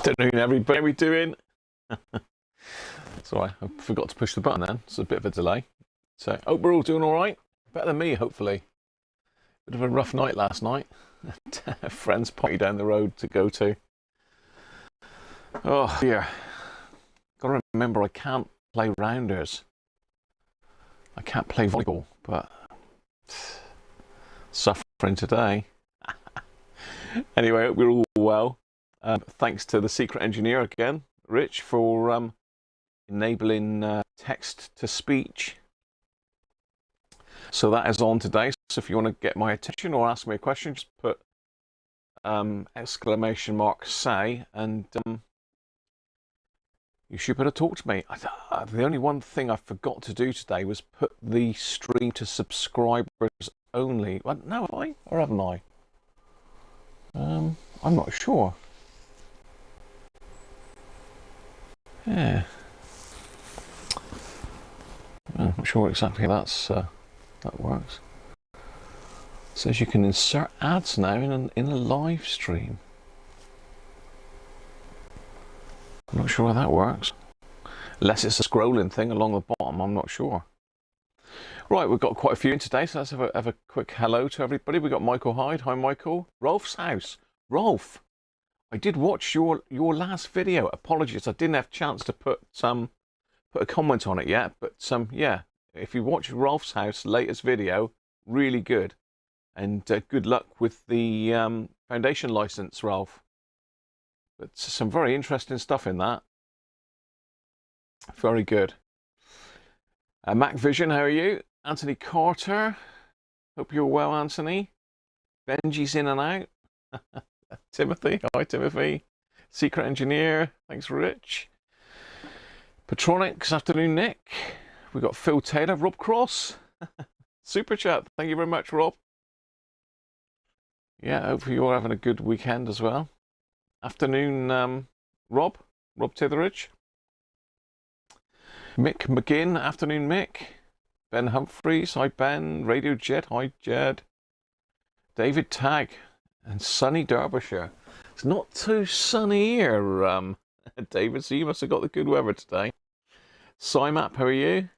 Afternoon, everybody. How are we doing? Sorry, I forgot to push the button then. It's a bit of a delay. So, hope we're all doing all right. Better than me, hopefully. Bit of a rough night last night. A friend's party down the road to go to. Oh, dear. Got to remember, I can't play rounders. I can't play volleyball, but suffering today. Anyway, hope we're all well. Thanks to the secret engineer again, Rich, for enabling text to speech. So that is on today. So if you want to get my attention or ask me a question, just put exclamation mark say, and you should be able to talk to me. The only one thing I forgot to do today was put the stream to subscribers only. Well, no, have I? Or haven't I? I'm not sure. Yeah. I'm not sure exactly how that works. It says you can insert ads now in a live stream. I'm not sure how that works. Unless it's a scrolling thing along the bottom, I'm not sure. Right, we've got quite a few in today, so let's have a quick hello to everybody. We've got Michael Hyde. Hi, Michael. Rolf's house. Rolf, I did watch your last video. Apologies, I didn't have a chance to put a comment on it yet, but yeah, if you watch Rolf's house latest video, really good, and good luck with the foundation license, Rolf. But some very interesting stuff in that. Very good. Mac Vision, how are you? Anthony Carter, hope you're well, Anthony. Benji's in and out. Timothy, hi Timothy. Secret Engineer, thanks Rich. Patronics, afternoon Nick. We got Phil Taylor, Rob Cross. Super chat, thank you very much, Rob. Yeah, hopefully you're having a good weekend as well. Afternoon, Rob Titheridge. Mick McGinn, afternoon Mick. Ben Humphreys, hi Ben. Radio Jet, hi Jed. David Tagg and sunny Derbyshire. It's not too sunny here, David, so you must have got the good weather today. Simap, how are you?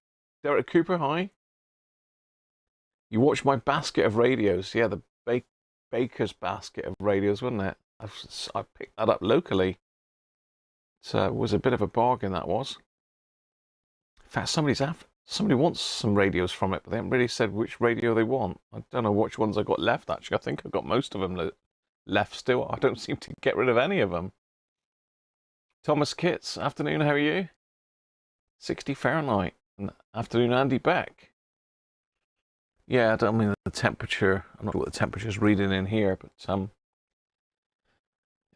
Derek Cooper, hi. You watched my basket of radios. Yeah, the Baker's basket of radios, wasn't it? I picked that up locally. So it was a bit of a bargain, that was. In fact, somebody wants some radios from it, but they haven't really said which radio they want. I don't know which ones I got left, actually. I think I've got most of them left still. I don't seem to get rid of any of them. Thomas Kitts, afternoon, how are you? 60 Fahrenheit. Afternoon, Andy Beck. Yeah, I don't mean the temperature. I'm not sure what the temperature's reading in here, but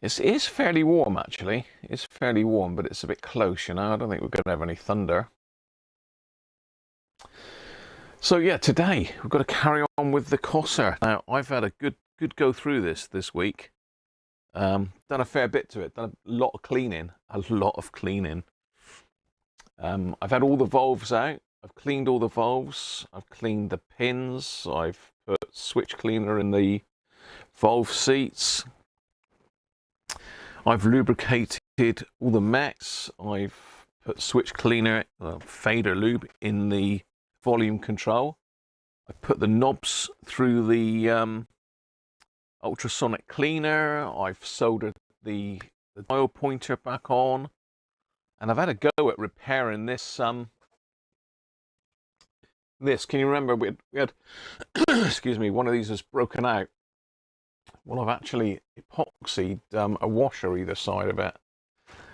it is fairly warm, actually. It's fairly warm, but it's a bit close, you know. I don't think we're going to have any thunder. So yeah, today we've got to carry on with the Cossor. Now, I've had a good go through this week. Done a fair bit to it. Done a lot of cleaning. I've had all the valves out. I've cleaned all the valves. I've cleaned the pins. I've put switch cleaner in the valve seats. I've lubricated all the mechs. I've put switch cleaner, fader lube in the volume control. I put the knobs through the ultrasonic cleaner. I've soldered the dial pointer back on, and I've had a go at repairing this. Can you remember we had excuse me, one of these was broken out. Well, I've actually epoxied a washer either side of it,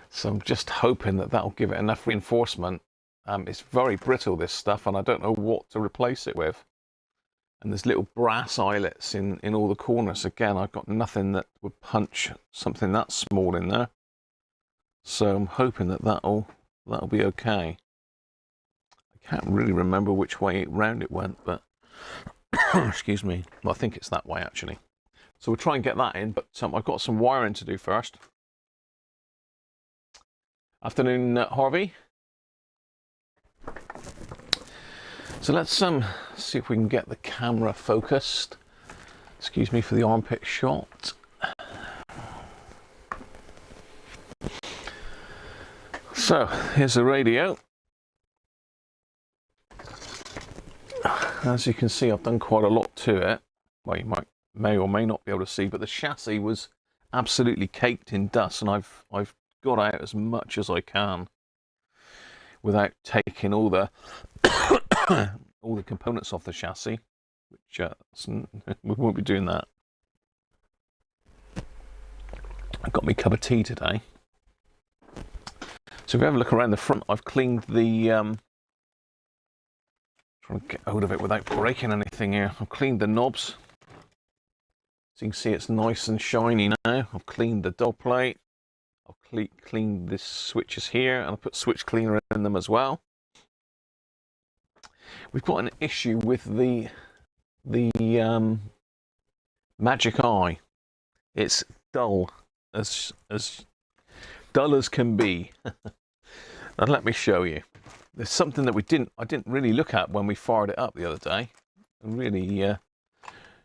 so I'm just hoping that that'll give it enough reinforcement. It's very brittle, this stuff, and I don't know what to replace it with. And there's little brass eyelets in all the corners. Again, I've got nothing that would punch something that small in there. So I'm hoping that that'll be okay. I can't really remember which way round it went, but excuse me. Well, I think it's that way actually. So we'll try and get that in, but I've got some wiring to do first. Afternoon, Harvey. So let's see if we can get the camera focused. Excuse me for the armpit shot. So here's the radio. As you can see, I've done quite a lot to it. Well, you may or may not be able to see, but the chassis was absolutely caked in dust, and I've got out as much as I can without taking all the all the components off the chassis, which we won't be doing that. I've got me cup of tea today. So if you have a look around the front, I've cleaned the trying to get hold of it without breaking anything here. I've cleaned the knobs, so you can see it's nice and shiny now. I've cleaned the dog plate. I've cleaned the switches here, and I put switch cleaner in them as well. We've got an issue with the Magic Eye. It's dull as dull as can be. And let me show you. There's something that I didn't really look at when we fired it up the other day. I really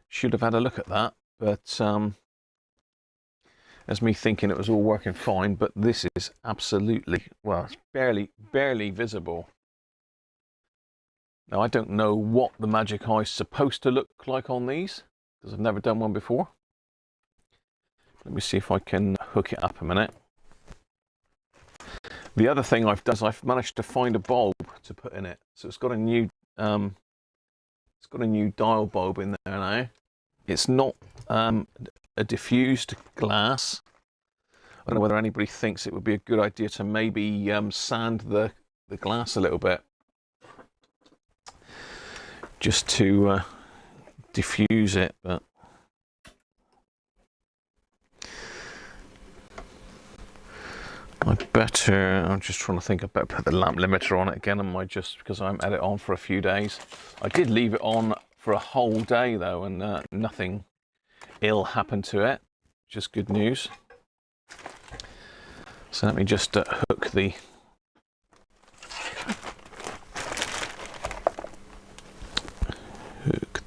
should have had a look at that, but that's me thinking it was all working fine. But this is absolutely, well, it's barely visible. Now I don't know what the Magic Eye is supposed to look like on these, because I've never done one before. Let me see if I can hook it up a minute. The other thing I've done is I've managed to find a bulb to put in it. So it's got a new dial bulb in there now. It's not a diffused glass. I don't know whether anybody thinks it would be a good idea to maybe sand the glass a little bit, just to diffuse it, but I'm just trying to think about put the lamp limiter on it again, just because I haven't had it on for a few days. I did leave it on for a whole day though, and nothing ill happened to it, just good news. So let me just hook the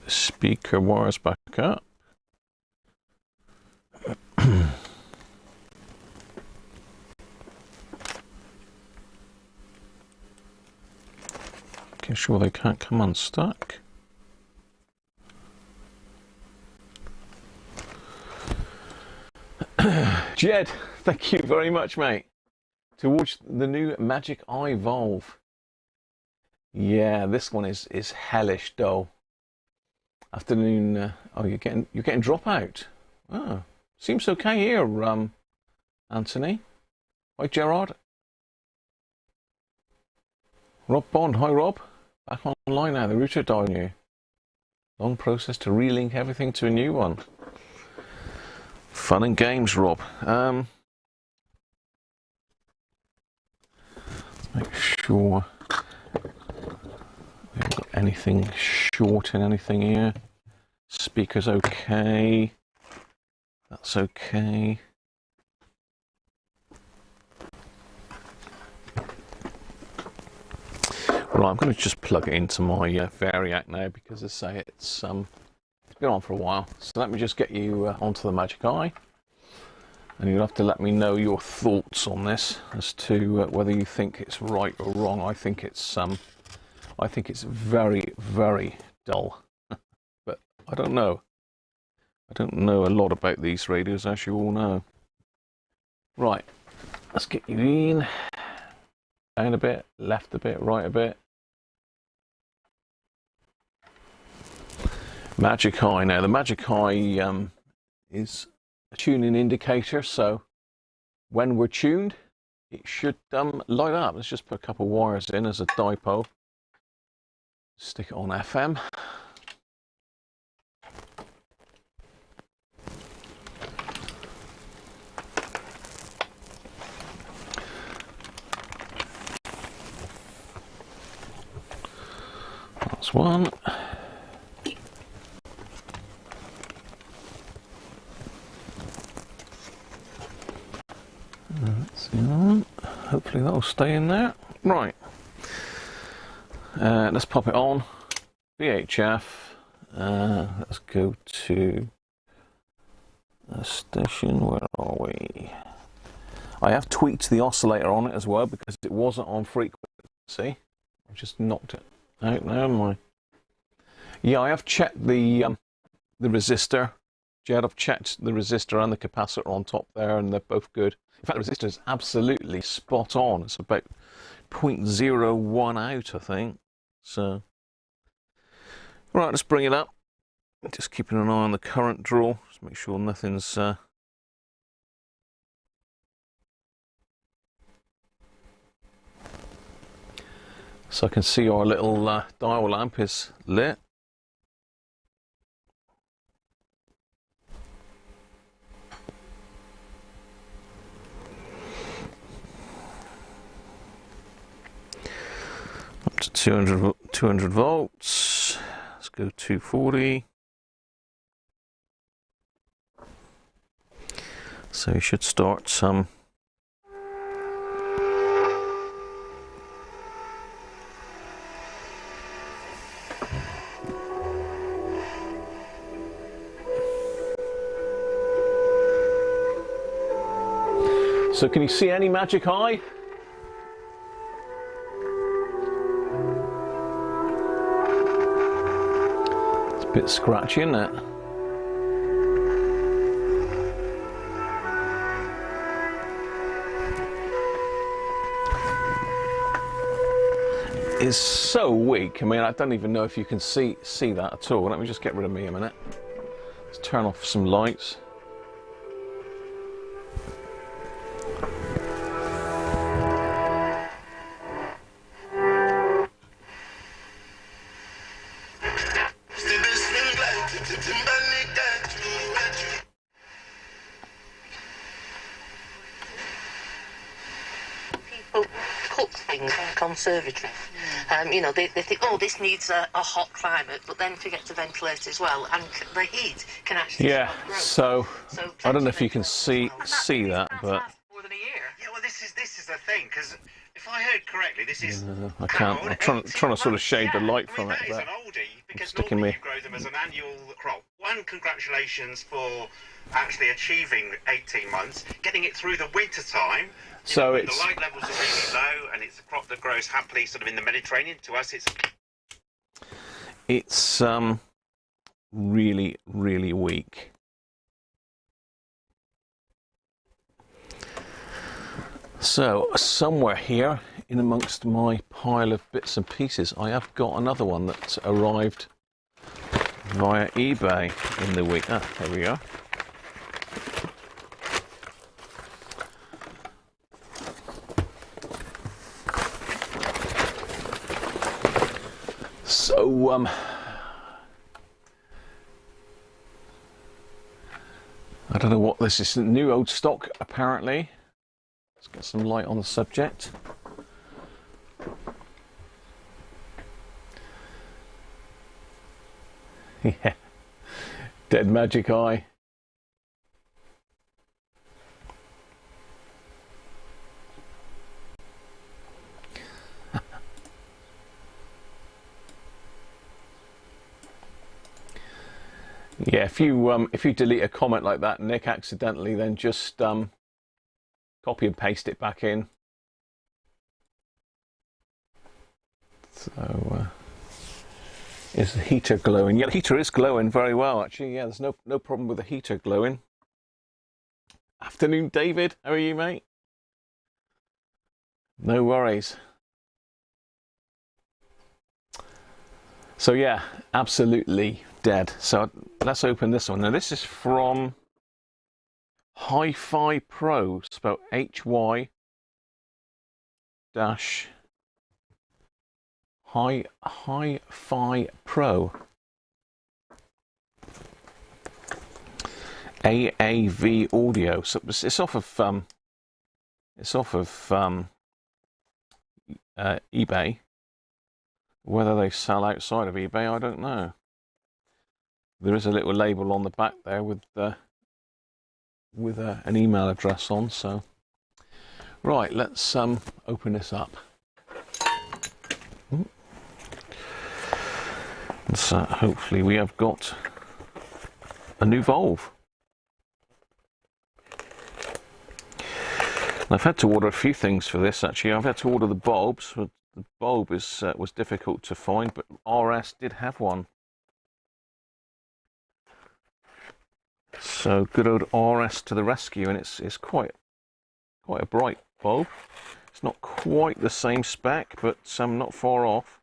speaker wires back up. Making sure they can't come unstuck. Jed, thank you very much, mate. Towards the new Magic Eye valve. Yeah, this one is hellish dull. Afternoon. Oh, you're getting dropout. Oh, seems okay here, Anthony. Hi, Gerard. Rob Bond. Hi, Rob. Back online now. The router died on you. Long process to relink everything to a new one. Fun and games, Rob. Make sure we haven't got anything short in anything here. Speaker's okay. That's okay. Right, I'm going to just plug it into my Variac now, because as I say, it's been on for a while. So let me just get you onto the Magic Eye, and you'll have to let me know your thoughts on this as to whether you think it's right or wrong. I think it's very, very dull, but I don't know. I don't know a lot about these radios, as you all know. Right, let's get you in. Down a bit, left a bit, right a bit. Magic Eye. Now the Magic Eye is a tuning indicator, so when we're tuned, it should light up. Let's just put a couple of wires in as a dipole. Stick it on FM. That's one. That's the other one. Hopefully that'll stay in there. Right. Let's pop it on. VHF. Let's go to a station. Where are we? I have tweaked the oscillator on it as well because it wasn't on frequency. I've just knocked it out now, haven't I? Yeah, I have checked the resistor. Jed, I've checked the resistor and the capacitor on top there, and they're both good. In fact, the resistor is absolutely spot on. It's about 0.01 out, I think. So, right, let's bring it up. Just keeping an eye on the current draw. Just make sure nothing's... So I can see our little dial lamp is lit. Up to 200 volts. Let's go 240. So you should start some. So can you see any magic eye? It's a bit scratchy, isn't it? It's so weak. I mean, I don't even know if you can see that at all. Let me just get rid of me a minute. Let's turn off some lights. Cut things in conservatory. You know, they think, oh, this needs a hot climate, but then forget to ventilate as well, and the heat can actually... Yeah, so I don't know if you can see that, but... More than a year. Yeah, well, this is the thing, because if I heard correctly, this is... I can't. I'm trying to sort of shade the light from it, but because normally you grow them as an annual crop. One, congratulations for actually achieving 18 months, getting it through the winter time. So the light levels are really low, and it's a crop that grows happily sort of in the Mediterranean. To us, it's really, really weak. So somewhere here in amongst my pile of bits and pieces, I have got another one that arrived via eBay in the week. Ah, there we are. So, I don't know what this is. New old stock, apparently. Let's get some light on the subject. Yeah, dead magic eye. Yeah, if you delete a comment like that, Nick, accidentally, then just copy and paste it back in. So, is the heater glowing? Yeah, the heater is glowing very well, actually. Yeah, there's no problem with the heater glowing. Afternoon, David. How are you, mate? No worries. So yeah, absolutely dead. So let's open this one. Now this is from Hi-Fi Pro, spelled Hy dash Hi-Fi Pro. AAV audio. So it's off of eBay. Whether they sell outside of eBay, I don't know. There is a little label on the back there with an email address on. So, right, let's open this up. So hopefully we have got a new valve. I've had to order a few things for this actually. I've had to order the bulbs. The bulb was difficult to find, but RS did have one. So good old RS to the rescue, and it's quite a bright bulb. It's not quite the same spec, but not far off.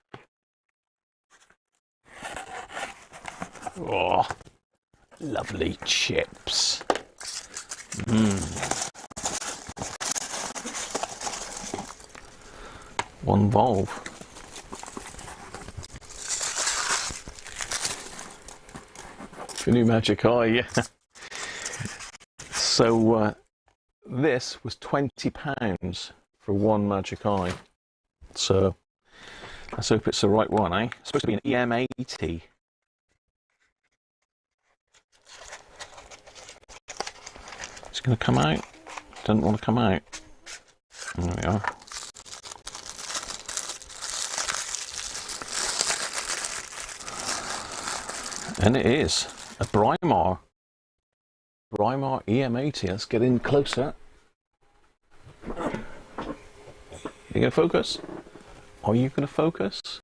Oh, lovely chips. One valve. The new magic eye, yeah. So this was £20 for one magic eye. So let's hope it's the right one, eh? It's supposed to be an EM80. It's going to come out. Doesn't want to come out. There we are. And it is a Brimar EM80. Let's get in closer. You going to focus? Are you going to focus?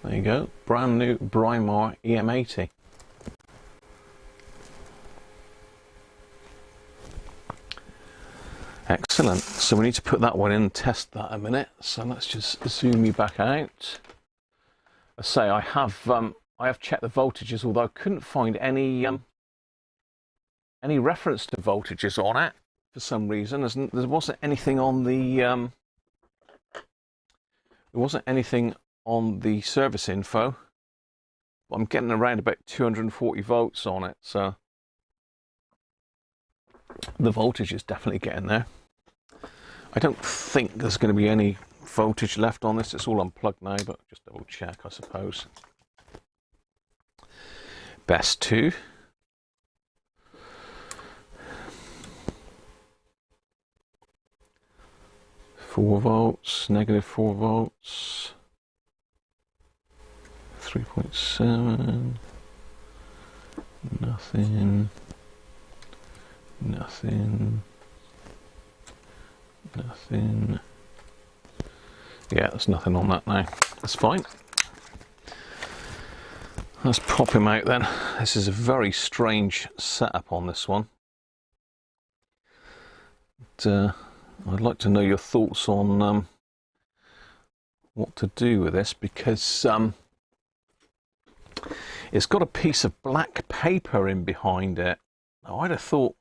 There you go. Brand new Brimar EM80. Excellent. So we need to put that one in and test that a minute. So let's just zoom you back out. I say I have checked the voltages, although I couldn't find any reference to voltages on it for some reason. There wasn't anything on the service info. But I'm getting around about 240 volts on it, so the voltage is definitely getting there. I don't think there's going to be any voltage left on this. It's all unplugged now, but just double check, I suppose. Best 2. -4 volts, -4 volts. 3.7. Nothing. Yeah, there's nothing on that now. That's fine. Let's pop him out then. This is a very strange setup on this one. But, I'd like to know your thoughts on what to do with this, because it's got a piece of black paper in behind it. Now, I'd have thought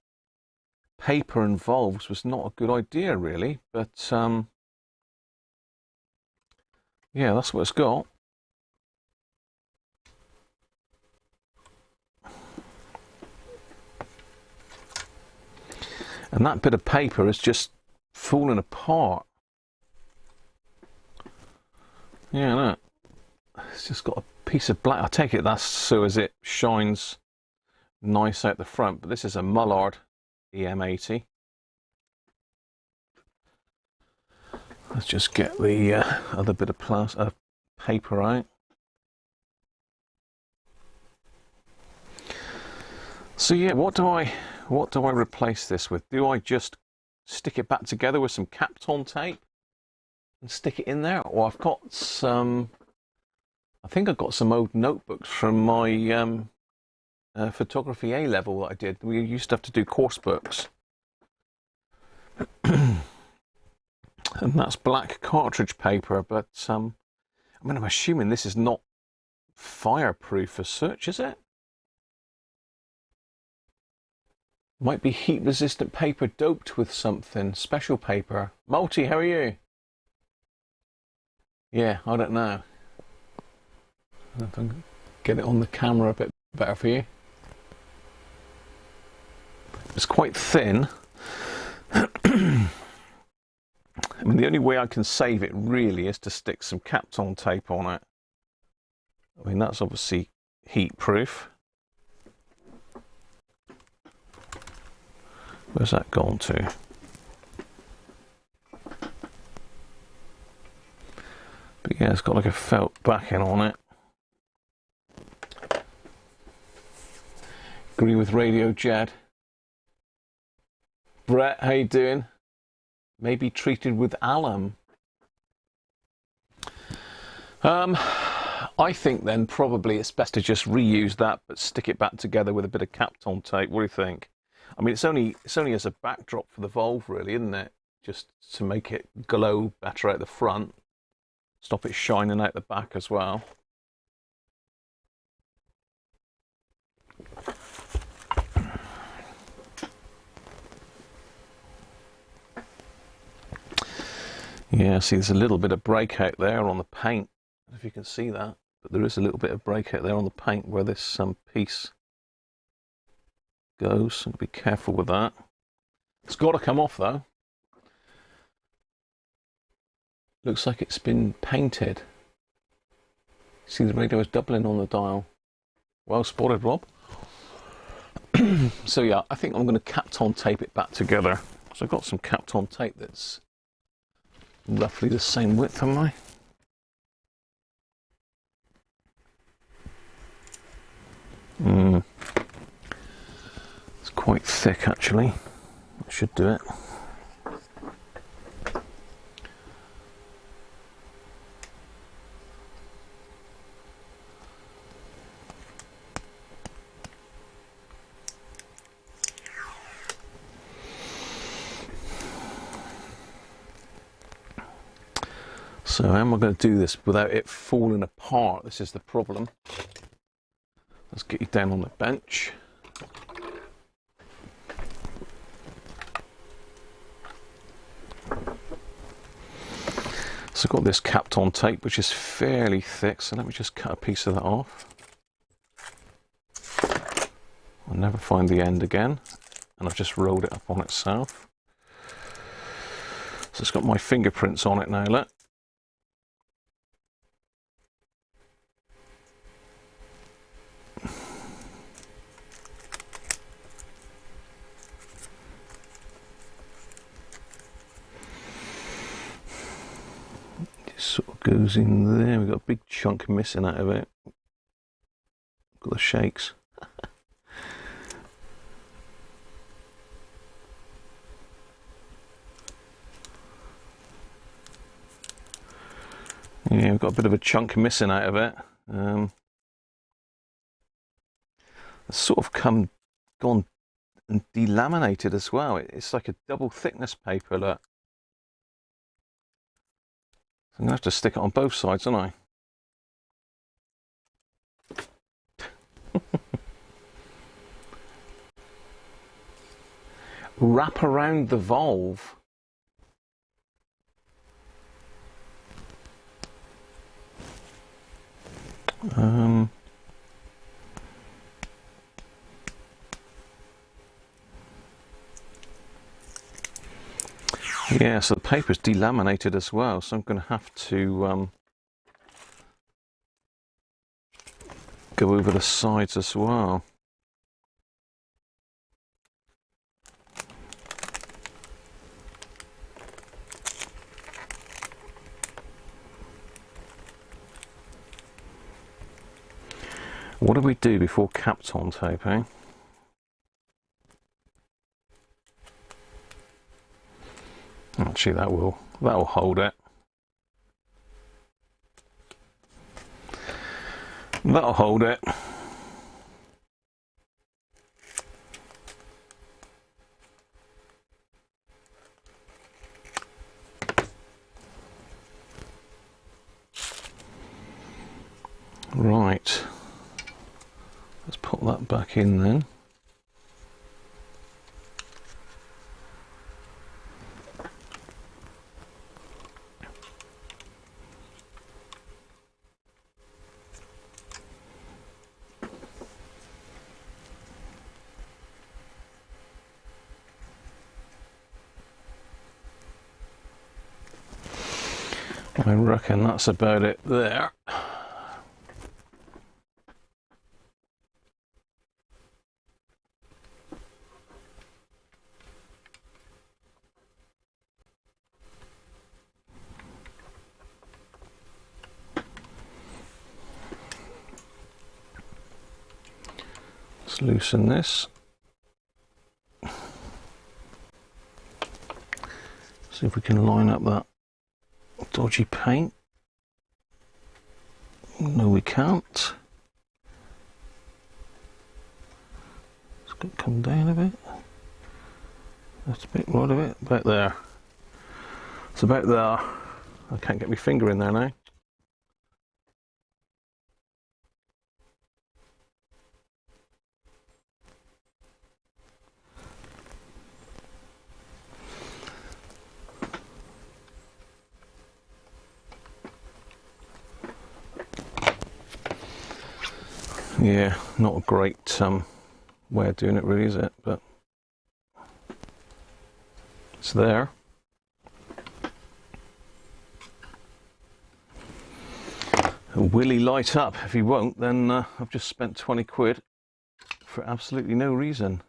paper and valves was not a good idea really, but yeah, that's what it's got. And that bit of paper is just falling apart. Yeah, look. It's just got a piece of black. I take it that's so as it shines nice out the front, but this is a Mullard EM80. Let's just get the other bit of paper out. So yeah, what do I replace this with? Do I just stick it back together with some Kapton tape and stick it in there? Or I've got some, I think I've got some old notebooks from my photography A level that I did. We used to have to do course books. And that's black cartridge paper, but I mean, I'm assuming this is not fireproof as such, is it? Might be heat resistant paper doped with something, special paper. Multi, how are you? Yeah, I don't know. I don't know if I can get it on the camera a bit better for you. It's quite thin. I mean, the only way I can save it really is to stick some Kapton tape on it. I mean, that's obviously heat proof. Where's that gone to? But yeah, it's got like a felt backing on it. Agree with Radio Jed. Brett, how you doing? Maybe treated with alum. I think then probably it's best to just reuse that, but stick it back together with a bit of Kapton tape. What do you think? I mean, it's only as a backdrop for the valve, really, isn't it? Just to make it glow better out the front, stop it shining out the back as well. Yeah, see, there's a little bit of breakout there on the paint. I don't know if you can see that, but there is a little bit of breakout there on the paint where this piece goes. So be careful with that. It's got to come off though. Looks like it's been painted. See, the radio is doubling on the dial. Well spotted, Rob. So yeah, I think I'm going to Kapton tape it back together. So I've got some Kapton tape that's roughly the same width, am I? It's quite thick actually. I should do it. So how am I going to do this without it falling apart? This is the problem. Let's get you down on the bench. So I've got this Kapton tape which is fairly thick, so let me just cut a piece of that off. I'll never find the end again, and I've just rolled it up on itself. So it's got my fingerprints on it now, look. Sort of goes in there. We've got a big chunk missing out of it. Got the shakes. Yeah, we've got a bit of a chunk missing out of it. It's sort of gone and delaminated as well. It's like a double thickness paper, look. I'm going to have to stick it on both sides, aren't I? Wrap around the valve. Yeah, so the paper's delaminated as well, so I'm going to have to go over the sides as well. What do we do before Kapton tape, eh? Actually, that'll hold it. That'll hold it. Right. Let's put that back in then. I reckon that's about it there. Let's loosen this. See if we can line up that dodgy paint. No, we can't. It's got to come down a bit. That's a bit right of it. About there. It's about there. I can't get my finger in there now. Yeah, not a great way of doing it really, is it? But it's there. Will he light up? If he won't, then I've just spent 20 quid for absolutely no reason.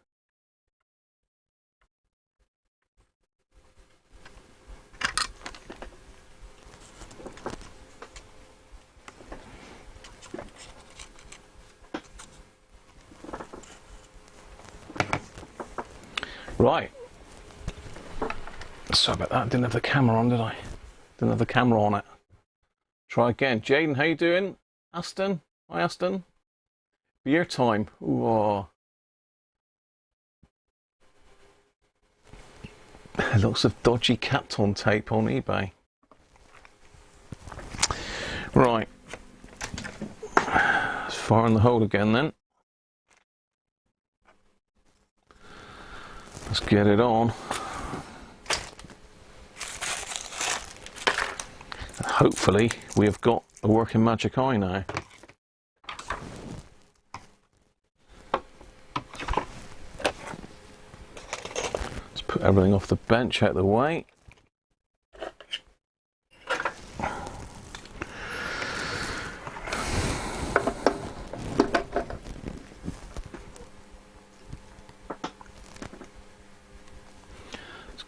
Right. Sorry about that. Didn't have the camera on, did I? Didn't have the camera on it. Try again. Jaden, how you doing? Aston? Hi, Aston. Beer time. Ooh. Lots of dodgy Kapton tape on eBay. Right. Let's fire in the hole again then. Let's get it on. Hopefully we have got a working magic eye now. Let's put everything off the bench out of the way.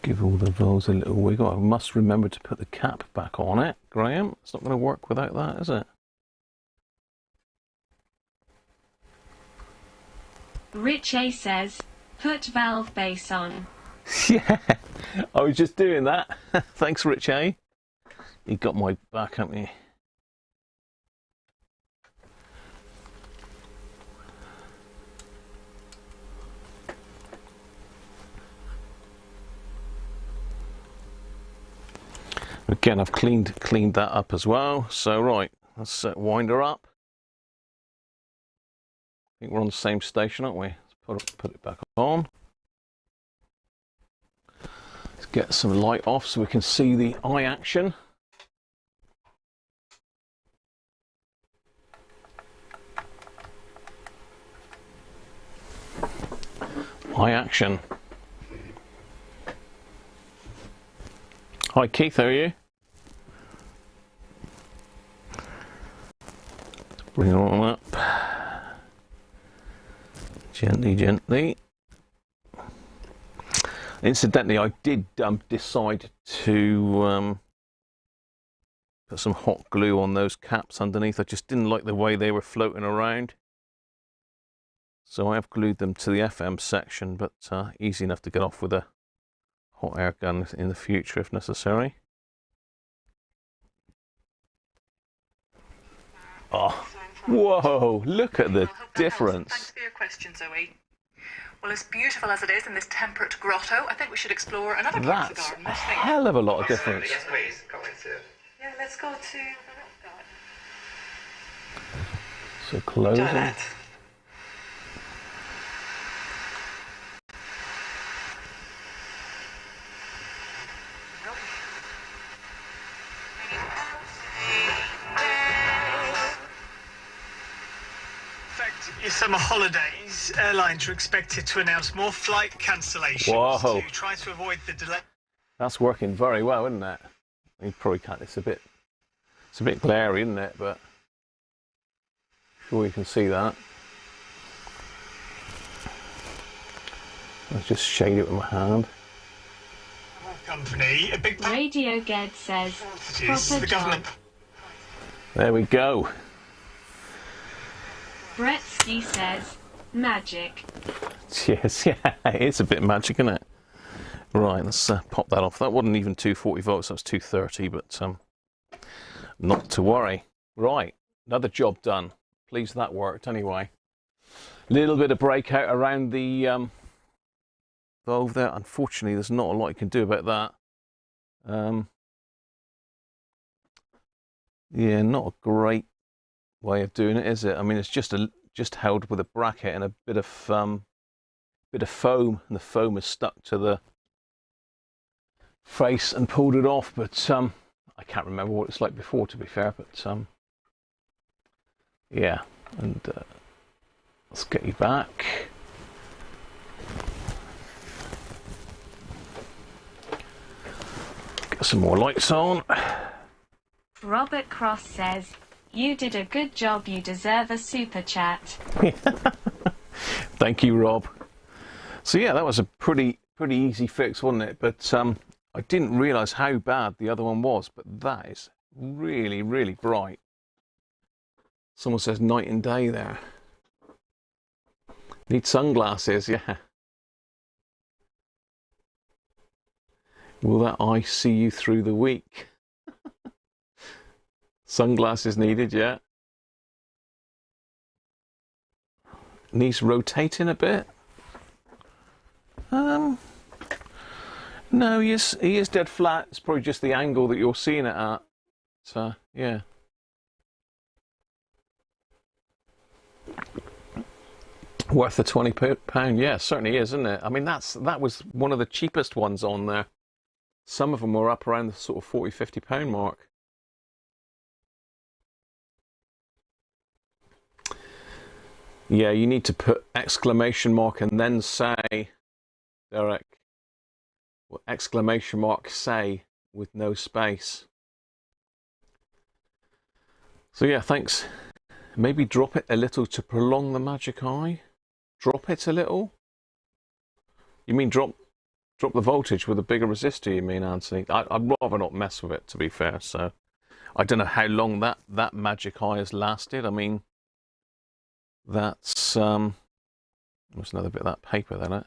Give all the valves a little wiggle. I must remember to put the cap back on it, Graham. It's not going to work without that, is it? Rich A says, put valve base on. Yeah, I was just doing that. Thanks, Rich A. You got my back, haven't you? Again, I've cleaned that up as well. So right, let's wind her up. I think we're on the same station, aren't we? Let's put it back on. Let's get some light off so we can see the eye action. Eye action. Hi Keith, how are you? Bring it on up. Gently, gently. Incidentally, I did decide to put some hot glue on those caps underneath. I just didn't like the way they were floating around. So I have glued them to the FM section, but easy enough to get off with a hot air gun in the future if necessary. Oh, whoa, look at the difference. Thanks for your question, Zoe. Well, as beautiful as it is in this temperate grotto, I think we should explore another part of the That's garden. a hell of a lot of difference. Yes, please. Come into it. Yeah, let's go to the rock garden. So closing. Janet. Your summer holidays, airlines are expected to announce more flight cancellations Whoa. to try to avoid the delay. That's working very well, isn't it? You probably can't. It's a bit glary, isn't it? But sure you can see that. Let's just shade it with my hand. Company, a big Radio Ged says, the proper government. job. There we go. Brett Ski says, magic. Yes, yeah, it's a bit magic, isn't it? Right, let's pop that off. That wasn't even 240 volts, that was 230, but not to worry. Right, another job done. Pleased that worked anyway. Little bit of breakout around the valve there. Unfortunately, there's not a lot you can do about that. Yeah, not a great way of doing it, is it? I mean, it's just held with a bracket and a bit of foam, and the foam is stuck to the face and pulled it off. But I can't remember what it's like before, to be fair. But yeah, and let's get you back. Get some more lights on. Robert Cross says, "You did a good job, you deserve a super chat." Thank you, Rob. So yeah, that was a pretty easy fix, wasn't it? But I didn't realise how bad the other one was, but that is really, really bright. Someone says night and day there. Need sunglasses, yeah. Will that eye see you through the week? Sunglasses needed, yeah. Needs rotating a bit. No, he is dead flat. It's probably just the angle that you're seeing it at. So, yeah. Worth the £20, yeah, certainly is, isn't it? I mean, that was one of the cheapest ones on there. Some of them were up around the sort of £40–50 mark. Yeah, you need to put exclamation mark and then say, Derek, well, exclamation mark say with no space. So yeah, thanks. Maybe drop it a little to prolong the magic eye. Drop it a little. You mean drop the voltage with a bigger resistor, you mean, Anthony? I'd rather not mess with it, to be fair. So I don't know how long that magic eye has lasted. I mean, that's there's another bit of that paper there.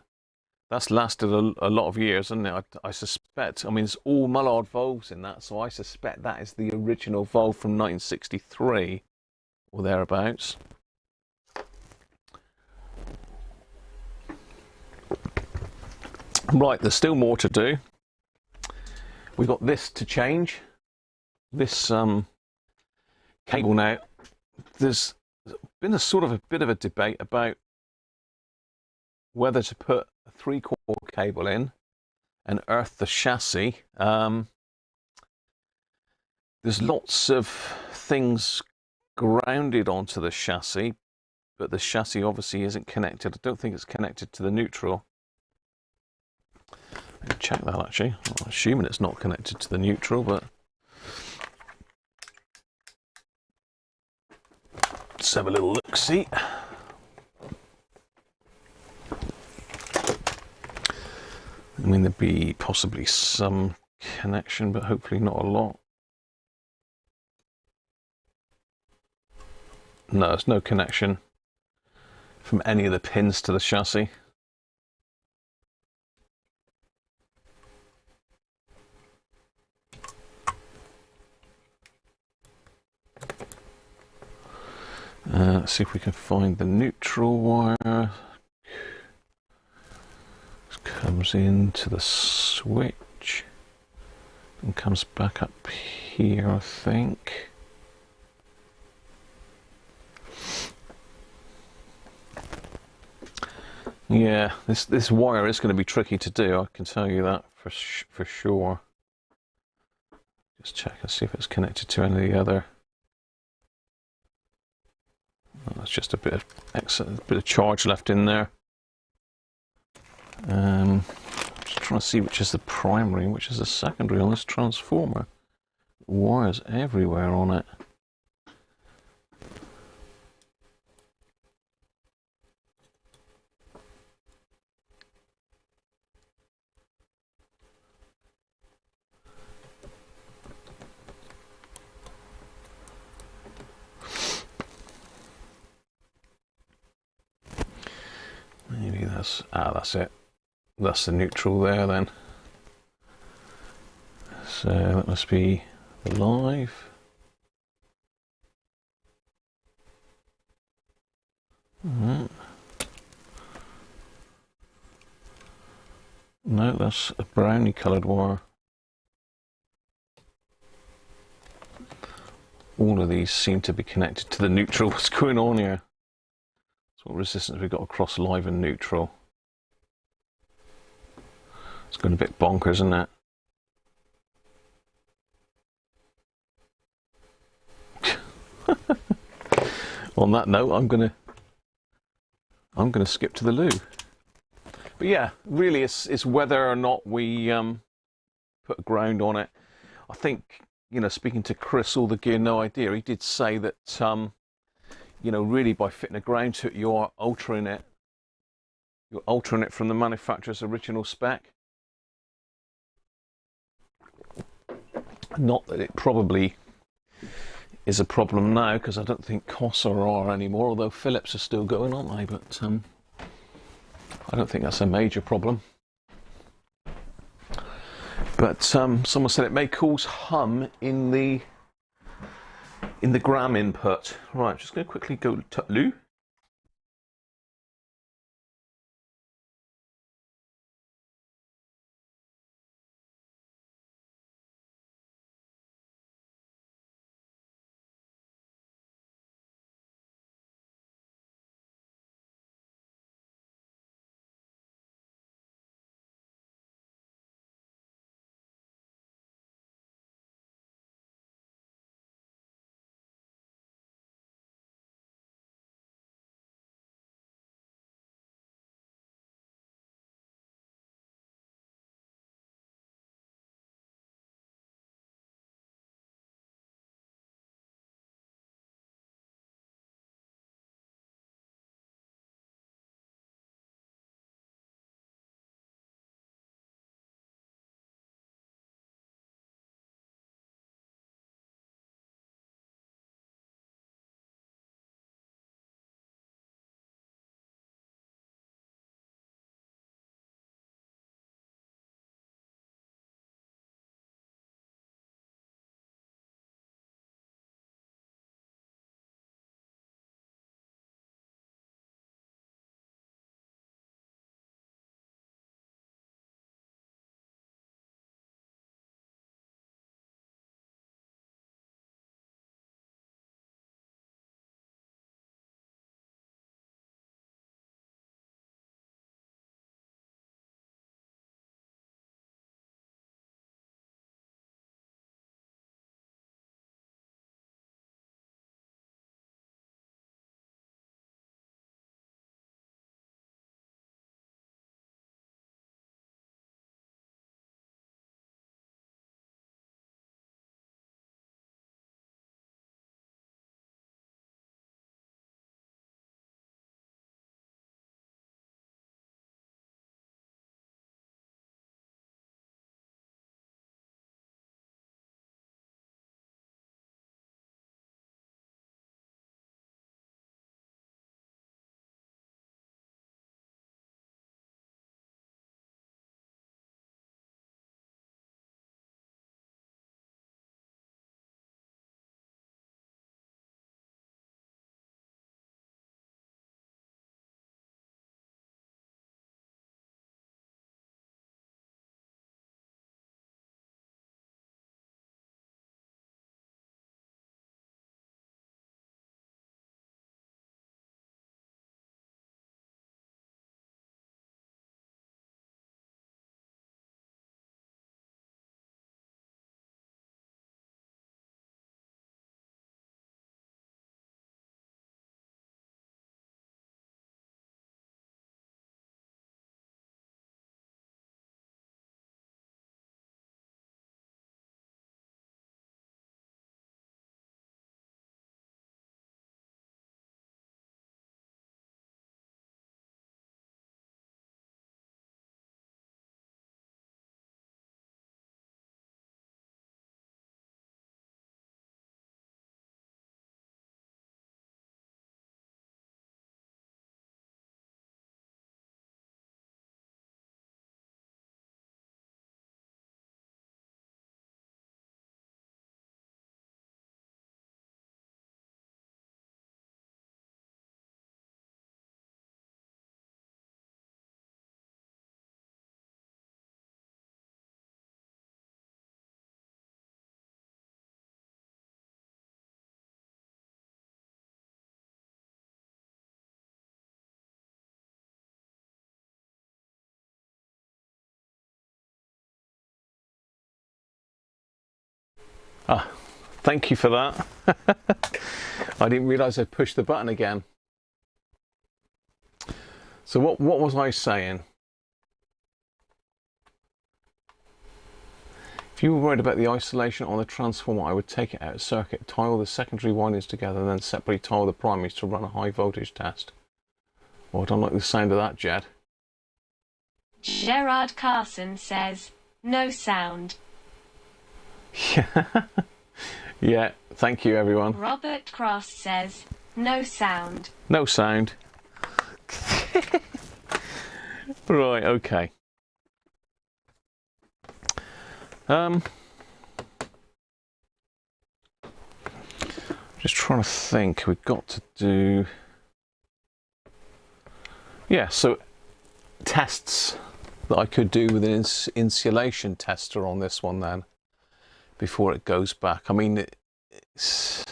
That's lasted a lot of years, hasn't it? I suspect. I mean, it's all Mullard valves in that, so I suspect that is the original valve from 1963 or thereabouts. Right, there's still more to do. We've got this to change. This cable now. There's been a sort of a bit of a debate about whether to put a 3-core cable in and earth the chassis. There's lots of things grounded onto the chassis, but the chassis obviously isn't connected. I don't think it's connected to the neutral. I'll check that actually. I'm assuming it's not connected to the neutral, but let's have a little look-see. I mean, there'd be possibly some connection, but hopefully not a lot. No, there's no connection from any of the pins to the chassis. Let's see if we can find the neutral wire. This comes into the switch and comes back up here, I think. Yeah, this wire is going to be tricky to do, I can tell you that for sure. Just check and see if it's connected to any of the other. Oh, there's just a bit of charge left in there. Just trying to see which is the primary and which is the secondary on this transformer. Wires everywhere on it. Maybe that's it. That's the neutral there then. So that must be the live. No, that's a brownie coloured wire. All of these seem to be connected to the neutral. What's going on here? So what resistance we've got across live and neutral? It's going a bit bonkers, isn't it? On that note, I'm gonna skip to the loo. But yeah, really, it's whether or not we put a ground on it. I think, you know, speaking to Chris, All the Gear No Idea, he did say that you know, really by fitting a ground to it, you're altering it from the manufacturer's original spec. Not that it probably is a problem now, because I don't think Cossor are anymore, although Philips are still going, aren't they? But I don't think that's a major problem. But someone said it may cause hum in the gram input. Right, just going to quickly go to loo. Ah, thank you for that. I didn't realise I pushed the button again. So what was I saying? If you were worried about the isolation on the transformer, I would take it out of circuit, tie all the secondary windings together, and then separately tie all the primaries to run a high voltage test. Oh, I don't like the sound of that, Jed. Gerard Carson says, no sound. Yeah, thank you everyone. Robert Cross says, no sound. No sound. Right, okay. Just trying to think, we've got to do... Yeah, so tests that I could do with an insulation tester on this one then, before it goes back. I mean, it's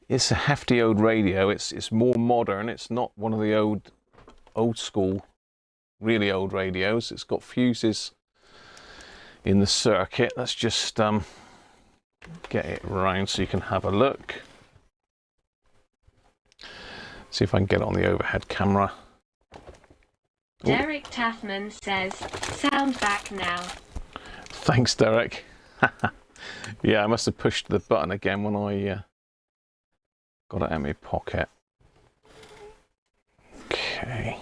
a hefty old radio. It's more modern. It's not one of the old school, really old radios. It's got fuses in the circuit. Let's just get it round so you can have a look. See if I can get it on the overhead camera. Derek Taffman says, sound back now. Thanks, Derek. Yeah, I must have pushed the button again when I got it out of my pocket. Okay.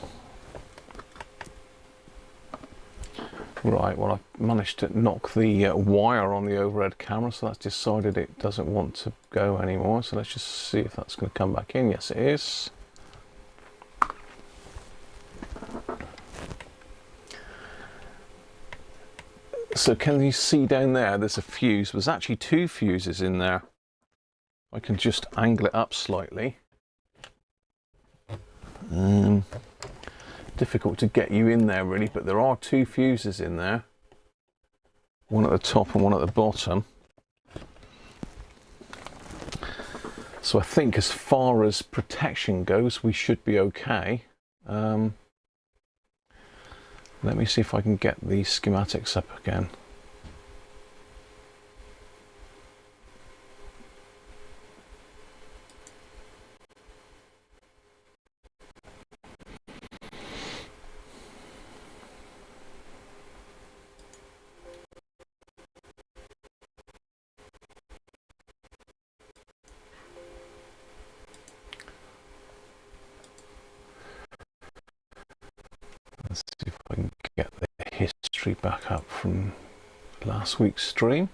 Right, well, I've managed to knock the wire on the overhead camera, so that's decided it doesn't want to go anymore. So let's just see if that's going to come back in. Yes, it is. So can you see down there, there's a fuse. There's actually two fuses in there. I can just angle it up slightly. Difficult to get you in there really, but there are two fuses in there. One at the top and one at the bottom. So I think as far as protection goes, we should be okay. Let me see if I can get the schematics up again. Let's see if I can get the history back up from last week's stream.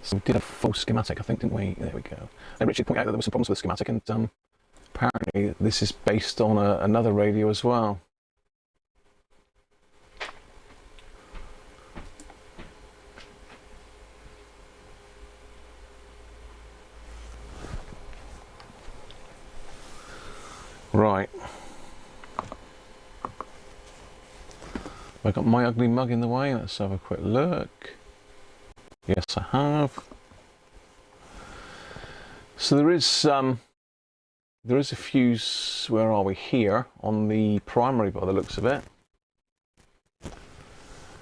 So we did a full schematic, I think, didn't we? There we go. And Richard pointed out that there were some problems with the schematic, and apparently this is based on another radio as well. Right. Have I got my ugly mug in the way? Let's have a quick look. Yes, I have. So there is a fuse. Where are we? Here on the primary, by the looks of it.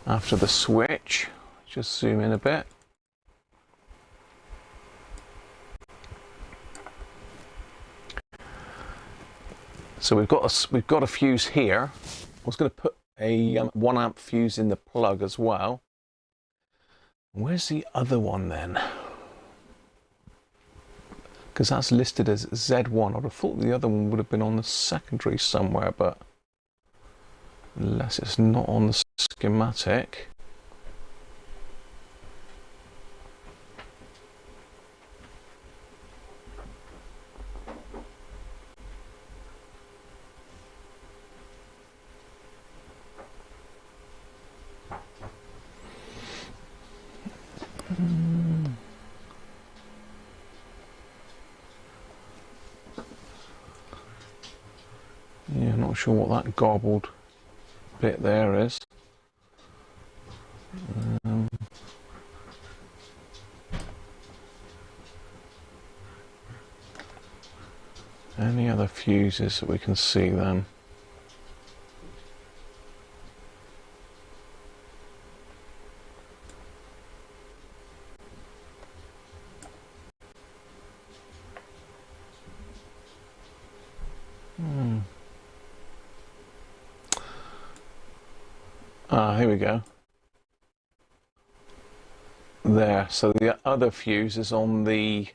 After the switch, just zoom in a bit. So we've got a fuse here. I was going to put a 1 amp fuse in the plug as well. Where's the other one then? Because that's listed as Z1. I'd have thought the other one would have been on the secondary somewhere, but unless it's not on the schematic. Yeah, not sure what that garbled bit there is. Any other fuses that we can see then? Here we go. There, so the other fuse is on the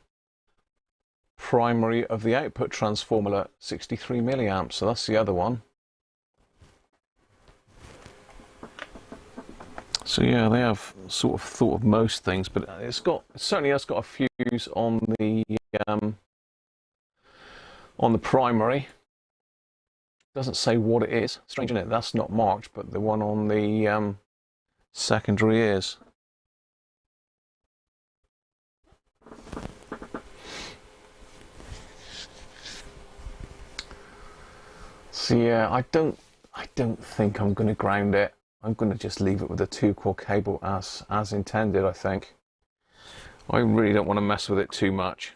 primary of the output transformer at 63 milliamps, so that's the other one. So yeah, they have sort of thought of most things, but it certainly has got a fuse on the primary. Doesn't say what it is. Strange, isn't it? That's not marked, but the one on the secondary is. So yeah, I don't think I'm going to ground it. I'm going to just leave it with a 2-core cable as intended, I think. I really don't want to mess with it too much.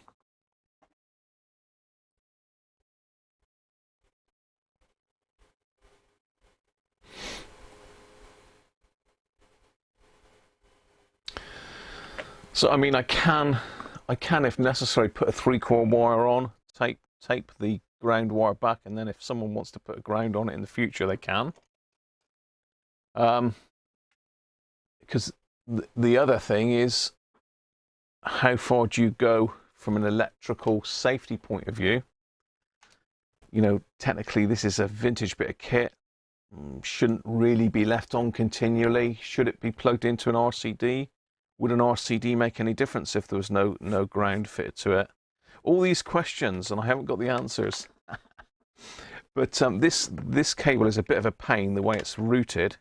So I mean, I can if necessary put a 3-core wire on, tape the ground wire back, and then if someone wants to put a ground on it in the future, they can. Because the other thing is, how far do you go from an electrical safety point of view? You know, technically this is a vintage bit of kit, shouldn't really be left on continually. Should it be plugged into an RCD? Would an RCD make any difference if there was no ground fitted to it? All these questions, and I haven't got the answers. But this cable is a bit of a pain the way it's routed.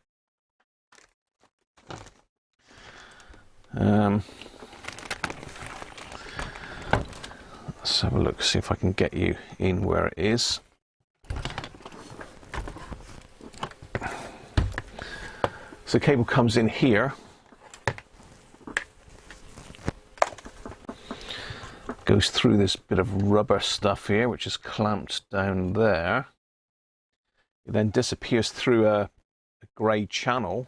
Let's have a look, see if I can get you in where it is. So the cable comes in here. Goes through this bit of rubber stuff here, which is clamped down there. It then disappears through a grey channel.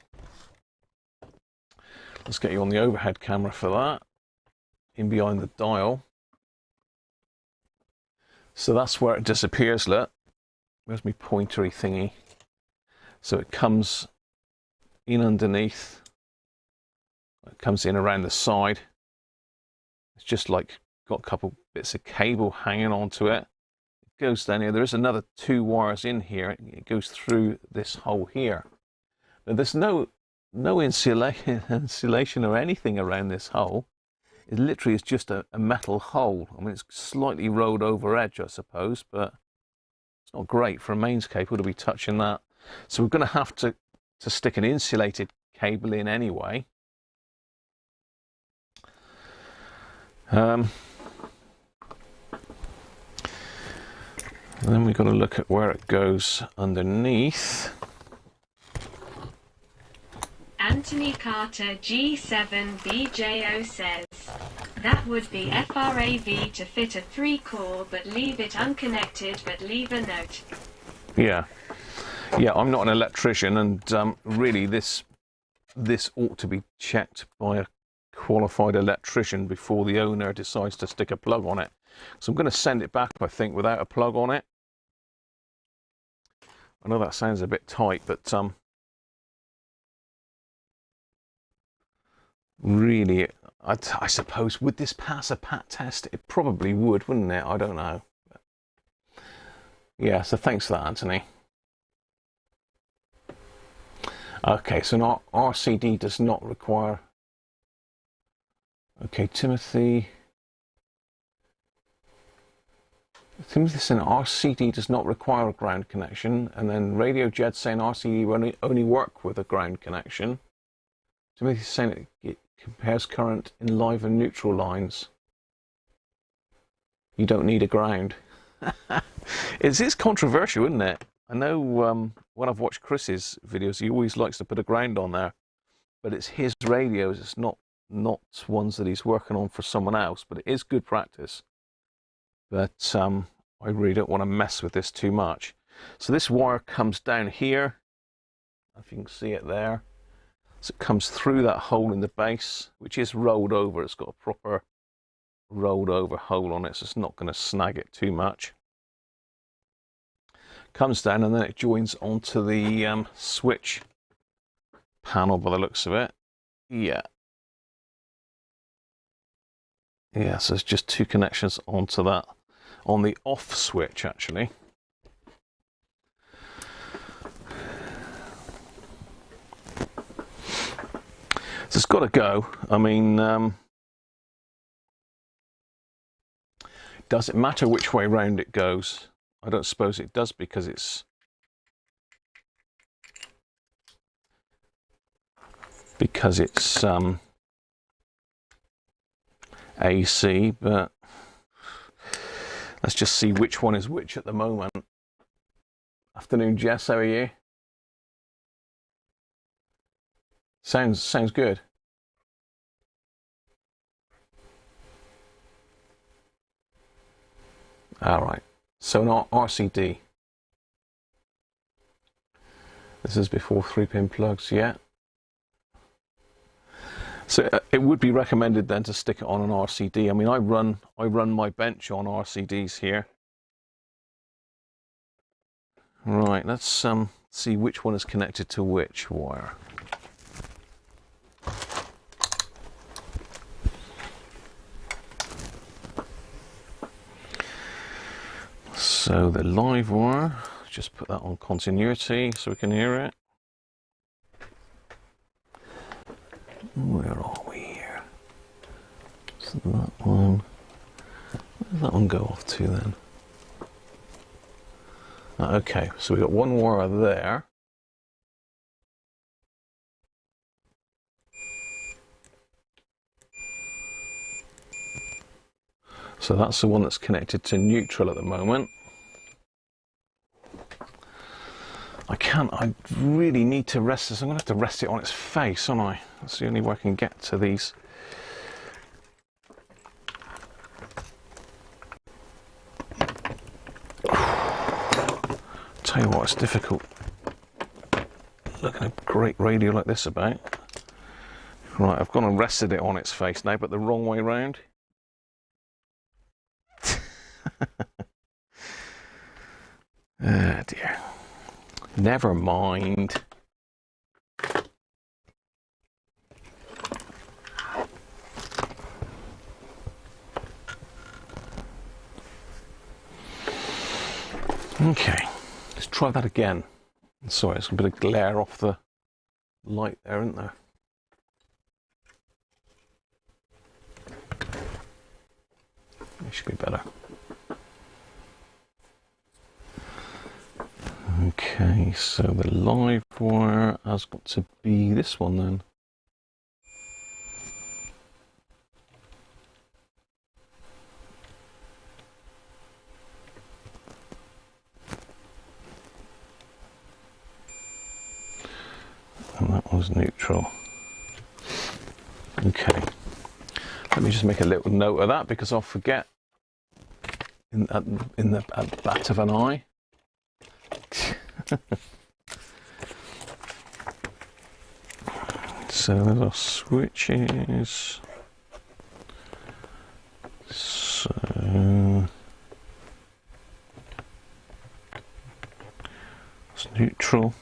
Let's get you on the overhead camera for that, in behind the dial. So that's where it disappears, look. Where's my pointery thingy? So it comes in underneath. It comes in around the side. It's just like got a couple bits of cable hanging onto it. It goes down here. There is another 2 wires in here. It goes through this hole here. Now there's no insulation or anything around this hole. It literally is just a metal hole. I mean, it's slightly rolled over edge, I suppose, but it's not great for a mains cable to be touching that. So we're going to have to stick an insulated cable in anyway. And then we've got to look at where it goes underneath. Anthony Carter G7BJO says, that would be FRAV to fit a 3-core, but leave it unconnected, but leave a note. Yeah, I'm not an electrician, and really this ought to be checked by a qualified electrician before the owner decides to stick a plug on it. So I'm going to send it back, I think, without a plug on it. I know that sounds a bit tight, but really, I suppose, would this pass a PAT test? It probably would, wouldn't it? I don't know. Yeah, so thanks for that, Anthony. Okay, so an RCD does not require... Okay, Timothy saying RCD does not require a ground connection, and then Radio Jet saying RCD will only work with a ground connection. Timothy saying it compares current in live and neutral lines. You don't need a ground. It's controversial, isn't it? I know when I've watched Chris's videos, he always likes to put a ground on there, but it's his radios. It's not ones that he's working on for someone else, but it is good practice. But I really don't want to mess with this too much. So this wire comes down here, if you can see it there. So it comes through that hole in the base, which is rolled over. It's got a proper rolled over hole on it, so it's not going to snag it too much. Comes down and then it joins onto the switch panel by the looks of it. Yeah. Yeah, so there's just 2 connections onto that, on the off switch actually. So it's got to go. I mean, does it matter which way round it goes? I don't suppose it does, because it's AC, but let's just see which one is which at the moment. Afternoon, Jess, how are you? Sounds good. All right, so an RCD. This is before 3-pin plugs, yeah. So it would be recommended then to stick it on an RCD. I mean, I run my bench on RCDs here. Right, let's see which one is connected to which wire. So the live wire, just put that on continuity so we can hear it. Where are we here? So that one, where does that one go off to then? Okay, so we've got one wire there. So that's the one that's connected to neutral at the moment. I really need to rest this. I'm going to have to rest it on its face, aren't I? That's the only way I can get to these. Tell you what, it's difficult looking at a great radio like this about. Right, I've gone and rested it on its face now, but the wrong way round. Oh dear. Never mind. Okay, let's try that again. Sorry, there's a bit of glare off the light there, isn't there? It should be better. Okay, so the live wire has got to be this one then. And that was neutral. Okay, let me just make a little note of that because I'll forget at the bat of an eye. So there's our switches. So it's neutral.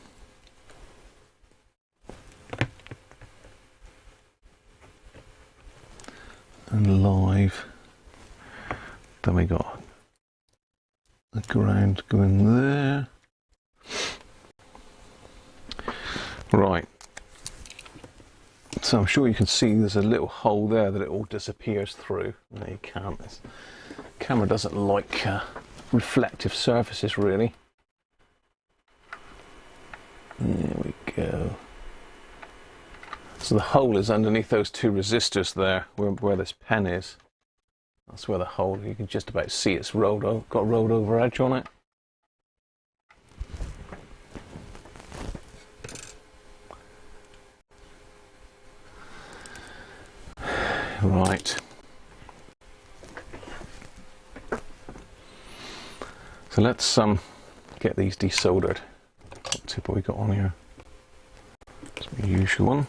And live. Then we got the ground going there. Right, so I'm sure you can see there's a little hole there that it all disappears through. No, you can't. This camera doesn't like reflective surfaces, really. There we go. So the hole is underneath those 2 resistors there, where this pen is. That's where the hole, you can just about see it's got a rolled over edge on it. Right. So let's get these desoldered. What tip have we got on here? It's the usual one.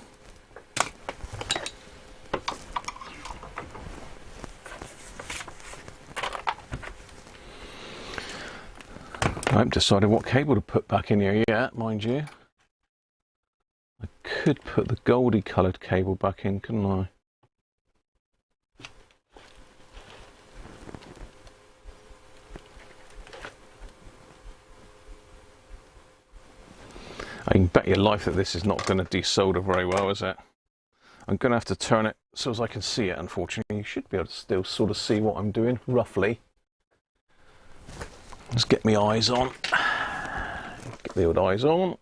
I haven't decided what cable to put back in here yet, mind you. I could put the goldy coloured cable back in, couldn't I? I can bet your life that this is not going to desolder very well, is it? I'm going to have to turn it so as I can see it, unfortunately. You should be able to still sort of see what I'm doing, roughly. Let's get my eyes on. Get the old eyes on.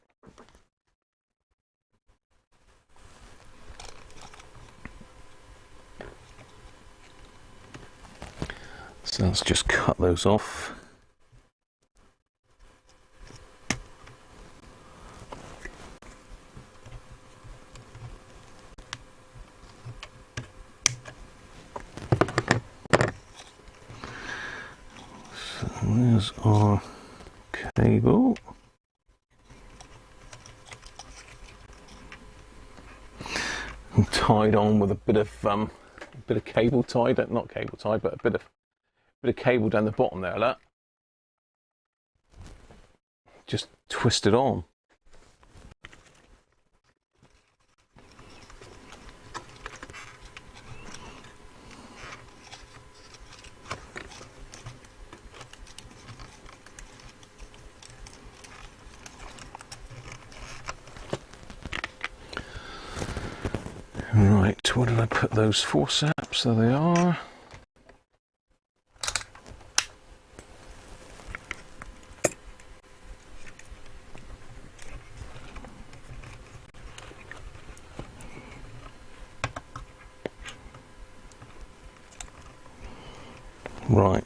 So let's just cut those off. So there's our cable. I'm tied on with a bit of cable tied, not cable tied, but a bit of cable down the bottom there, look. Just twist it on. Right, where did I put those forceps? There they are. Right.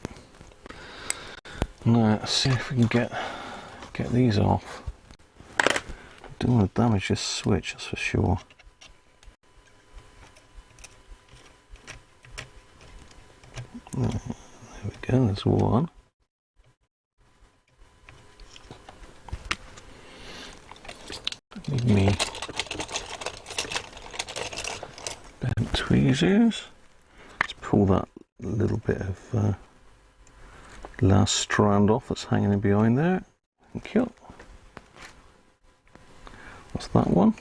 Now let's see if we can get these off. Don't want to damage this switch, that's for sure. There we go, there's one. Need me bent tweezers. Let's pull that little bit of last strand off that's hanging in behind there. Thank you. What's that one?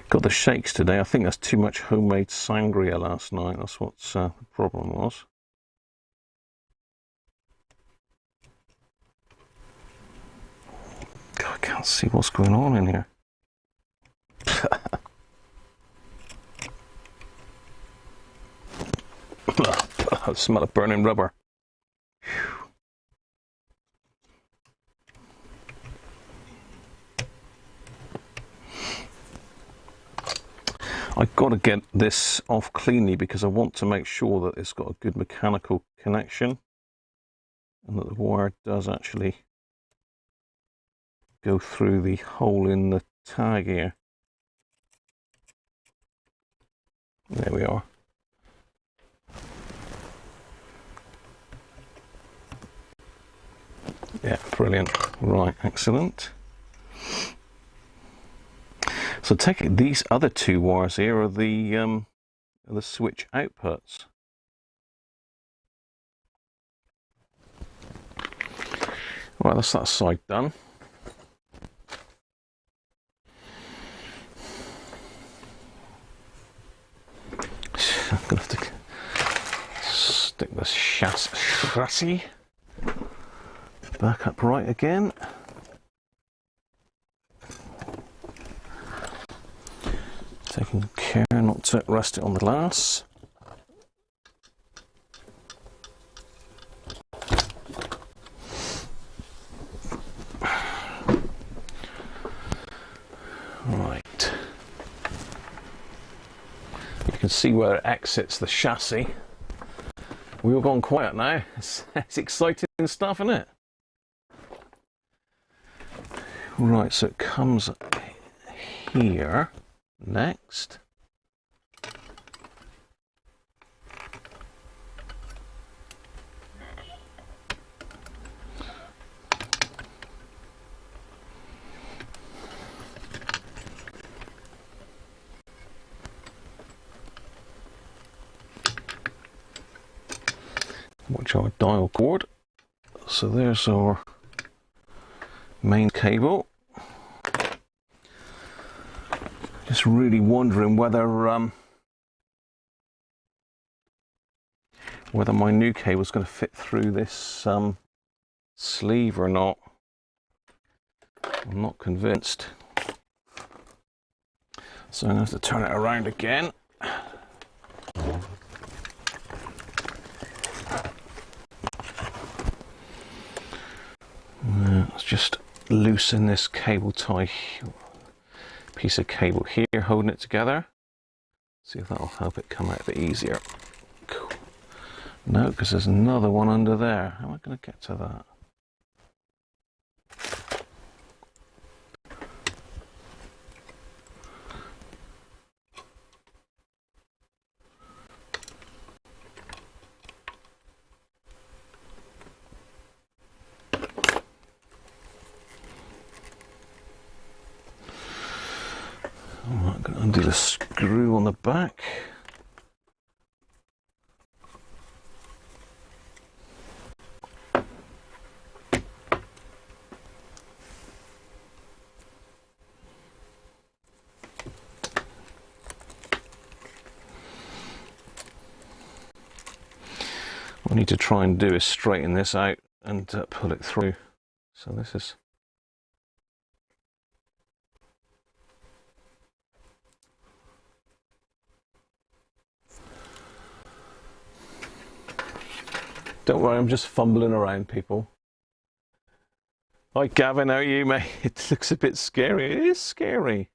Got the shakes today. I think that's too much homemade sangria last night. That's what the problem was. God, I can't see what's going on in here. I smell of burning rubber. I've got to get this off cleanly because I want to make sure that it's got a good mechanical connection and that the wire does actually go through the hole in the tag here. There we are. Yeah, brilliant. Right, excellent. So take it, these other two wires here are the switch outputs. Right, that's that side done. I'm gonna have to stick this chassis back upright again. Taking care not to rest it on the glass. Right. You can see where it exits the chassis. We've all gone quiet now. It's exciting stuff, isn't it? Right, so it comes here. Next. Watch our dial cord. So there's our main cable. Just really wondering whether my new cable is going to fit through this sleeve or not. I'm not convinced. So I'm going to have to turn it around again. Let's just loosen this cable tie, piece of cable here holding it together. See if that'll help it come out a bit easier. Cool. No, because there's another one under there. How am I going to get to that? I'm going to undo the screw on the back. What I need to try and do is straighten this out and pull it through. So this is... Don't worry, I'm just fumbling around, people. Hi Gavin, how are you, mate? It looks a bit scary. It is scary.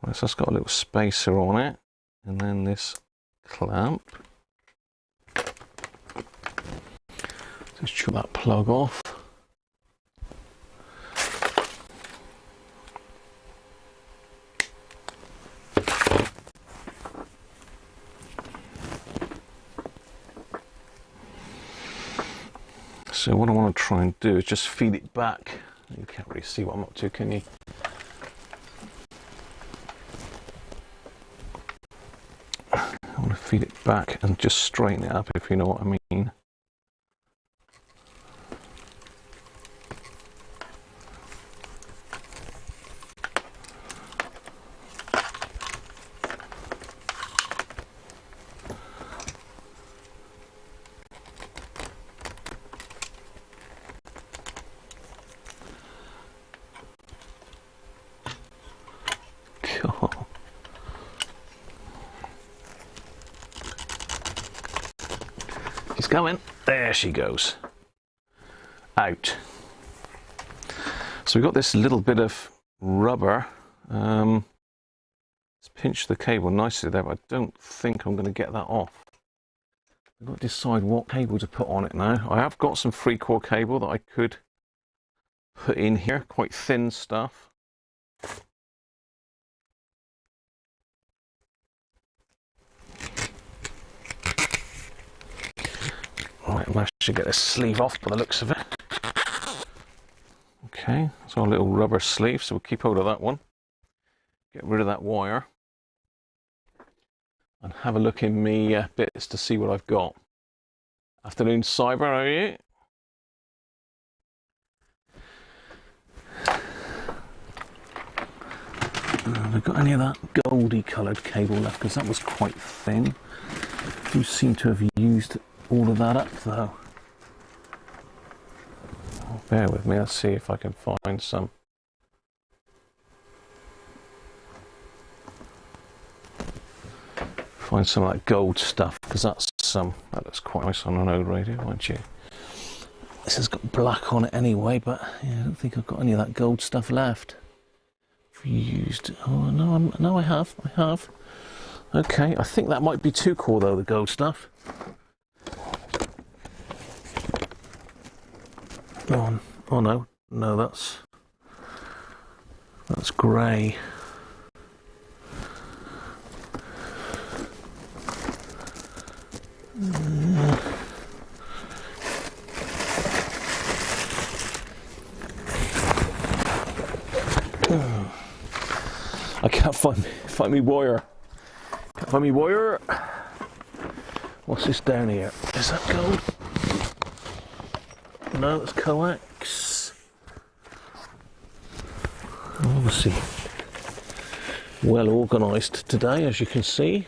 Right, so it's got a little spacer on it. And then this clamp. Just shut that plug off. So what I want to try and do is just feed it back. You can't really see what I'm up to, can you? I want to feed it back and just straighten it up, if you know what I mean. She's coming. There she goes. Out. So we've got this little bit of rubber. Let's pinch the cable nicely there, but I don't think I'm going to get that off. I've got to decide what cable to put on it now. I have got some 3/4 cable that I could put in here, quite thin stuff. Right, I managed to get this sleeve off by the looks of it. Okay, that's our little rubber sleeve, so we'll keep hold of that one. Get rid of that wire. And have a look in me bits to see what I've got. Afternoon, Cyber, how are you? Have I got any of that goldy coloured cable left? Because that was quite thin. You seem to have used all of that up though. Oh, bear with me, let's see if I can find some. Find some of that gold stuff, because that's that looks quite nice on an old radio, won't you? This has got black on it anyway, but yeah, I don't think I've got any of that gold stuff left. Used. Oh no, I have. Okay, I think that might be 2/4 though, the gold stuff. Go on. Oh no, that's That's grey. I can't find me wire. Can't find me wire. What's this down here? Is that gold? No, it's coax. Obviously well organised today, as you can see.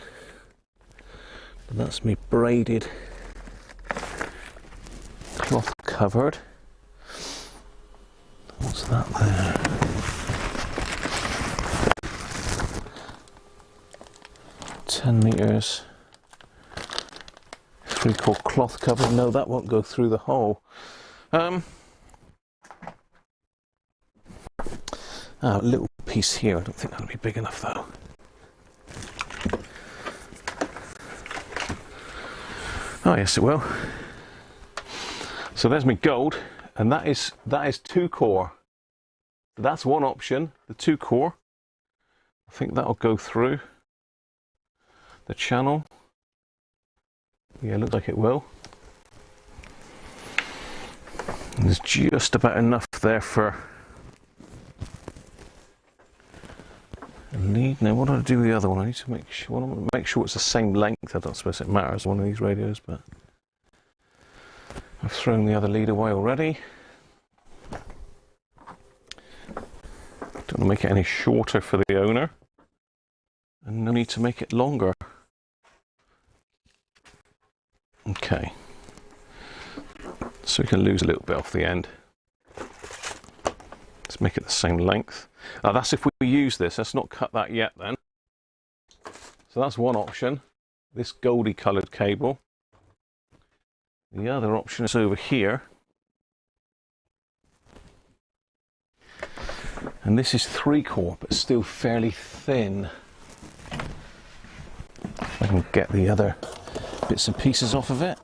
But that's me braided cloth covered. What's that there? £10 meters. 3/4 cloth covered. No, that won't go through the hole. A little piece here. I don't think that'll be big enough though. Oh yes, it will. So there's my gold, and that is 2-core. That's one option, the 2-core. I think that'll go through the channel. Yeah, looks like it will. And there's just about enough there for a lead. Now, what do I do with the other one? I need to make sure it's the same length. I don't suppose it matters on one of these radios, but I've thrown the other lead away already. Don't want to make it any shorter for the owner, and no need to make it longer. Okay, so we can lose a little bit off the end. Let's make it the same length. That's if we use this. Let's not cut that yet then. So that's one option, this goldy coloured cable. The other option is over here. And this is 3-core, but still fairly thin. If I can get the other bits and pieces off of it.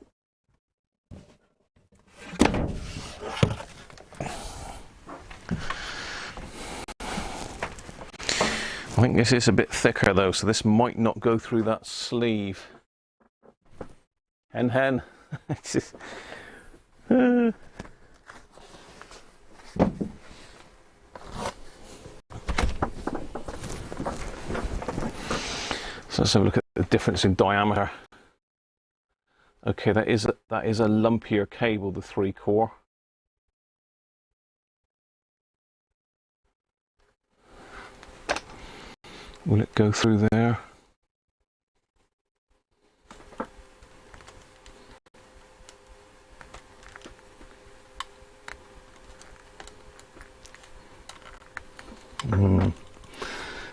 I think this is a bit thicker though, so this might not go through that sleeve. Hen. It's just, So let's have a look at the difference in diameter. Okay, that is a lumpier cable, the 3-core. Will it go through there?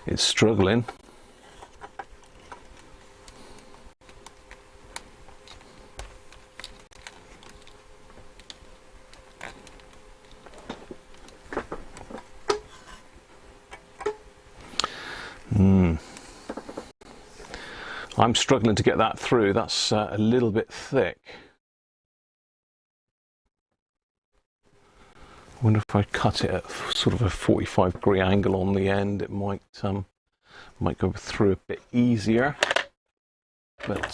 It's struggling. I'm struggling to get that through. That's a little bit thick. I wonder if I cut it at sort of a 45-degree angle on the end, it might go through a bit easier. But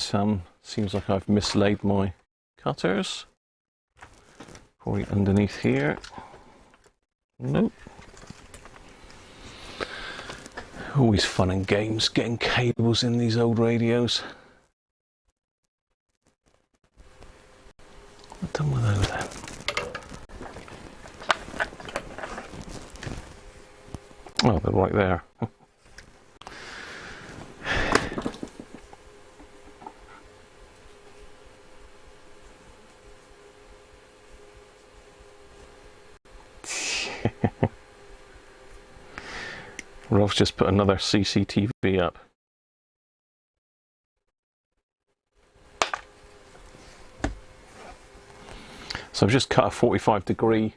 seems like I've mislaid my cutters. Probably underneath here. Nope. Always fun and games getting cables in these old radios. What done with those then? Oh, they're right there. Rolf's just put another CCTV up. So I've just cut a 45-degree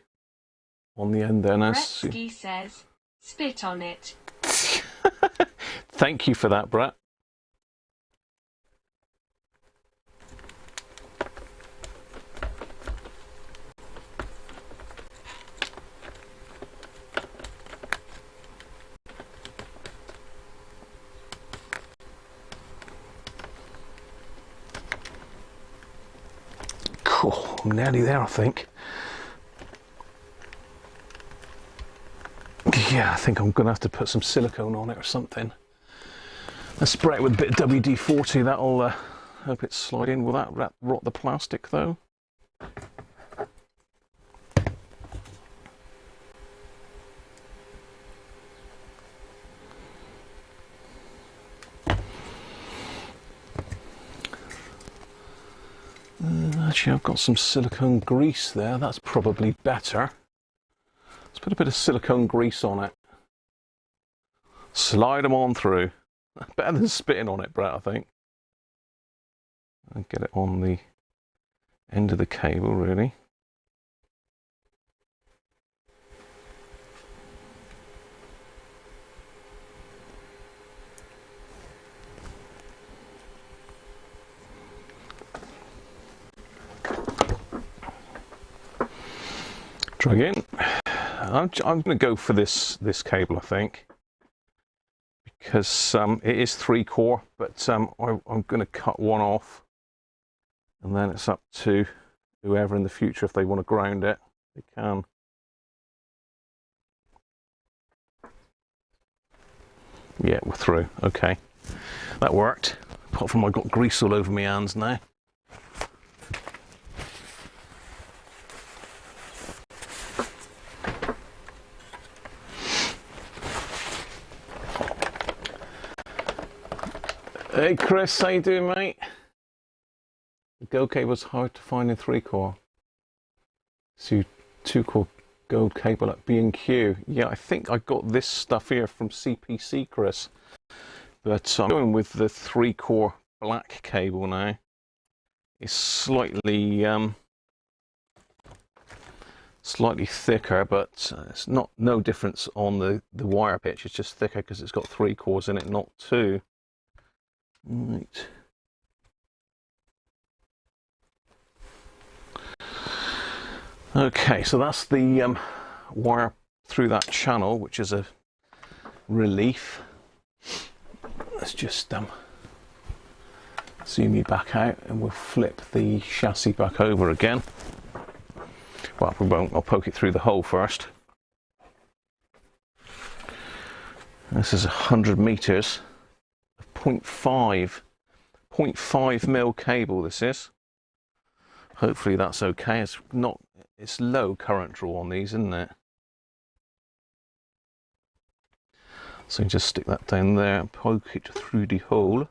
on the end there. Bretsky says, spit on it. Thank you for that, Brett. Oh, I'm nearly there, I think. Yeah, I think I'm going to have to put some silicone on it or something. Let's spray it with a bit of WD-40, that'll help it slide in. Will that rot the plastic though? Actually, I've got some silicone grease there, that's probably better. Let's put a bit of silicone grease on it. Slide them on through. Better than spitting on it, Brett, I think. And get it on the end of the cable, really. Try again. I'm going to go for this cable, I think, because it is 3-core, but I'm going to cut one off, and then it's up to whoever in the future, if they want to ground it, they can. Yeah, we're through. Okay, that worked. Apart from I've got grease all over my hands now. Hey Chris, how you doing, mate? The gold cable's hard to find in 3-core. So 2-core gold cable at B&Q. Yeah, I think I got this stuff here from CPC, Chris. But I'm going with the 3-core black cable now. It's slightly thicker, but it's no difference on the wire pitch. It's just thicker because it's got 3 cores in it, not 2. Right. Okay, so that's the wire through that channel, which is a relief. Let's just zoom you back out and we'll flip the chassis back over again. Well, we won't. I'll poke it through the hole first. This is 100 meters. 0.5 mil cable this is. Hopefully that's okay. It's low current draw on these, isn't it? So just stick that down there and poke it through the hole.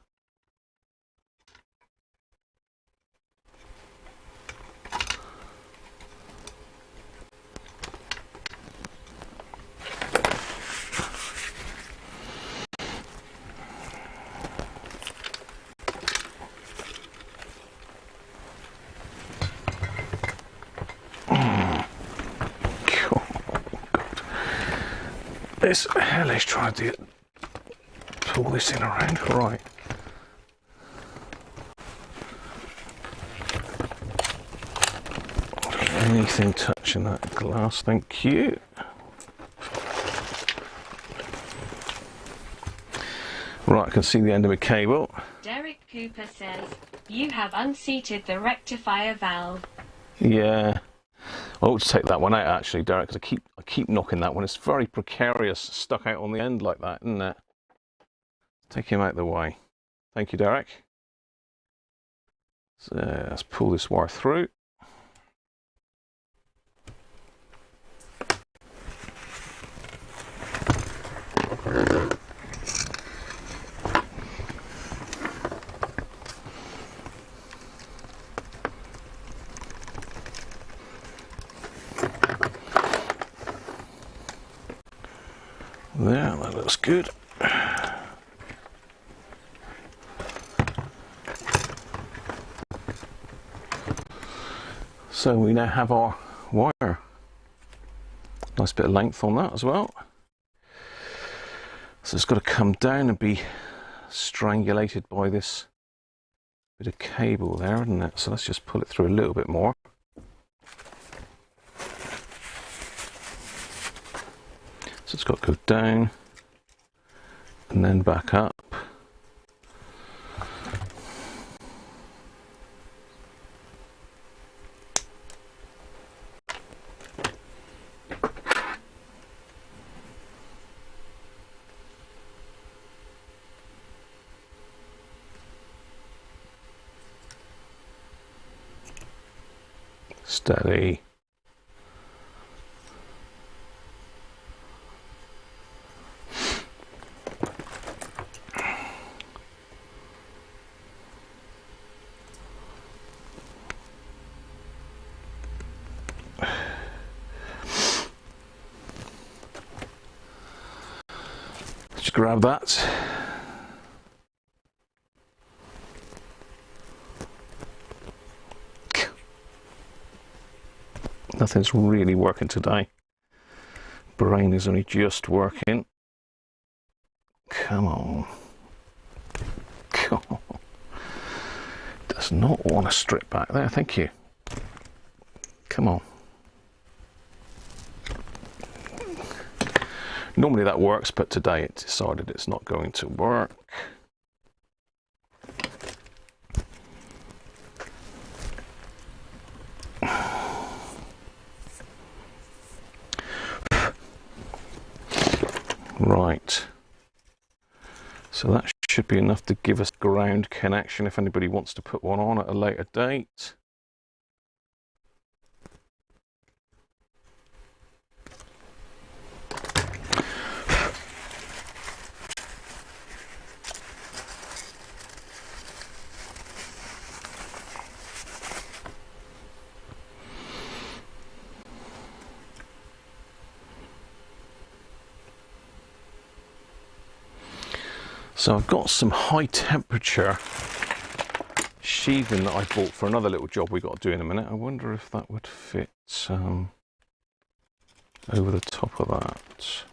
Let's try to pull this in around. Right. Anything touching that glass, thank you. Right, I can see the end of my cable. Derek Cooper says, you have unseated the rectifier valve. Yeah. I ought to take that one out actually, Derek, because I keep knocking that one. It's very precarious, stuck out on the end like that, isn't it? Take him out of the way. Thank you, Derek. So let's pull this wire through. There, that looks good. So we now have our wire. Nice bit of length on that as well. So it's got to come down and be strangulated by this bit of cable there, isn't it? So let's just pull it through a little bit more. So it's got to go down and then back up. Steady. Just grab that. Nothing's really working today. Brain is only just working. Come on. Come on. Does not want to strip back there, thank you. Come on. Normally that works, but today it decided it's not going to work. Right, so that should be enough to give us ground connection if anybody wants to put one on at a later date. So I've got some high temperature sheathing that I bought for another little job we got to do in a minute. I wonder if that would fit over the top of that.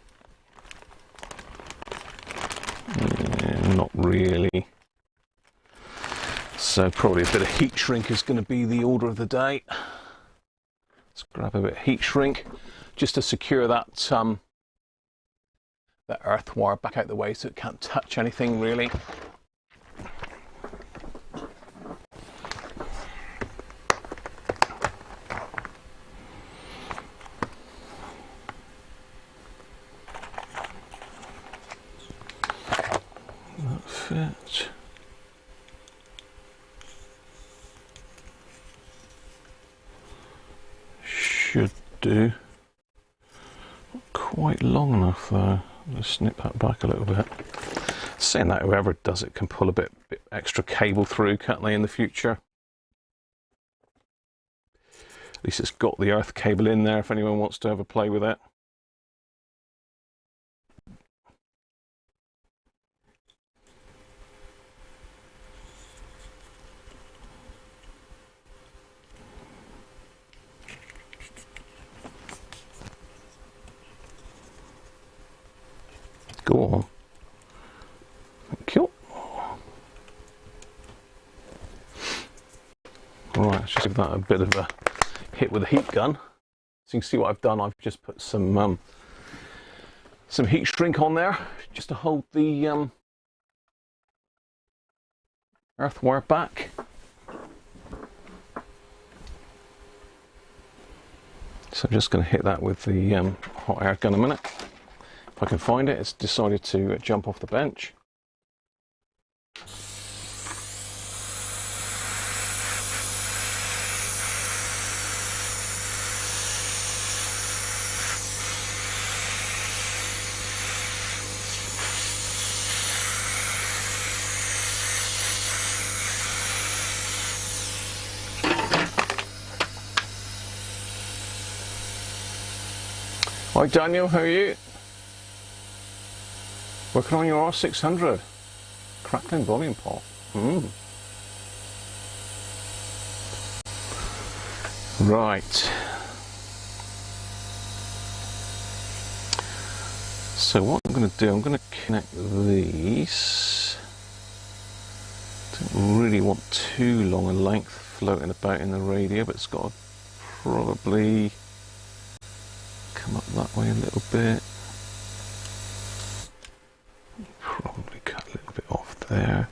Yeah, not really. So probably a bit of heat shrink is going to be the order of the day. Let's grab a bit of heat shrink just to secure that that earth wire back out the way so it can't touch anything really. That fits. Should do. Not quite long enough though. Just snip that back a little bit. Saying that, whoever does it can pull a bit extra cable through, can't they, in the future? At least it's got the earth cable in there if anyone wants to have a play with it. Go on. Thank you. Right, let's just give that a bit of a hit with a heat gun. So you can see what I've done. I've just put some heat shrink on there just to hold the earth wire back. So I'm just going to hit that with the hot air gun a minute. If I can find it, it's decided to jump off the bench. Hi Daniel, how are you? Working on your R600. Crackling volume pot. Right. So what I'm going to do, I'm going to connect these. Don't really want too long a length floating about in the radio, but it's got to probably come up that way a little bit. Probably cut a little bit off there.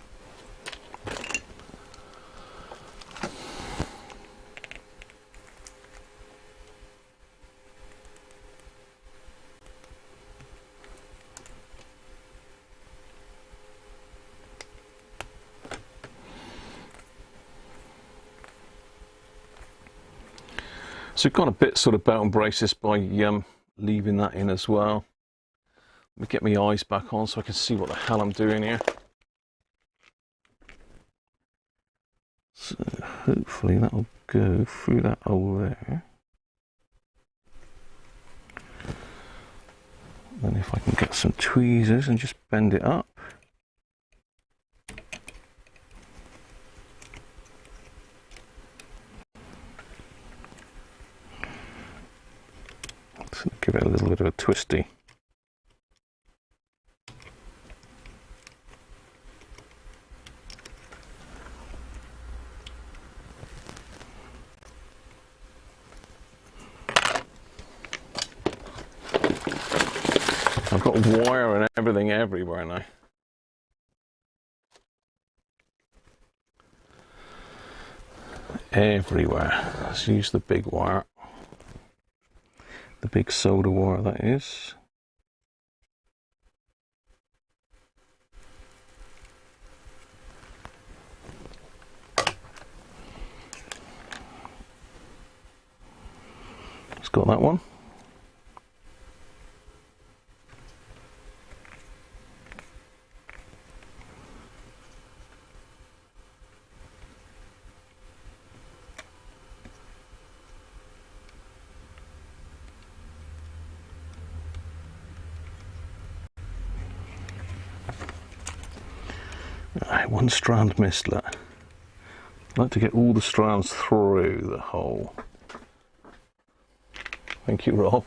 So we've got a bit sort of belt and braces by leaving that in as well. Let me get my eyes back on so I can see what the hell I'm doing here. So hopefully that'll go through that hole there. Then if I can get some tweezers and just bend it up. Let's give it a little bit of a twisty. I've got wire and everything everywhere now. Everywhere. Let's use the big wire. The big solder wire, that is. It's got that one. Right, one strand missed. I'd like to get all the strands through the hole. Thank you, Rob.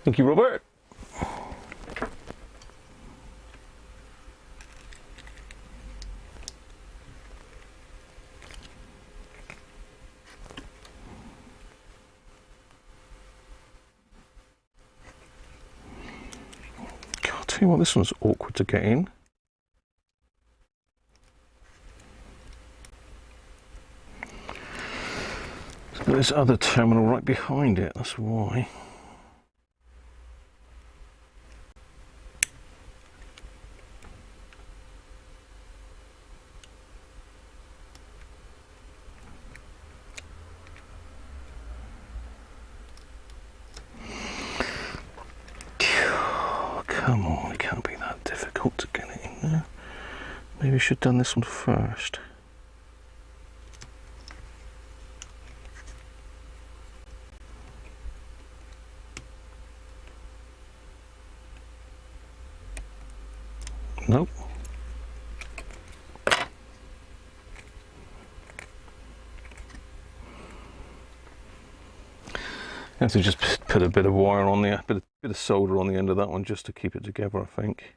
Thank you, Robert. God, I'll tell you what, this one's awkward to get in. This other terminal right behind it, that's why. Come on, it can't be that difficult to get it in there. Maybe I should have done this one first. Nope. I have to just put a bit of wire on there, bit of solder on the end of that one just to keep it together, I think.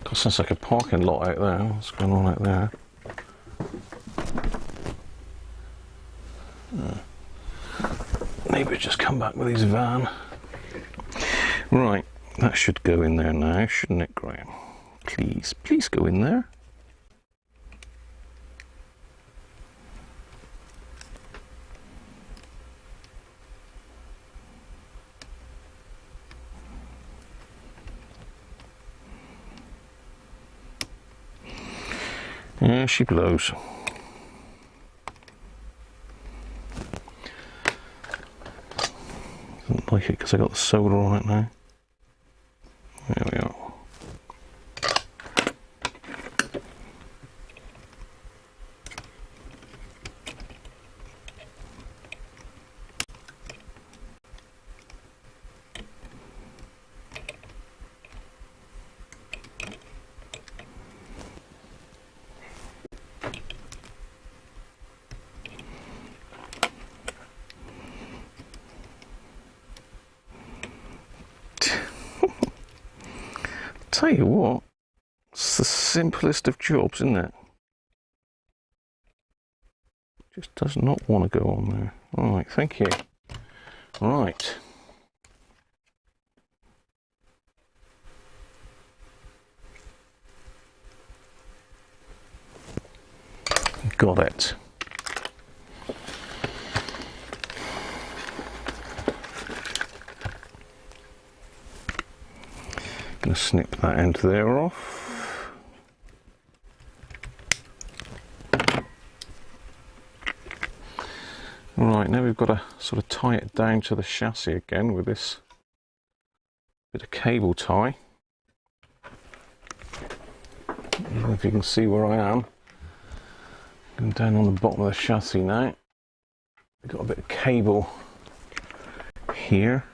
God, sounds like a parking lot out there. What's going on out there? Neighbour just come back with his van. Right, that should go in there now, shouldn't it, Graham? Please, please go in there. Yeah, she blows. Doesn't like it because I got the solder on it now. There we are. Tell you what, it's the simplest of jobs, isn't it? Just does not want to go on there. Alright, thank you. Right. Got it. Going to snip that end there off. we've got to sort of tie it down to the chassis again with this bit of cable tie. I don't know if you can see where I am. I'm down on the bottom of the chassis now. We've got a bit of cable here.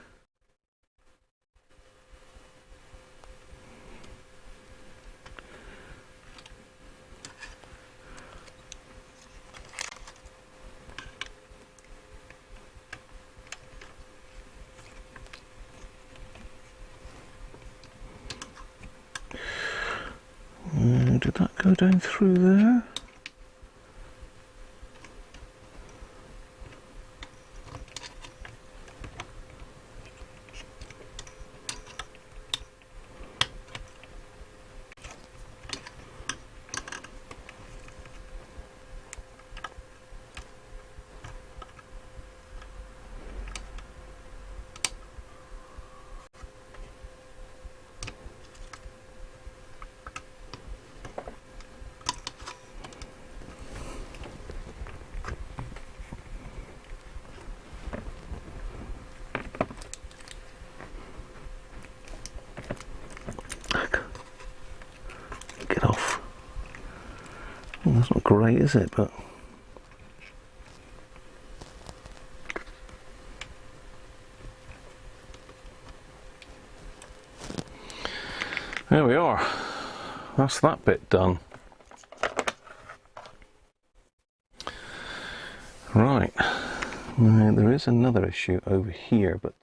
Did that go down through there? Get off. Well, that's not great, is it? But there we are. That's that bit done. Right. Now, there is another issue over here, but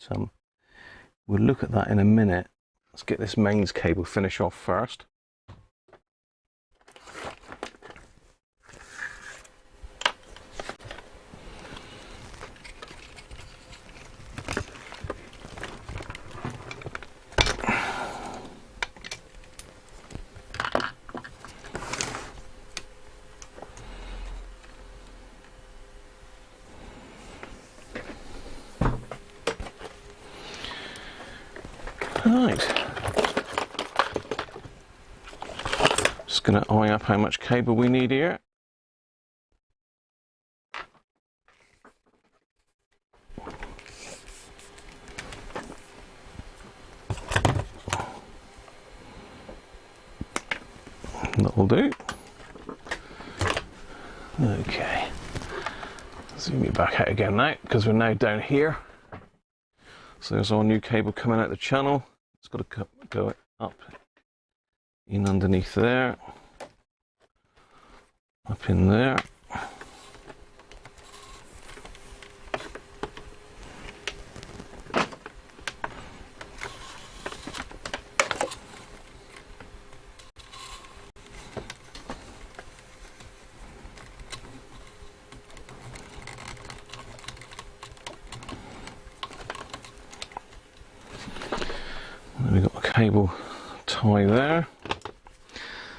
we'll look at that in a minute. Let's get this mains cable finished off first. Right, just going to eye up how much cable we need here. That'll do. Okay, zoom you back out again now, because we're now down here. So there's our new cable coming out the channel. It's got to go up in underneath there, up in there. We've got a cable tie there.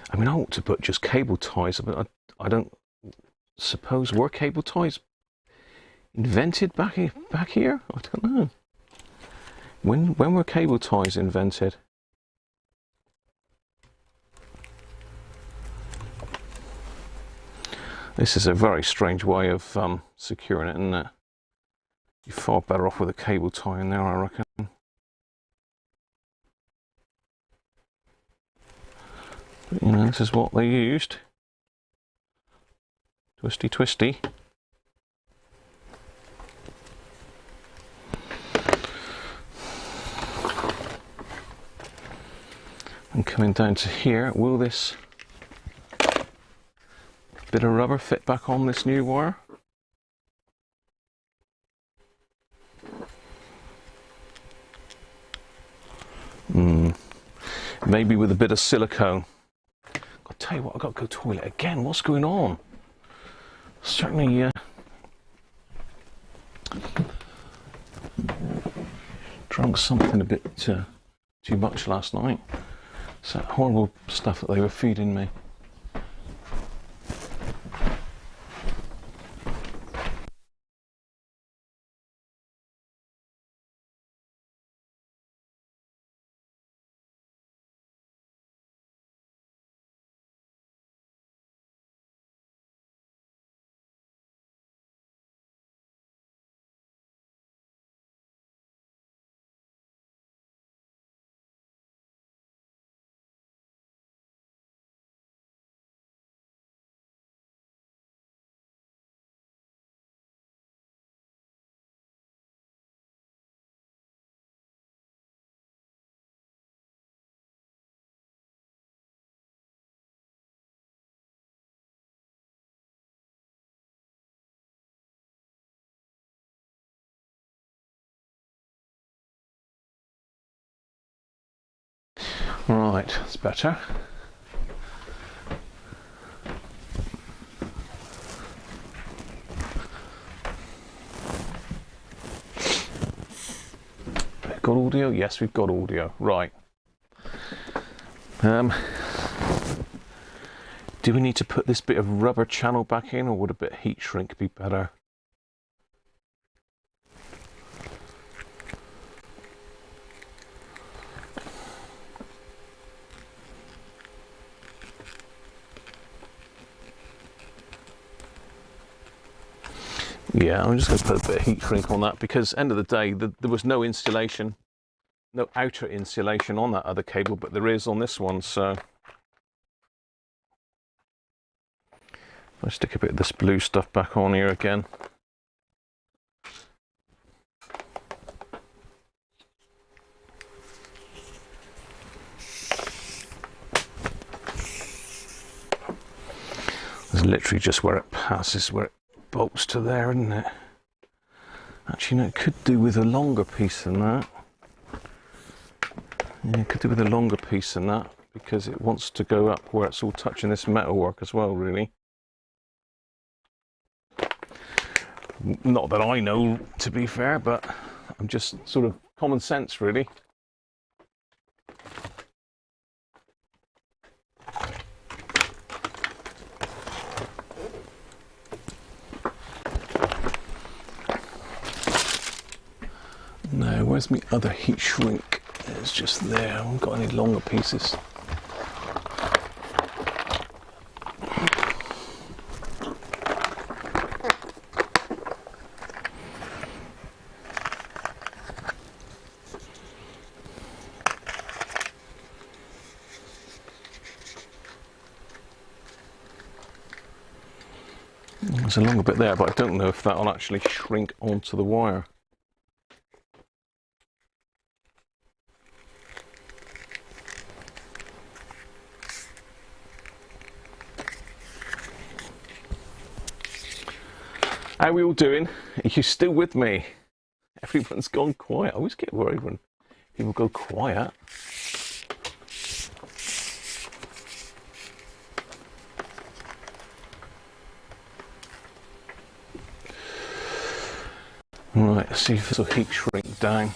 I mean, I ought to put just cable ties, but I don't suppose, were cable ties invented back here? I don't know. When were cable ties invented? This is a very strange way of securing it, isn't it? You're far better off with a cable tie in there, I reckon. But, you know, this is what they used. Twisty, twisty. And coming down to here, will this bit of rubber fit back on this new wire? Maybe with a bit of silicone. I'll tell you what, I've got to go toilet again. What's going on? Certainly drunk something a bit too much last night. It's that horrible stuff that they were feeding me. Right, that's better. Got audio? Yes, we've got audio. Right. Do we need to put this bit of rubber channel back in, or would a bit of heat shrink be better? Yeah, I'm just going to put a bit of heat shrink on that, because end of the day, there was no insulation, no outer insulation on that other cable, but there is on this one, so I'll stick a bit of this blue stuff back on here again. It's literally just where it passes, where it bolts to there, isn't it? Actually, no, it could do with a longer piece than that. Yeah, it could do with a longer piece than that, because it wants to go up where it's all touching this metalwork as well, really. Not that I know, to be fair, but I'm just sort of common sense, really. No, where's my other heat shrink? It's just there. I haven't got any longer pieces. There's a longer bit there, but I don't know if that'll actually shrink onto the wire. How are we all doing? Are you still with me? Everyone's gone quiet. I always get worried when people go quiet. Right, let's see if this will heat shrink down.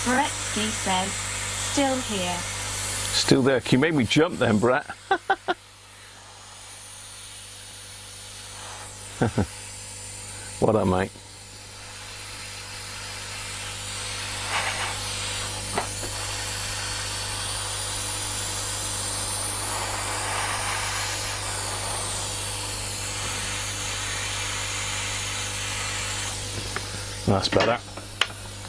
Bretsky says, still here. Still there. You made me jump then, Brett. What up, mate? That's better.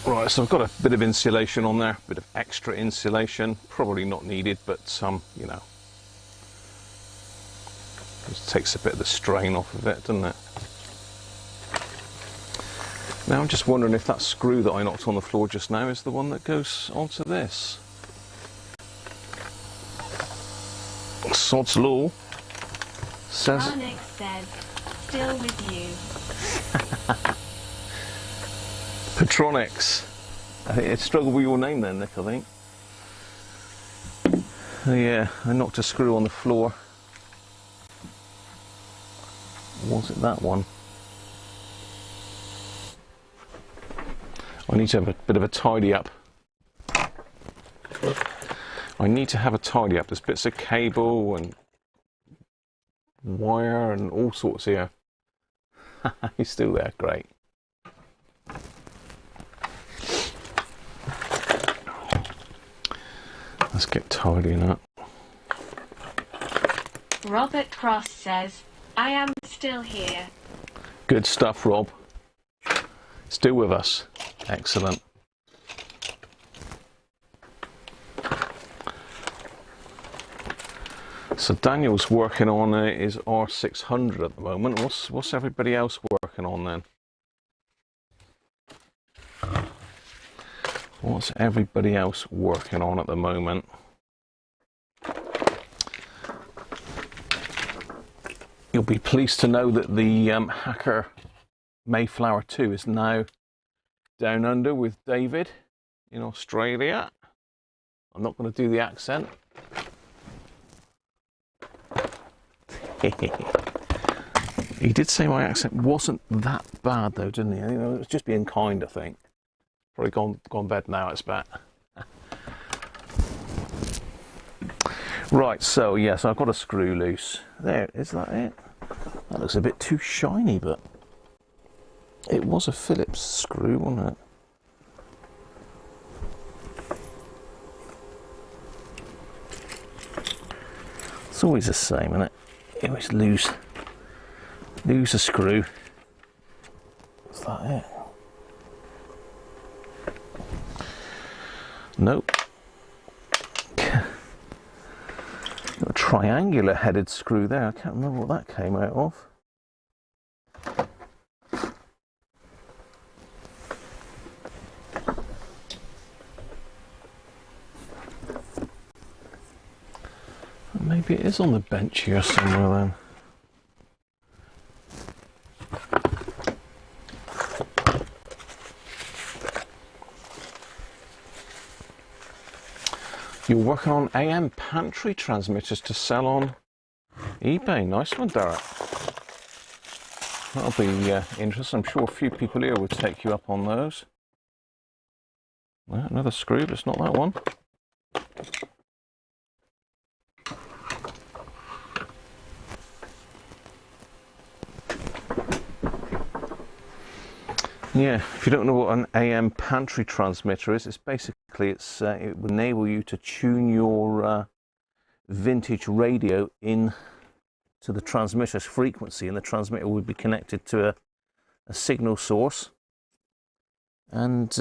Right, so I've got a bit of insulation on there, a bit of extra insulation, probably not needed, but you know, just takes a bit of the strain off of it, doesn't it? Now I'm just wondering if that screw that I knocked on the floor just now is the one that goes onto this. Sod's Law says... Onyx says, still with you. Petronics. I think it struggled with your name then, Nick, I think. Oh, yeah, I knocked a screw on the floor. Was it that one? I need to have a bit of a tidy up. I need to have a tidy up. There's bits of cable and wire and all sorts here. He's still there, great. Let's get tidying up. Robert Cross says, I am still here. Good stuff, Rob. Still with us. Excellent. So Daniel's working on his R600 at the moment. What's everybody else working on then? What's everybody else working on at the moment? You'll be pleased to know that the Hacker Mayflower 2 is now down under with David in Australia. I'm not going to do the accent. He did say my accent wasn't that bad though, didn't he? It was just being kind, I think. Probably gone bed now, it's bad. Right, so yes, I've got a screw loose. There, is that it? That looks a bit too shiny, but it was a Phillips screw, wasn't it? It's always the same, isn't it? You always lose a screw. Is that it? Nope. Got a triangular headed screw there. I can't remember what that came out of. Maybe it is on the bench here somewhere then. You're working on AM pantry transmitters to sell on eBay. Nice one, Derek. That'll be interesting. I'm sure a few people here would take you up on those. Well, another screw, but it's not that one. Yeah, if you don't know what an AM pantry transmitter is, it's basically it will enable you to tune your vintage radio in to the transmitter's frequency, and the transmitter would be connected to a signal source, and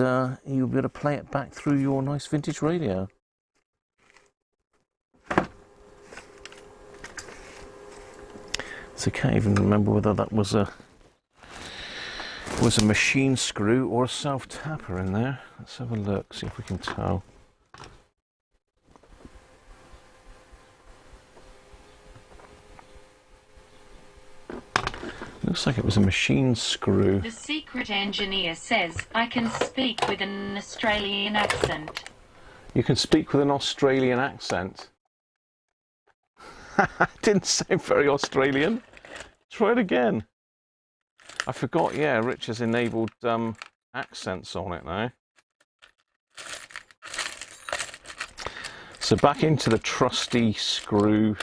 you'll be able to play it back through your nice vintage radio. So I can't even remember whether that was a machine screw or a self-tapper in there. Let's have a look, see if we can tell. Looks like it was a machine screw. The secret engineer says I can speak with an Australian accent. You can speak with an Australian accent? Didn't sound very Australian. Try it again. I forgot, yeah, Rich has enabled accents on it now. So back into the trusty screw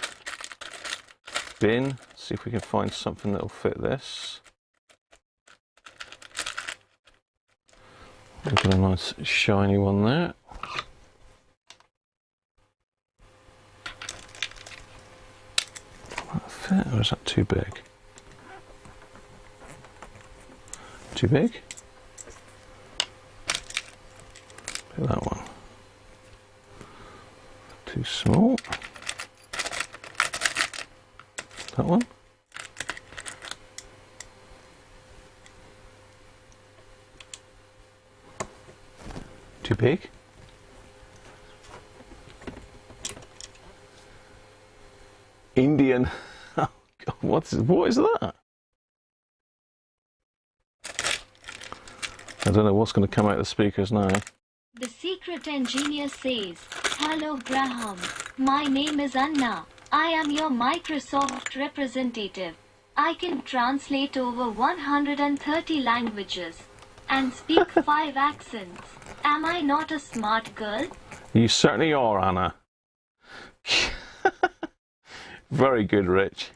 bin. See if we can find something that'll fit this. We've got a nice shiny one there. Will that fit, or is that too big? Too big? Look at that one. Too small. That one. Too big. Indian. Oh God, what is that? I don't know what's going to come out of the speakers now. The secret engineer says, "Hello Graham, my name is Anna. I am your Microsoft representative. I can translate over 130 languages and speak 5 accents. Am I not a smart girl?" You certainly are, Anna. Very good, Rich.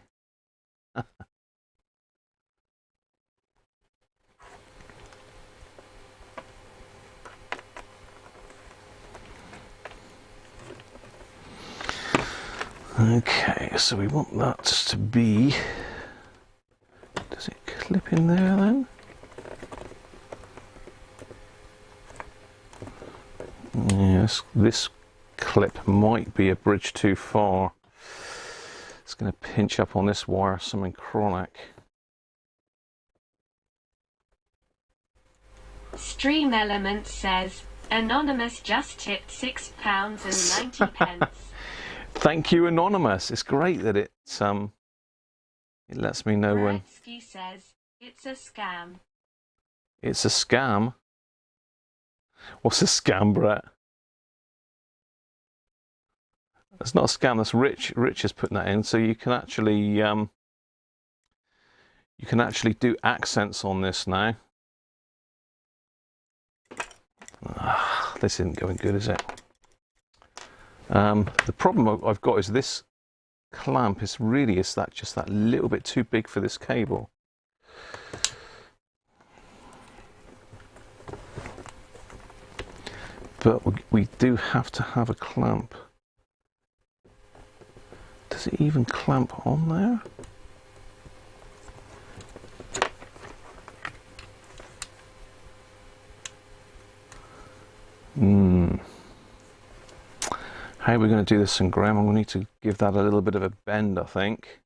Okay, so we want that to be... Does it clip in there then? Yes, this clip might be a bridge too far. It's going to pinch up on this wire, something chronic. Stream Element says, Anonymous just tipped £6.90. Thank you, Anonymous. It's great that it lets me know when. Bretsky says, it's a scam. It's a scam. What's a scam, Brett? It's not a scam. That's Rich. Rich is putting that in, so you can actually do accents on this now. This isn't going good, is it? The problem I've got is this clamp is just that little bit too big for this cable. But we do have to have a clamp. Does it even clamp on there? How are we going to do this in Graham? I'm going to need to give that a little bit of a bend, I think.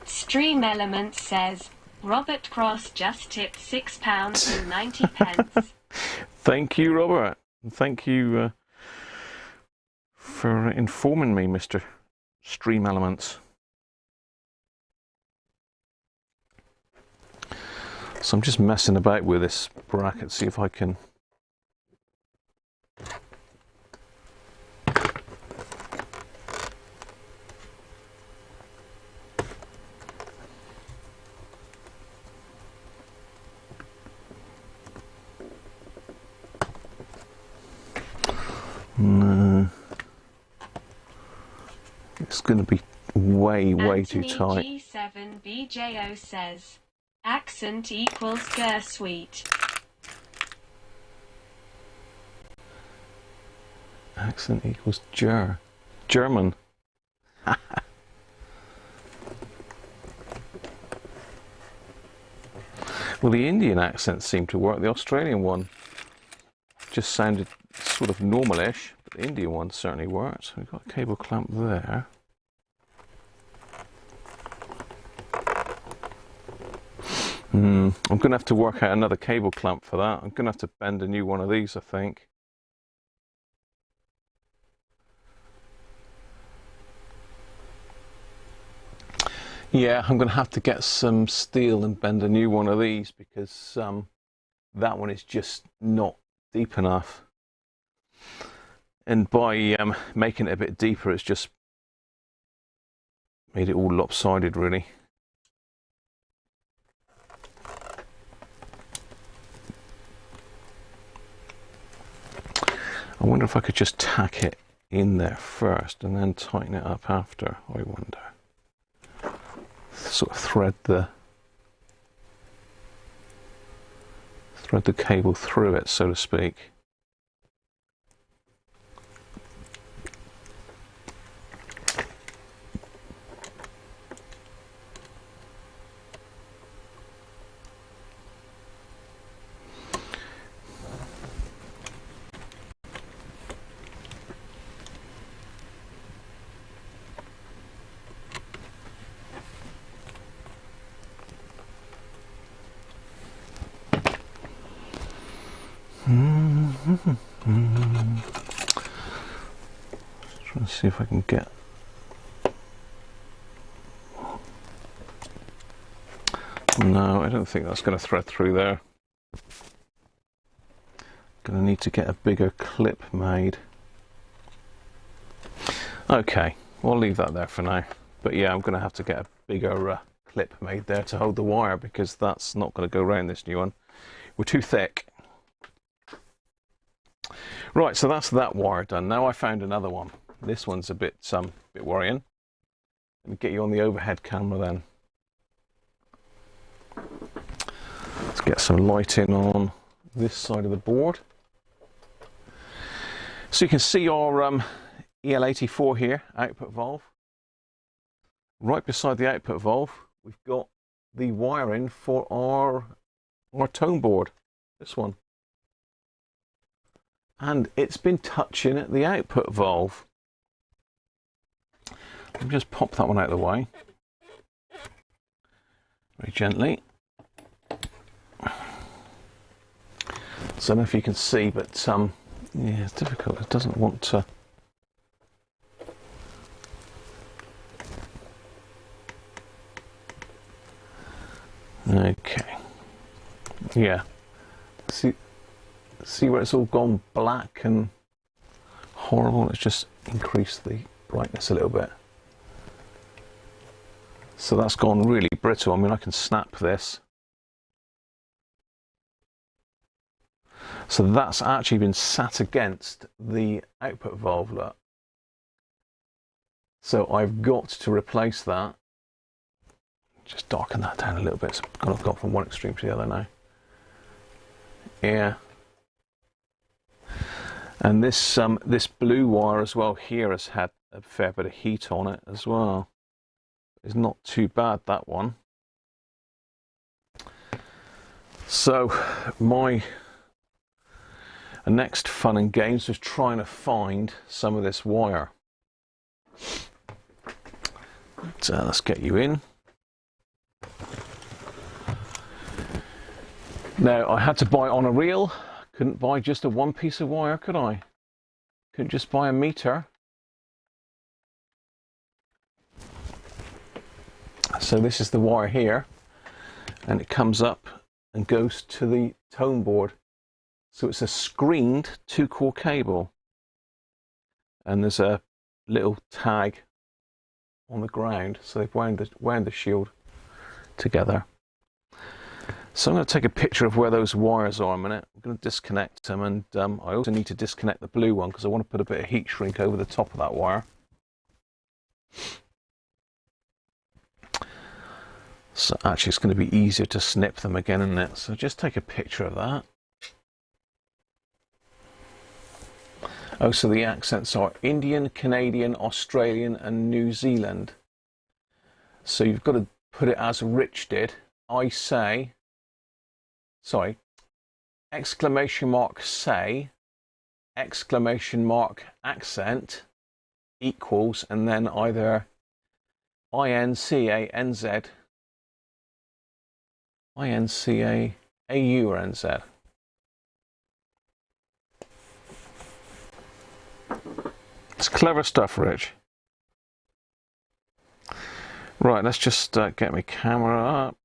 Stream Element says, Robert Cross just tipped £6.90. Thank you, Robert. Thank you for informing me, Mr. Stream Elements. So I'm just messing about with this bracket, see if I can. No, it's going to be way too tight. G7 BJO says, accent equals Gersuite. Accent equals German. Well, the Indian accent seemed to work. The Australian one just sounded sort of normal-ish, but the Indian one certainly worked. We've got a cable clamp there. I'm going to have to work out another cable clamp for that. I'm going to have to bend a new one of these, I think. Yeah, I'm going to have to get some steel and bend a new one of these because that one is just not deep enough. And by making it a bit deeper, it's just made it all lopsided, really. I wonder if I could just tack it in there first and then tighten it up after. I wonder. Sort of thread the cable through it, so to speak. Trying to see if I can get. No, I don't think that's going to thread through there. Going to need to get a bigger clip made. Okay, we'll leave that there for now. But yeah, I'm going to have to get a bigger clip made there to hold the wire because that's not going to go around this new one. We're too thick. Right, so that's that wire done. Now I found another one. This one's a bit worrying. Let me get you on the overhead camera then. Let's get some lighting on this side of the board. So you can see our EL84 here, output valve. Right beside the output valve, we've got the wiring for our tone board, this one. And it's been touching at the output valve. Let me just pop that one out of the way. Very gently. So I don't know if you can see, but yeah, it's difficult. It doesn't want to. Okay. Yeah. See where it's all gone black and horrible? Let's just increase the brightness a little bit. So that's gone really brittle. I mean, I can snap this. So that's actually been sat against the output valve, look. So I've got to replace that. Just darken that down a little bit. So I've kind of gone from one extreme to the other now. Yeah. And this this blue wire as well here has had a fair bit of heat on it as well. It's not too bad, that one. So my next fun and games was trying to find some of this wire. So let's get you in. Now I had to buy it on a reel. Couldn't buy just a one piece of wire, could I? Couldn't just buy a meter. So this is the wire here, and it comes up and goes to the tone board. So it's a screened 2-core cable, and there's a little tag on the ground, so they've wound the shield together. So I'm going to take a picture of where those wires are in a minute. I'm going to disconnect them, and I also need to disconnect the blue one because I want to put a bit of heat shrink over the top of that wire. So actually it's going to be easier to snip them again, isn't it? So just take a picture of that. Oh, so the accents are Indian, Canadian, Australian and New Zealand. So you've got to put it as Rich did. I say, sorry, exclamation mark say, exclamation mark accent equals, and then either INCA, AU or NZ. It's clever stuff, Rich. Right, let's just get my camera up.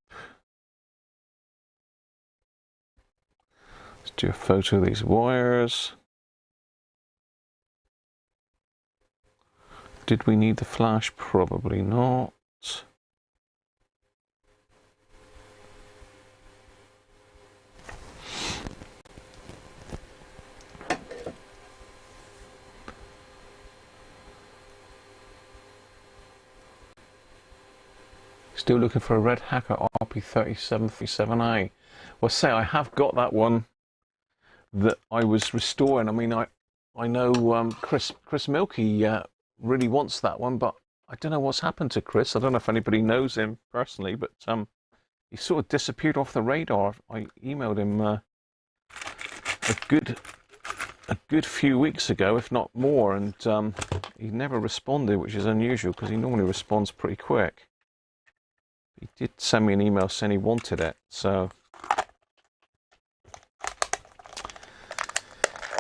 Let's do a photo of these wires. Did we need the flash? Probably not. Still looking for a Red Hacker RP3737A. Well, say I have got that one that I was restoring. I mean, I know Chris Milkey really wants that one, but I don't know what's happened to Chris. I don't know if anybody knows him personally, but he sort of disappeared off the radar. I emailed him a good few weeks ago, if not more, and he never responded, which is unusual because he normally responds pretty quick. He did send me an email saying he wanted it, so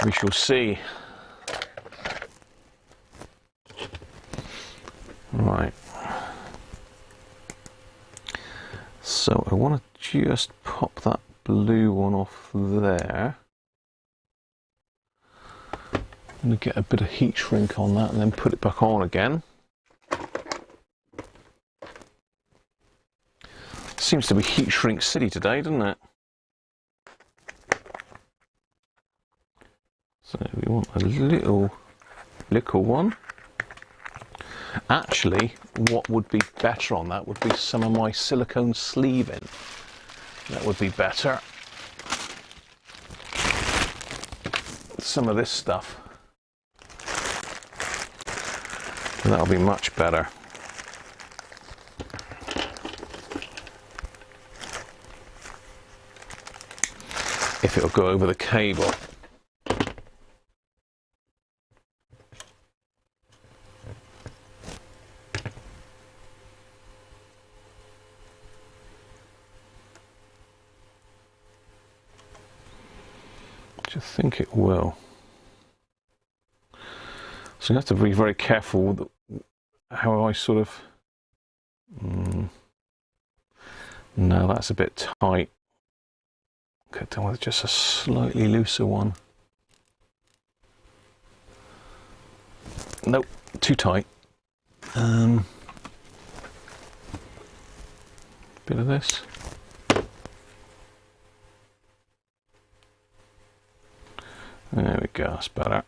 we shall see. Right. So I want to just pop that blue one off there. I'm going to get a bit of heat shrink on that and then put it back on again. Seems to be heat shrink city today, doesn't it? So we want a little one. Actually, what would be better on that would be some of my silicone sleeving. That would be better. Some of this stuff. That'll be much better. If it'll go over the cable. I think it will. So you have to be very careful how I sort of... No, that's a bit tight. Could do with just a slightly looser one. Nope, too tight. Bit of this. There we go, that's better.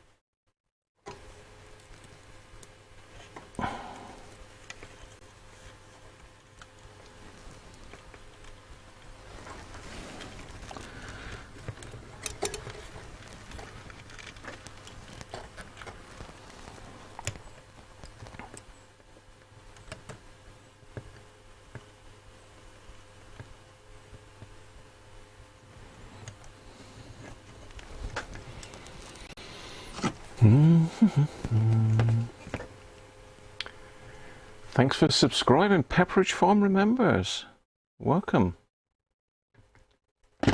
Thanks for subscribing, Pepperidge Farm Remembers. Welcome. You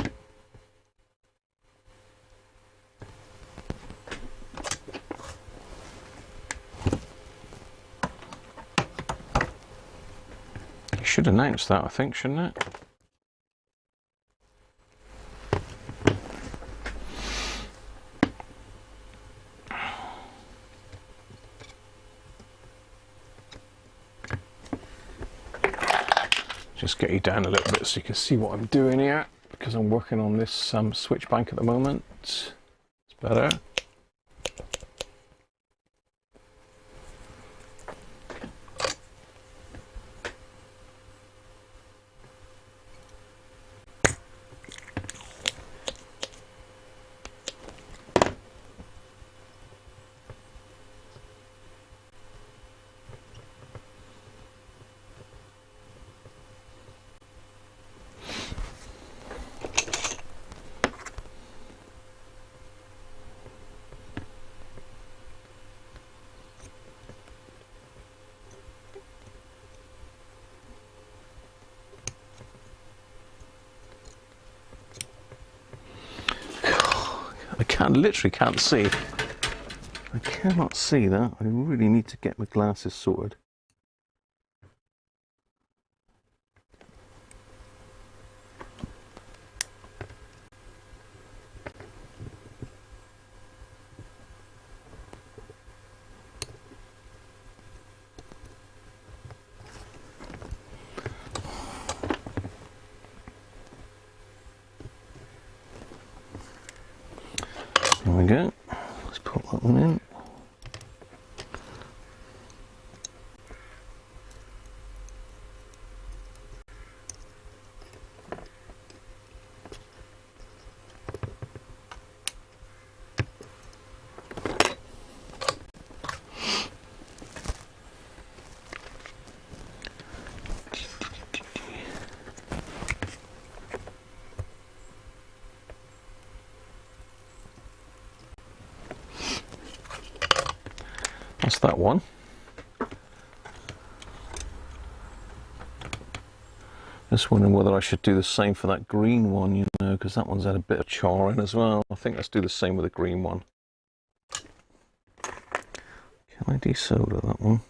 should announce that, I think, shouldn't it? Just get you down a little bit so you can see what I'm doing here, because I'm working on this switch bank at the moment. It's better. Literally can't see. I cannot see that. I really need to get my glasses sorted. There we go. Let's put that one in. That's that one. Just wondering whether I should do the same for that green one, you know, because that one's had a bit of char in as well. I think let's do the same with the green one. Can I desolder that one?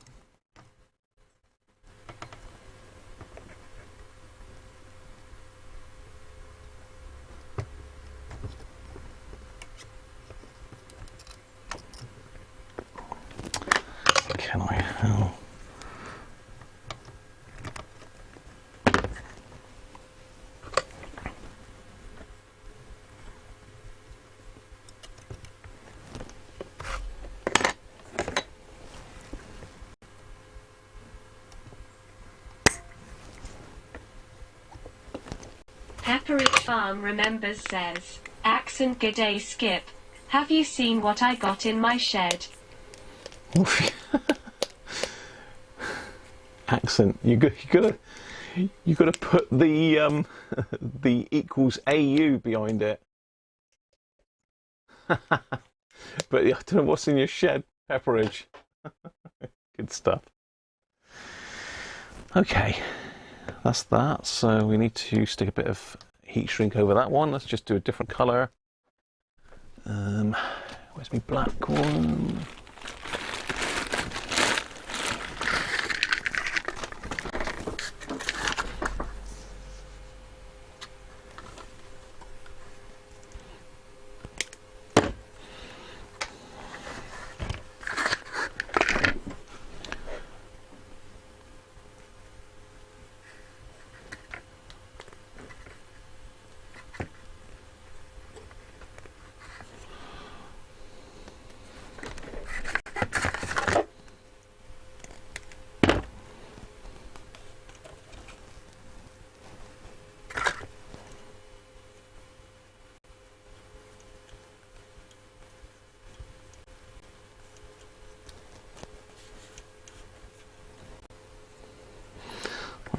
Can I? Oh. Pepperidge Farm Remembers says, Accent G'day Skip. Have you seen what I got in my shed? accent. You gotta put the the equals AU behind it. But I don't know what's in your shed, Pepperidge. Good stuff. Okay, that's that. So we need to stick a bit of heat shrink over that one. Let's just do a different colour. Where's my black one?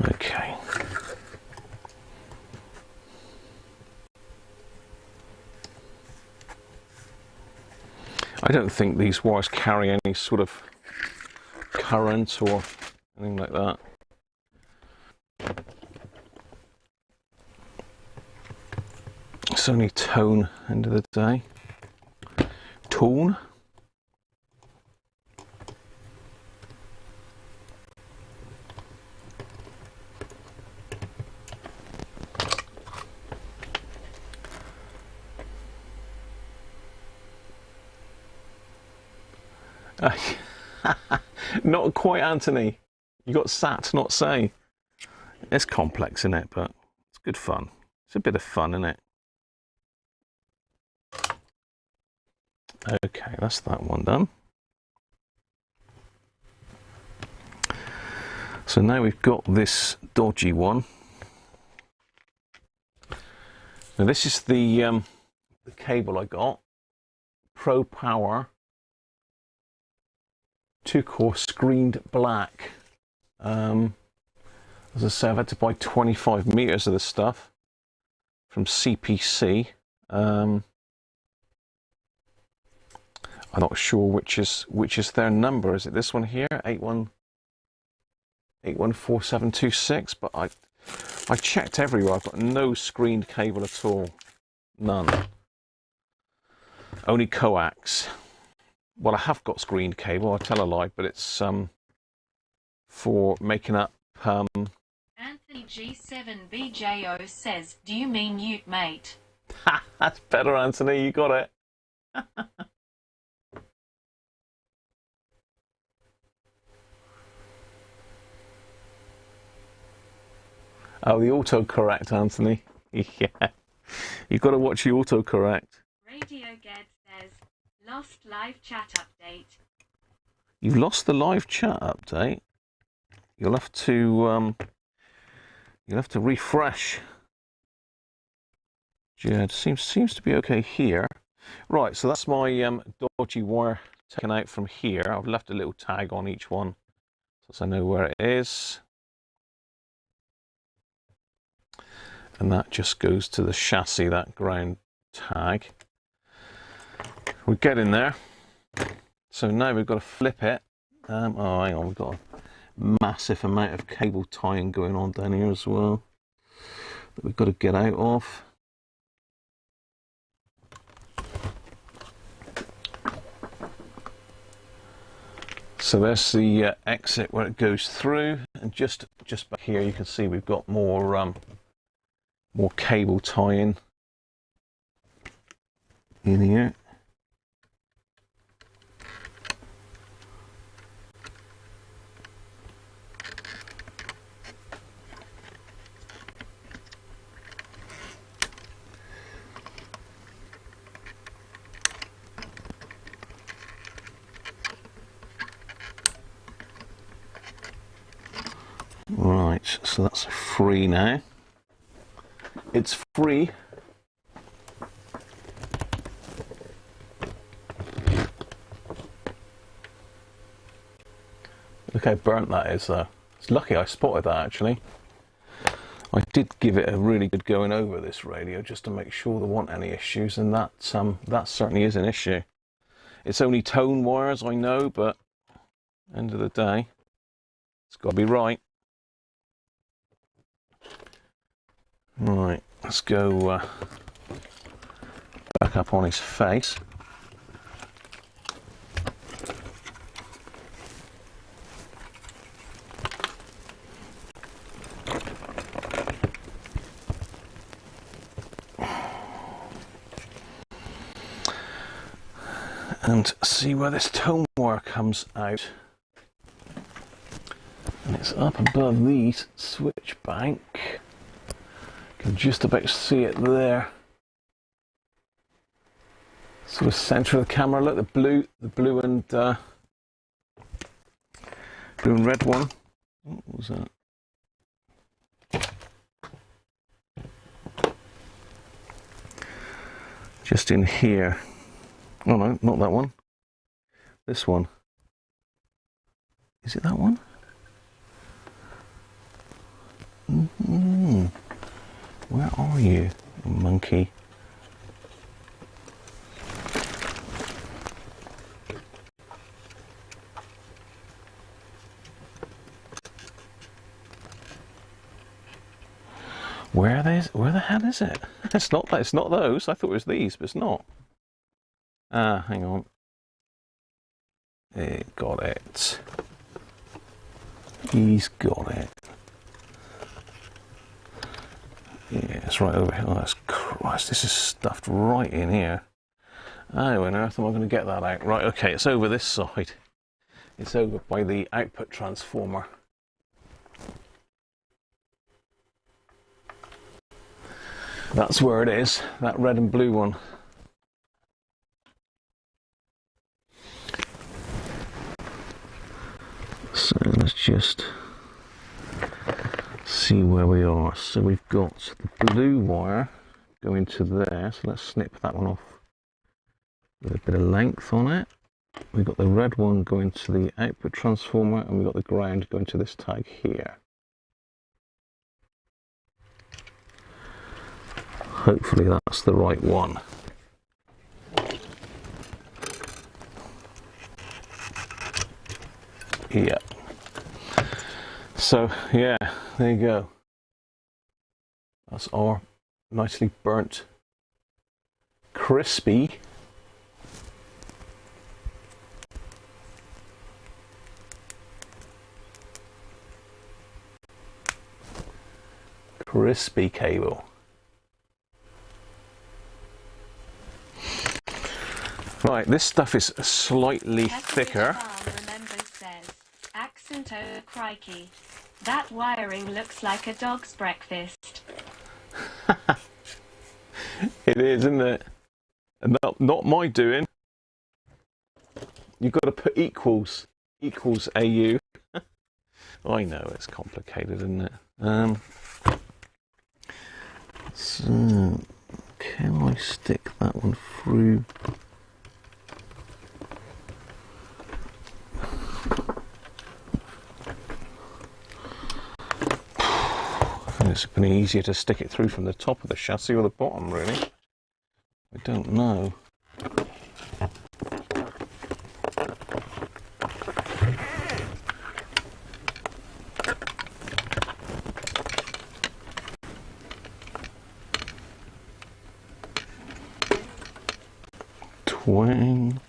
Okay. I don't think these wires carry any sort of current or anything like that. It's only tone, end of the day. Tone. Not quite, Anthony. You got sat, not say. It's complex, isn't it? But it's good fun. It's a bit of fun, isn't it? Okay, that's that one done. So now we've got this dodgy one. Now this is the cable I got. Pro Power 2-core screened black. As I say, I've had to buy 25 meters of this stuff from CPC. I'm not sure which is their number. Is it this one here, 814726? But I checked everywhere. I've got no screened cable at all, none. Only coax. Well, I have got screened cable. I tell a lie, but it's for making up. Anthony G7BJO says, "Do you mean Ute, mate?" That's better, Anthony. You got it. Oh, the autocorrect, Anthony. Yeah. You've got to watch the autocorrect. Radio Ged says, "Lost live chat update." You've lost the live chat update. You'll have to refresh. Jed, seems to be okay here. Right, so that's my dodgy wire taken out from here. I've left a little tag on each one so I know where it is. And that just goes to the chassis, that ground tag. We get in there. So now we've got to flip it. Oh, hang on, we've got a massive amount of cable tying going on down here as well that we've got to get out of. So there's the exit where it goes through, and just back here you can see we've got more cable tying in here. Right, so that's free now. It's free. Look how burnt that is though. It's lucky I spotted that actually. I did give it a really good going over this radio just to make sure there weren't any issues, and that certainly is an issue. It's only tone wires, I know, but end of the day, it's got to be right. Right, let's go back up on his face. And see where this tone wire comes out. And it's up above these switch bank. Can just about see it there. Sort of centre of the camera. Look, the blue and red one. What was that? Just in here. Oh no, not that one. This one. Is it that one? Where are you, monkey? Where the hell is it? It's not that. It's not those. I thought it was these, but it's not. Ah, hang on. It got it. He's got it. Yeah, it's right over here. Oh, that's Christ, this is stuffed right in here. How on earth am I going to get that out? Right, okay, it's over this side. It's over by the output transformer. That's where it is, that red and blue one. So let's just see where we are. So we've got the blue wire going to there, so let's snip that one off with a bit of length on it. We've got the red one going to the output transformer, and we've got the ground going to this tag here. Hopefully that's the right one. Yeah. So yeah, there you go. That's our nicely burnt, crispy cable. Right, this stuff is slightly thicker. Accent, oh crikey. That wiring looks like a dog's breakfast. It is, isn't it? And not my doing. You've got to put equals AU. I know it's complicated, isn't it? So, can I stick that one through? It's been easier to stick it through from the top of the chassis or the bottom, really. I don't know. Twang.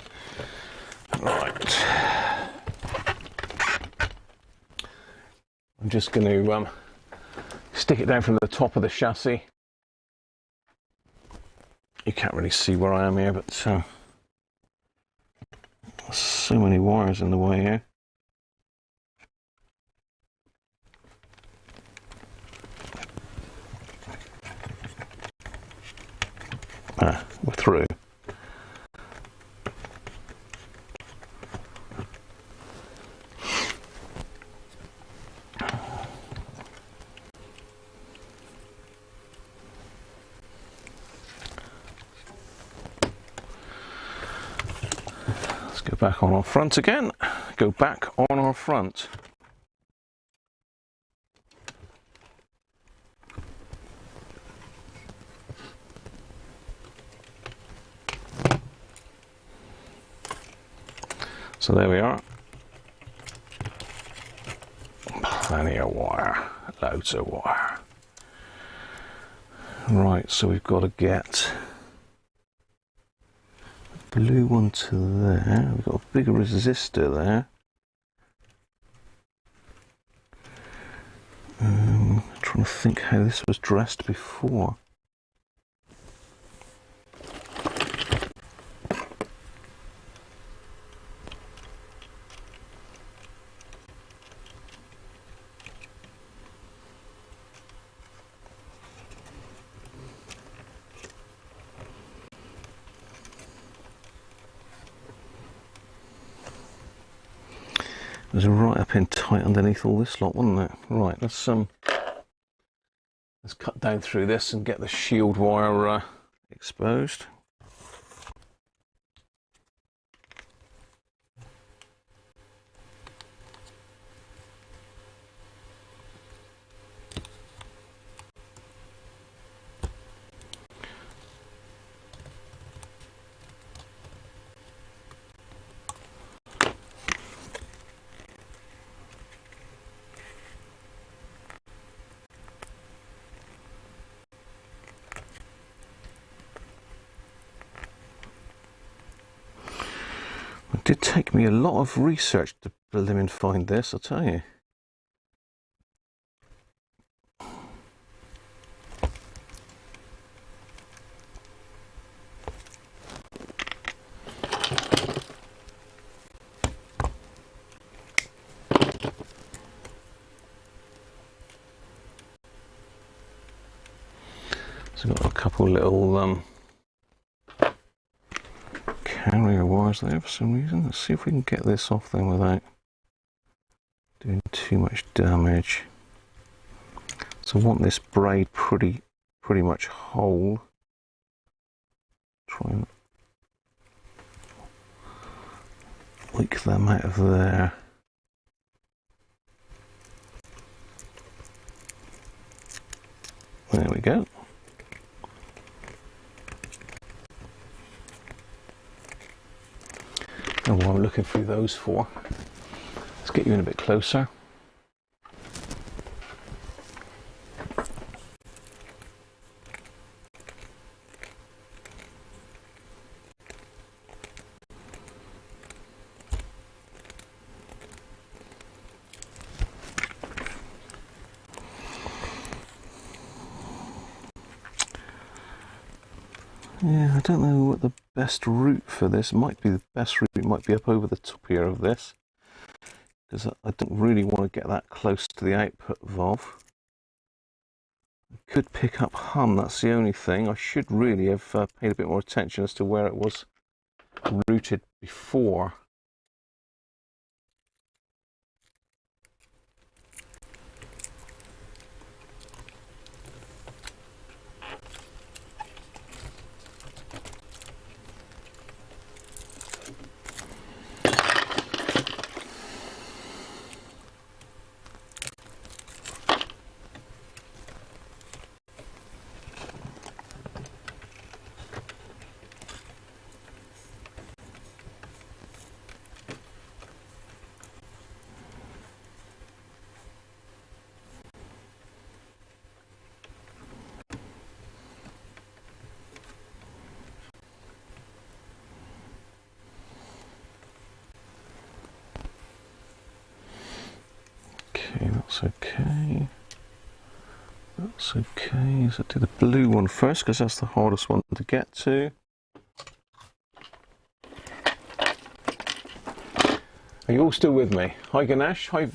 Right. I'm just going to stick it down from the top of the chassis. You can't really see where I am here, but so many wires in the way here. Ah, we're through. Go back on our front again. Go back on our front. So there we are. Plenty of wire, loads of wire. Right, so we've got to get the blue one to there. We've got a bigger resistor there. Trying to think how this was dressed before. It was right up in tight underneath all this lot, wasn't it? Right, let's cut down through this and get the shield wire exposed. It did take me a lot of research to blimmin' find this, I'll tell you. So I've got a couple little carrier wires there for some reason. Let's see if we can get this off then without doing too much damage. So I want this braid pretty much whole. Try and leak them out of there. There we go. And what I'm looking through those for, let's get you in a bit closer. Yeah, I don't know what the best route for this might be. The best route might be up over the top here of this, because I don't really want to get that close to the output valve. I could pick up hum, that's the only thing. I should really have paid a bit more attention as to where it was routed before. That's okay. That's okay. So do the blue one first, because that's the hardest one to get to. Are you all still with me? Hi Ganesh, hi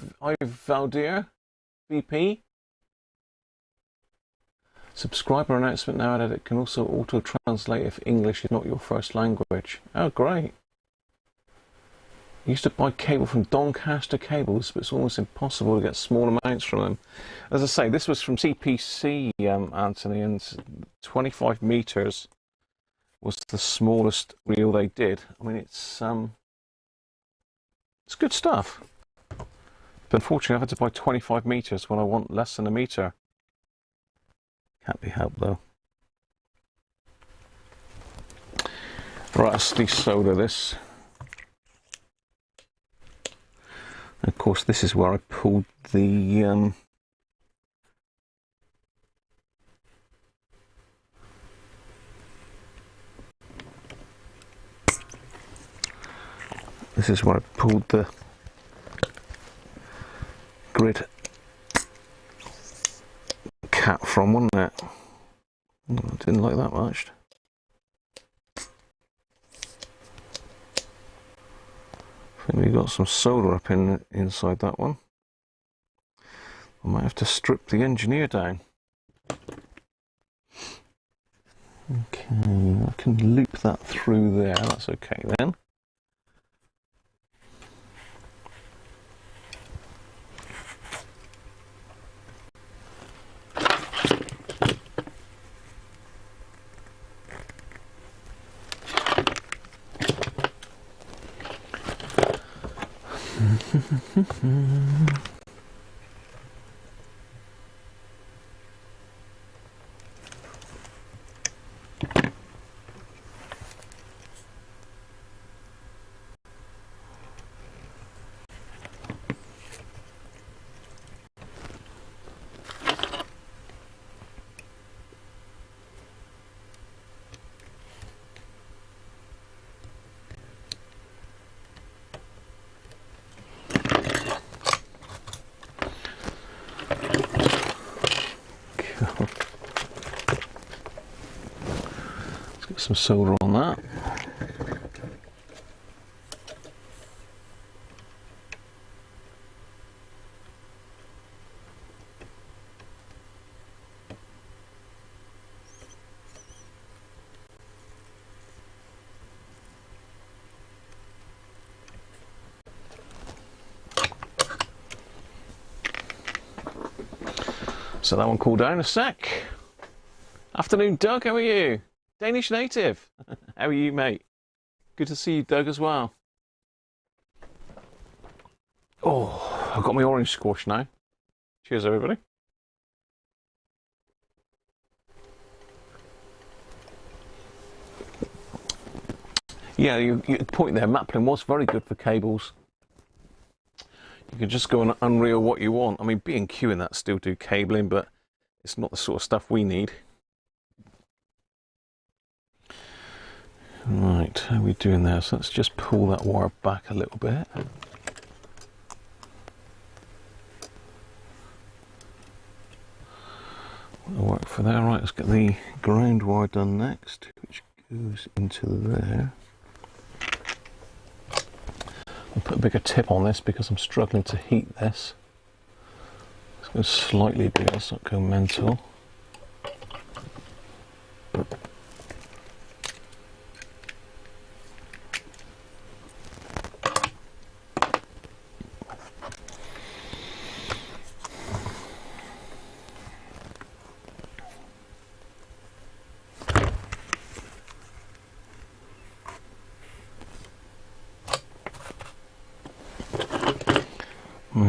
Valdir, BP. Subscriber announcement now that it can also auto-translate if English is not your first language. Oh, great. I used to buy cable from Doncaster Cables, but it's almost impossible to get small amounts from them. As I say, this was from CPC, Anthony, and 25 meters was the smallest reel they did. I mean, it's good stuff. But unfortunately, I've had to buy 25 meters when I want less than a meter. Can't be helped, though. Right, let's desolder this. course, this is where I pulled the grid cap from, wasn't it? Oh, I didn't like that much. I think we got some solder up inside that one. I might have to strip the engineer down. Okay, I can loop that through there, that's okay then. Let's get some solder on that. So that one cooled down a sec. Afternoon, Doug, how are you? Danish native. How are you, mate? Good to see you, Doug, as well. Oh, I've got my orange squash now. Cheers, everybody. Yeah, your point there, Maplin was very good for cables. You can just go and unreel what you want. I mean, B&Q and that still do cabling, but it's not the sort of stuff we need. Right, how are we doing there? So let's just pull that wire back a little bit. That'll work for there. Right, let's get the ground wire done next, which goes into there. I'll put a bigger tip on this because I'm struggling to heat this. Let's go slightly bigger, let's not go mental.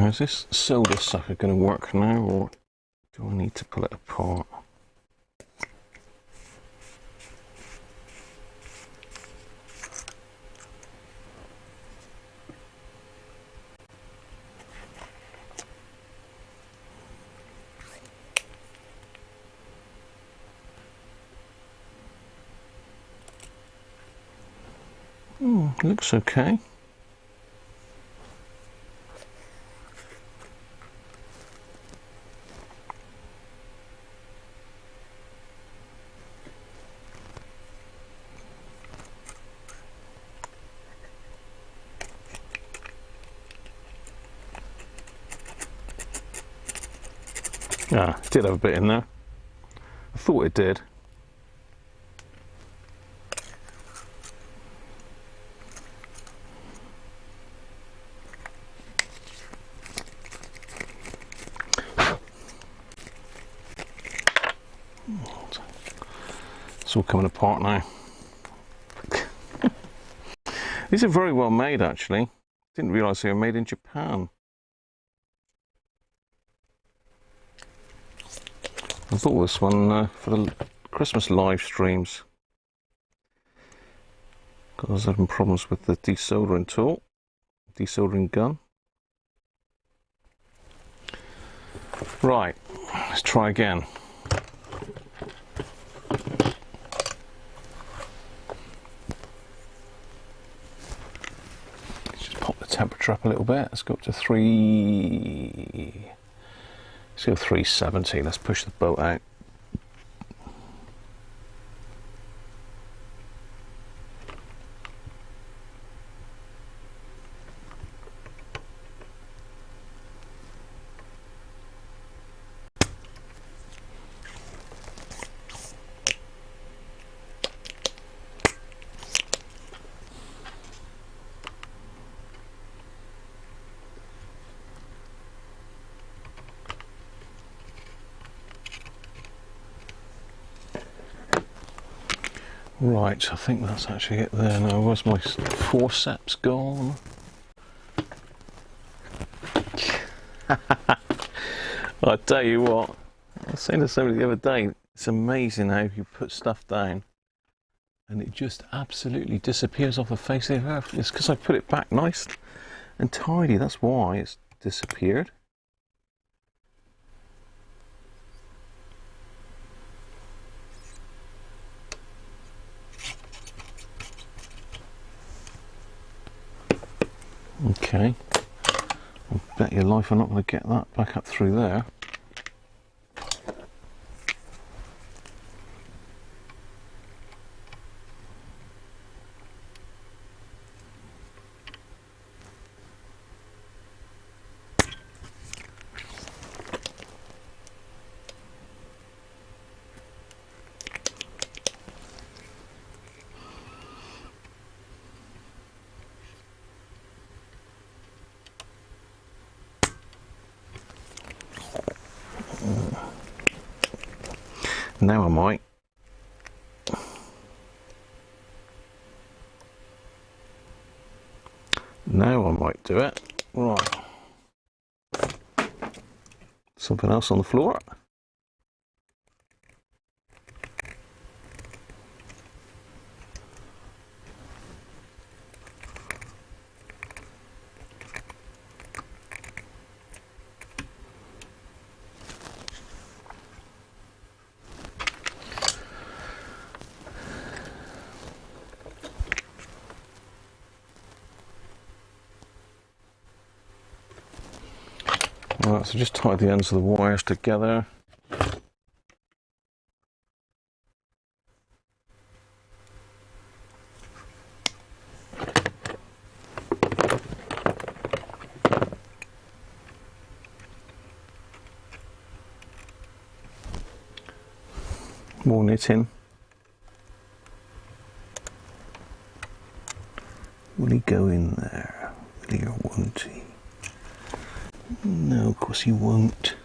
Is this solder sucker going to work now, or do I need to pull it apart? Looks okay. Ah, it did have a bit in there. I thought it did. It's all coming apart now. These are very well made, actually. Didn't realise they were made in Japan. I bought this one for the Christmas live streams because I was having problems with the desoldering tool, desoldering gun. Right, let's try again. Let's just pop the temperature up a little bit. Let's go up to 370. Let's push the boat out. Right, I think that's actually it there now. Where's my forceps gone? I tell you what, I was saying to somebody the other day, it's amazing how you put stuff down and it just absolutely disappears off the face of the earth. It's because I put it back nice and tidy, that's why it's disappeared. Okay, I'll bet your life I'm not going to get that back up through there. Now I might. Now I might do it. Right. Something else on the floor. Right, so just tie the ends of the wires together. More knitting. Will he go in there? Will he or won't he? No, of course he won't.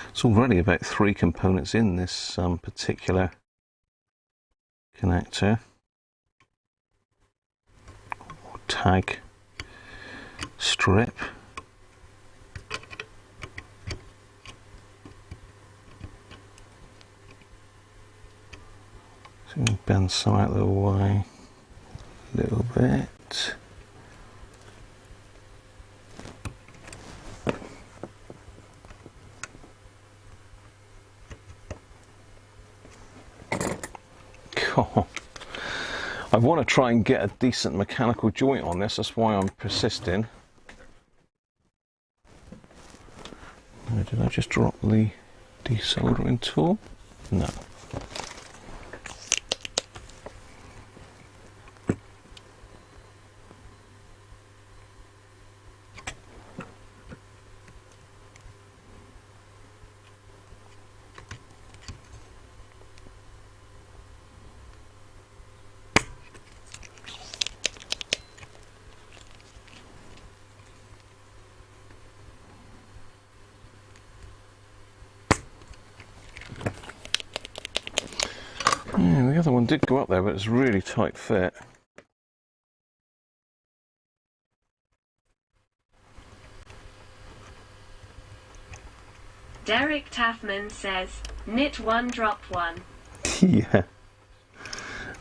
It's already about 3 components in this particular connector. Or tag strip. So we bend some out of the way. Little bit. God. I want to try and get a decent mechanical joint on this, that's why I'm persisting. Did I just drop the desoldering tool? No. Yeah, the other one did go up there, but it's really tight fit. Derek Taffman says, knit one, drop one. Yeah.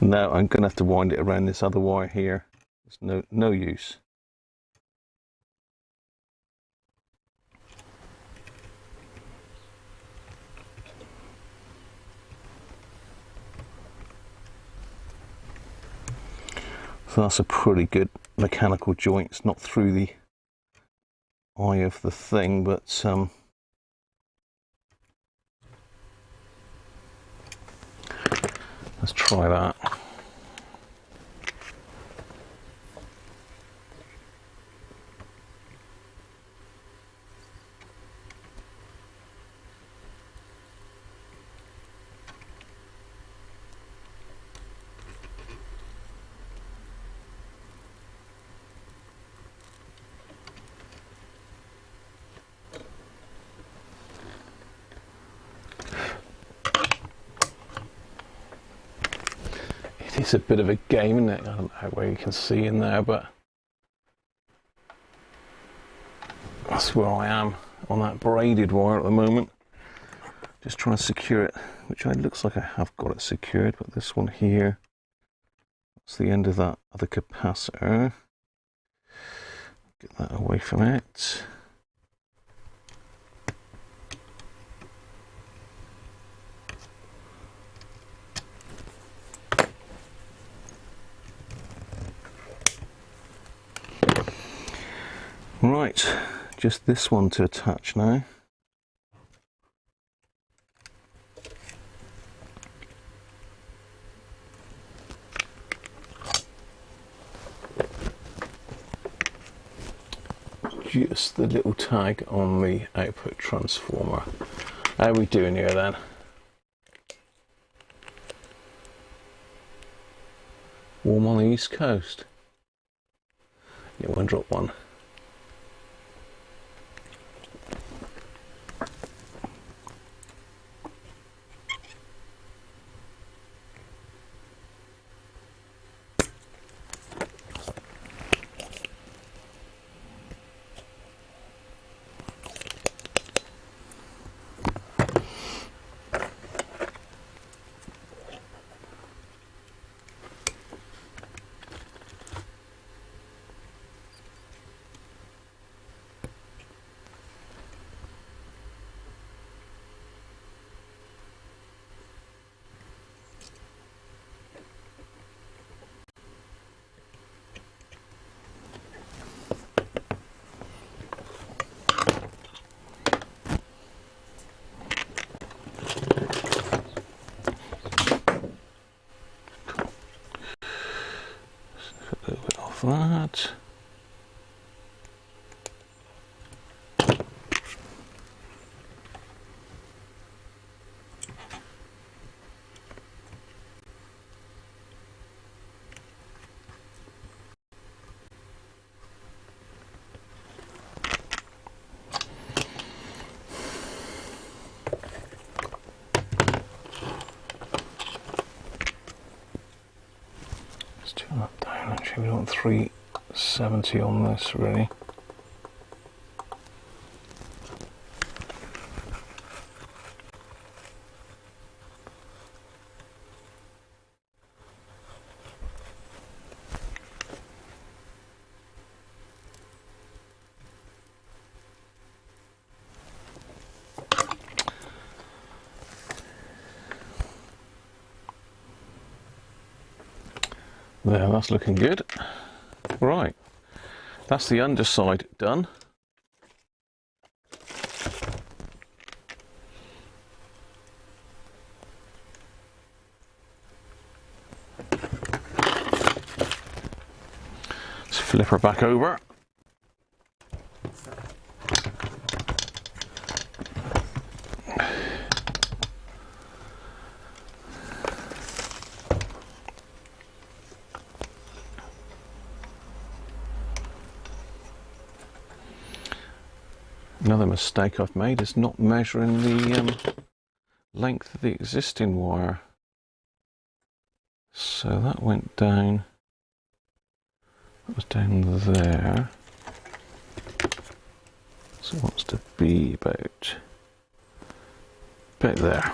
No, I'm going to have to wind it around this other wire here. It's no use. So that's a pretty good mechanical joint. It's not through the eye of the thing, but let's try that. It's a bit of a game, isn't it? I don't know where you can see in there, but that's where I am on that braided wire at the moment. Just trying to secure it, which looks like I have got it secured, but this one here, that's the end of that other capacitor. Get that away from it. Right, just this one to attach now. Just the little tag on the output transformer. How are we doing here then? Warm on the East Coast. Yeah, one drop one. That. Let's turn that down. Actually, we want 370 on this, really. There, that's looking good. Right, that's the underside done. Let's flip her back over. Another mistake I've made is not measuring the length of the existing wire. So that went down, that was down there. So it wants to be about there.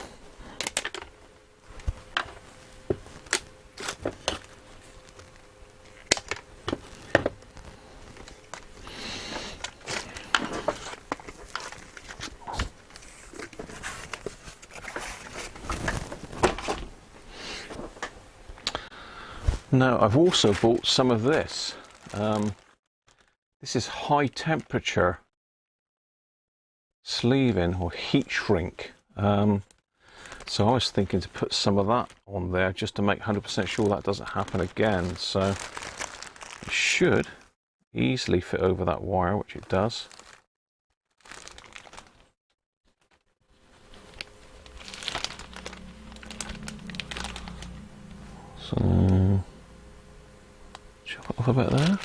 Now, I've also bought some of this. This is high temperature sleeving or heat shrink. So I was thinking to put some of that on there just to make 100% sure that doesn't happen again. So it should easily fit over that wire, which it does. So chop it off a bit there.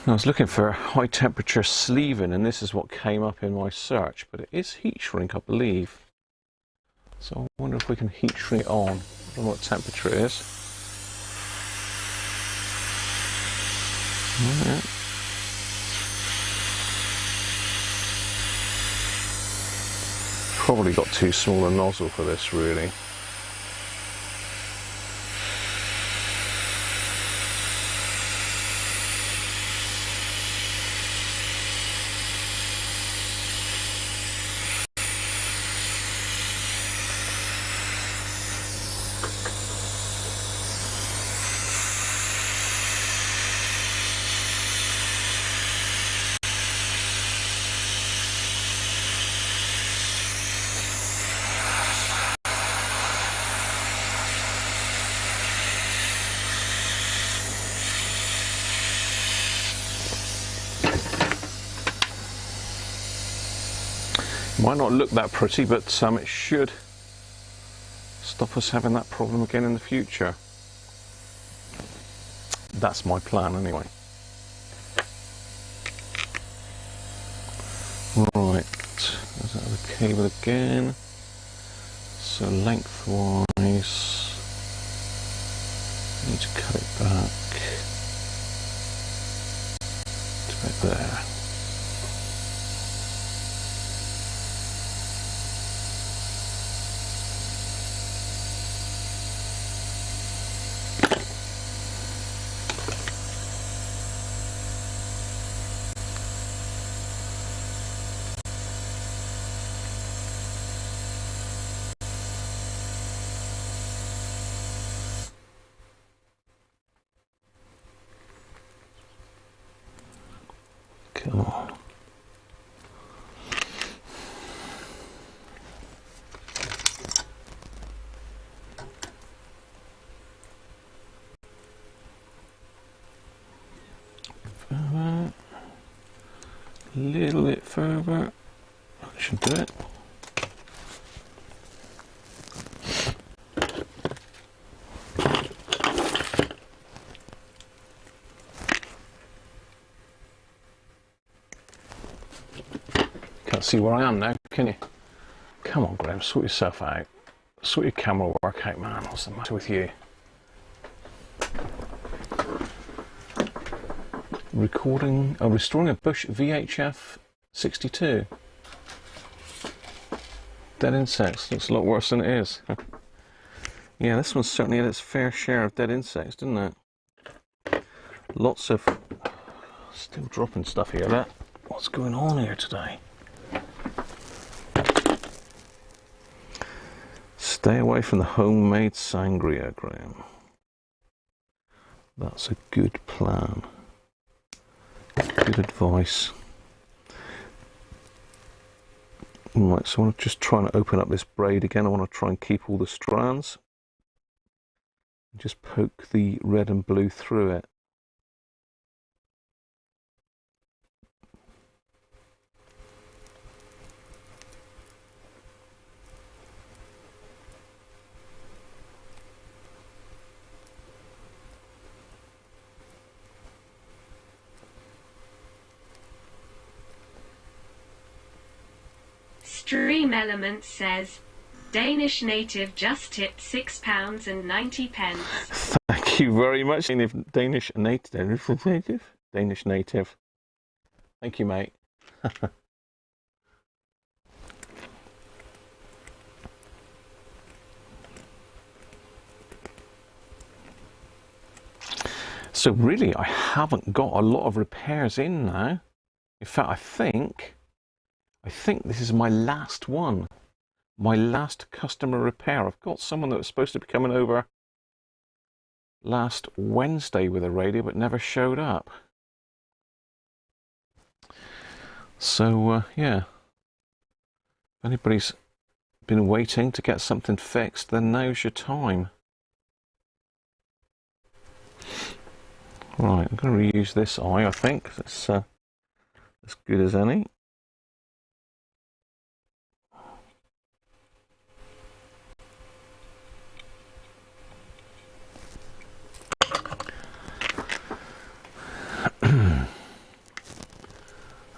I was looking for high temperature sleeving, and this is what came up in my search, but it is heat shrink, I believe. So I wonder if we can heat shrink it on. I don't know what temperature it is. Right. Probably got too small a nozzle for this, really. Might not look that pretty, but it should stop us having that problem again in the future. That's my plan anyway. Right, there's that other cable again. So lengthwise, need to cut it back to about there. Come on. Further. A little bit further. That should do it. Can't see where I am now, can you? Come on, Graham, sort yourself out. Sort your camera work out, man. What's the matter with you? Restoring a Bush VHF 62. Dead insects. Looks a lot worse than it is. Yeah, this one certainly had its fair share of dead insects, didn't it? Lots of... Still dropping stuff here, look. What's going on here today? Stay away from the homemade sangria, Graham. That's a good plan. Good advice. Right, so I want to just try and open up this braid again. I want to try and keep all the strands. Just poke the red and blue through it. Stream Elements says, Danish native just tipped £6.90. Thank you very much, Danish native. Danish native. Thank you, mate. So really, I haven't got a lot of repairs in now. In fact, I think this is my last one. my last customer repair. I've got someone that was supposed to be coming over last Wednesday with a radio, but never showed up. So, yeah. If anybody's been waiting to get something fixed, then now's your time. Right, I'm going to reuse this eye, I think, 'cause it's as good as any.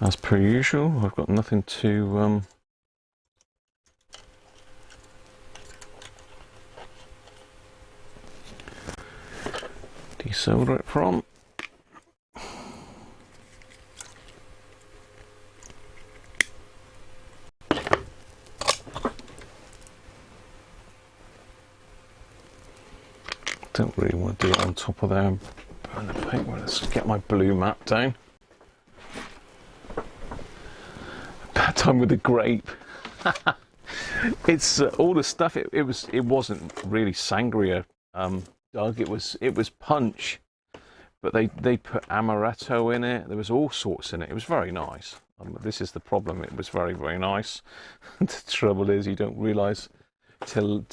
As per usual, I've got nothing to desolder it from. Don't really want to do it on top of there and burn the paint. Well, let's get my blue mat down. Bad time with the grape. It's all the stuff. It wasn't really sangria, Doug. It was punch, but they put amaretto in it. There was all sorts in it. It was very nice. This is the problem. It was very, very nice. The trouble is you don't realise till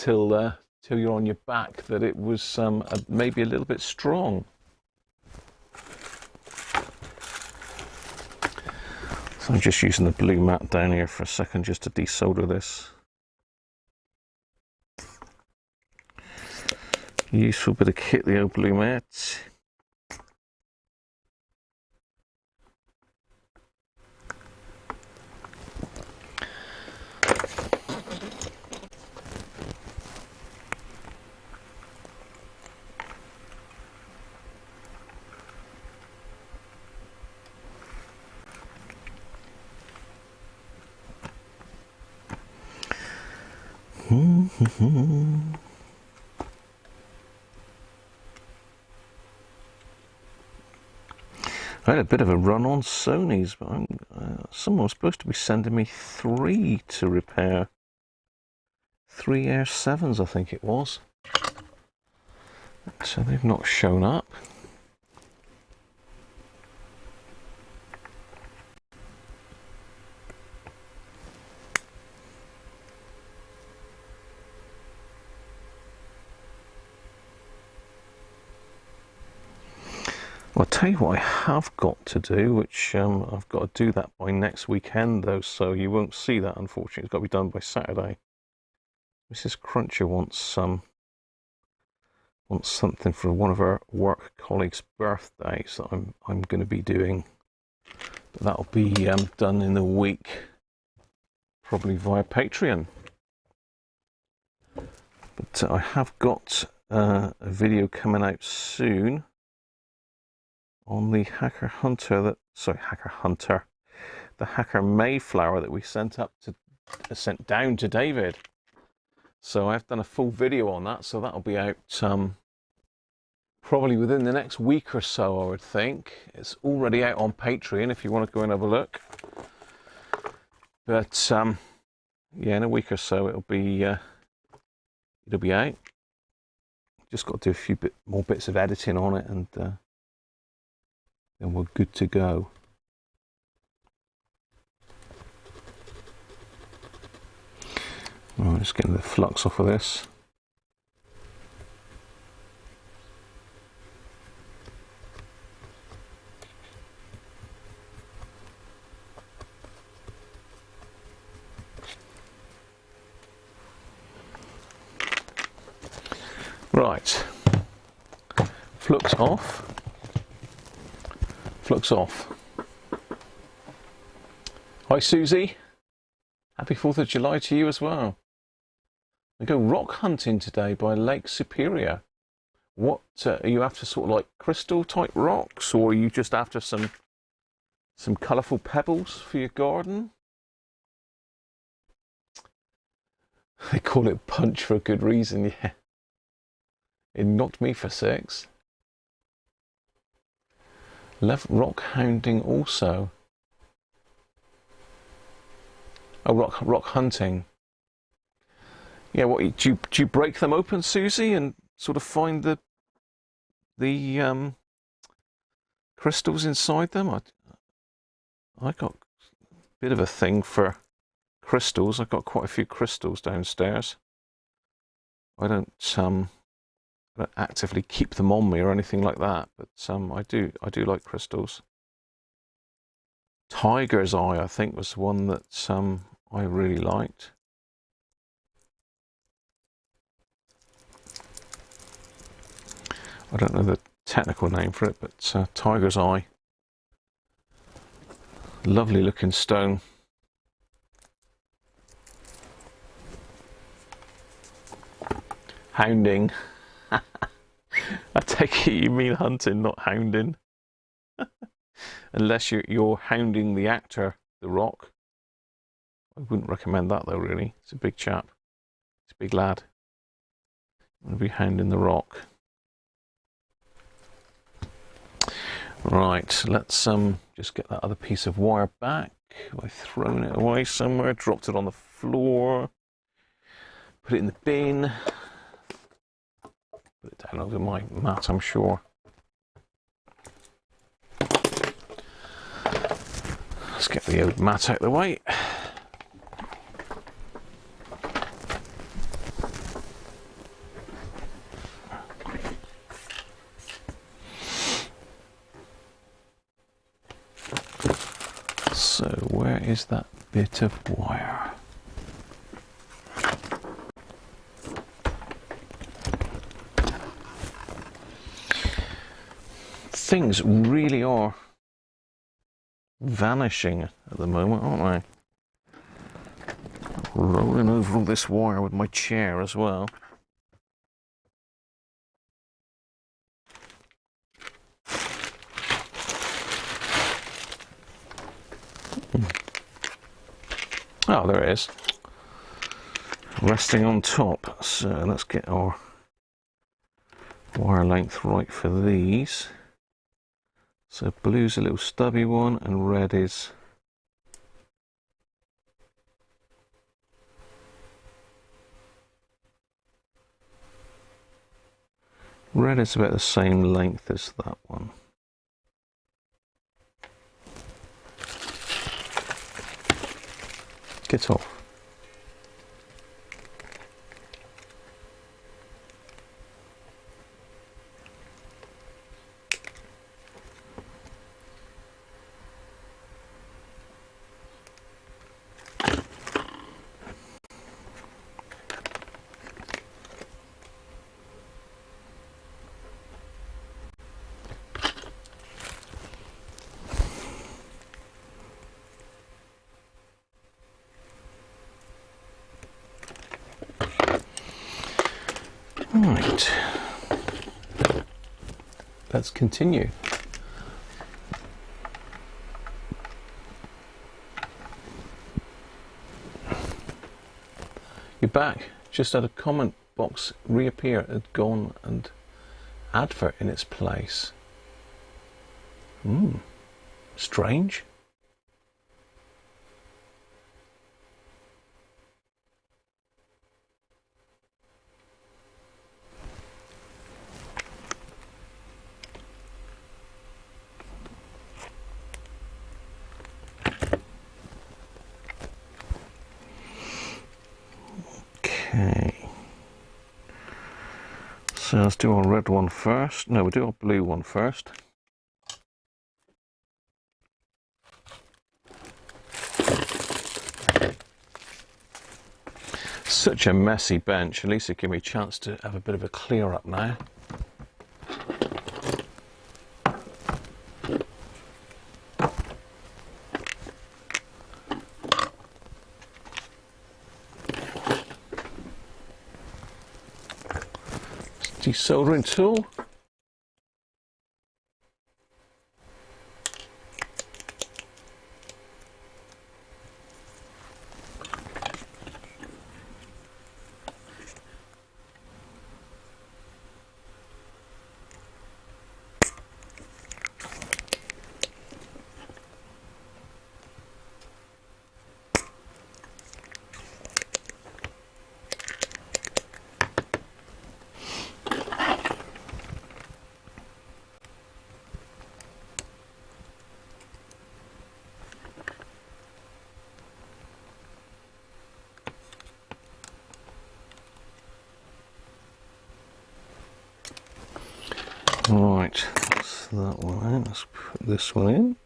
you're on your back that it was maybe a little bit strong. So I'm just using the blue mat down here for a second just to desolder this. Useful bit of kit, the old blue mat. I had a bit of a run on Sony's, but someone was supposed to be sending me 3 to repair. 3 Air 7s, I think it was. So they've not shown up. Well, I'll tell you what I have got to do, which I've got to do that by next weekend, though, so you won't see that, unfortunately. It's got to be done by Saturday. Mrs. Cruncher wants something for one of her work colleagues' birthdays that I'm going to be doing. But that'll be done in a week, probably via Patreon. But I have got a video coming out soon on the Hacker Hunter the Hacker Mayflower that we sent down to David. So I've done a full video on that, so that'll be out probably within the next week or so, I would think. It's already out on Patreon if you want to go and have a look. But yeah, in a week or so it'll be out. Just got to do a few more bits of editing on it, and then we're good to go. Right, just getting the flux off of this. Right, flux off. Flux off. Hi Susie, happy 4th of July to you as well. I go rock hunting today by Lake Superior. What are you after? Sort of like crystal type rocks, or are you just after some colourful pebbles for your garden? They call it punch for a good reason, yeah. It knocked me for 6. Love rock hounding also. Oh, rock hunting. Yeah, what do you break them open, Susie, and sort of find the crystals inside them? I got a bit of a thing for crystals. I've got quite a few crystals downstairs. I don't actively keep them on me or anything like that, but I do like crystals. Tiger's Eye, I think, was one that I really liked. I don't know the technical name for it, but Tiger's Eye. Lovely looking stone. Hounding. I take it you mean hunting, not hounding. Unless you're hounding the actor, The Rock. I wouldn't recommend that though, really. It's a big chap. It's a big lad. I'm going to be hounding The Rock. Right, let's just get that other piece of wire back. I've thrown it away somewhere, dropped it on the floor, put it in the bin, put it down over my mat, I'm sure. Let's get the old mat out of the way. So where is that bit of wire? Things really are vanishing at the moment, aren't they? Rolling over all this wire with my chair as well. Oh, there it is. Resting on top. So let's get our wire length right for these. So blue's a little stubby one and red is about the same length as that one. Get off. Right, let's continue. You're back. Just had a comment box reappear, had gone and advert in its place. Strange. Okay, so let's do our red one first. No, we'll do our blue one first. Such a messy bench. At least it gave me a chance to have a bit of a clear up now. Desoldering tool. Right, that's that one in. Let's put this one in.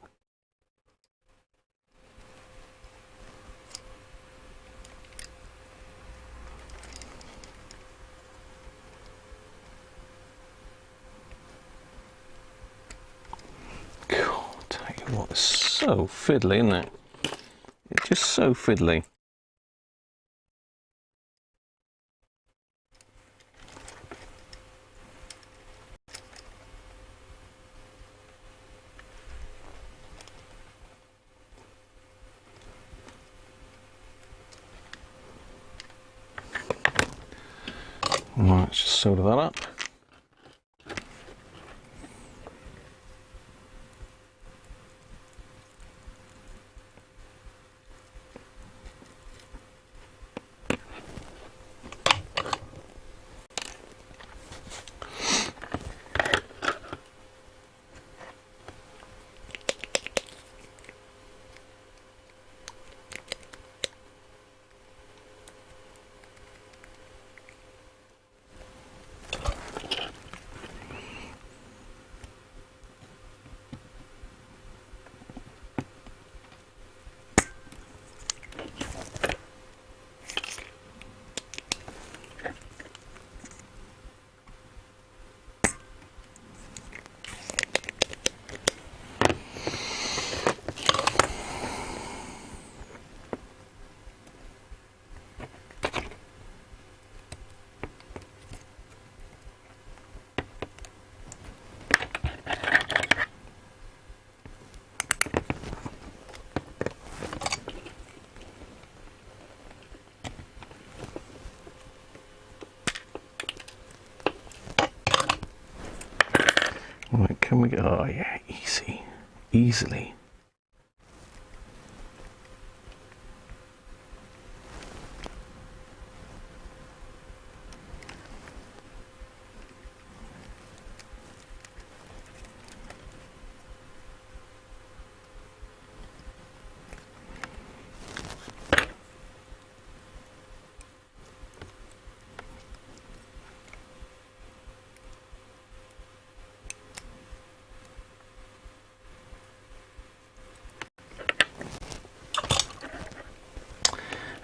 God, tell you what, it's so fiddly, isn't it? It's just so fiddly. Right, let's just solder that up. Right, can we get, oh yeah, easily.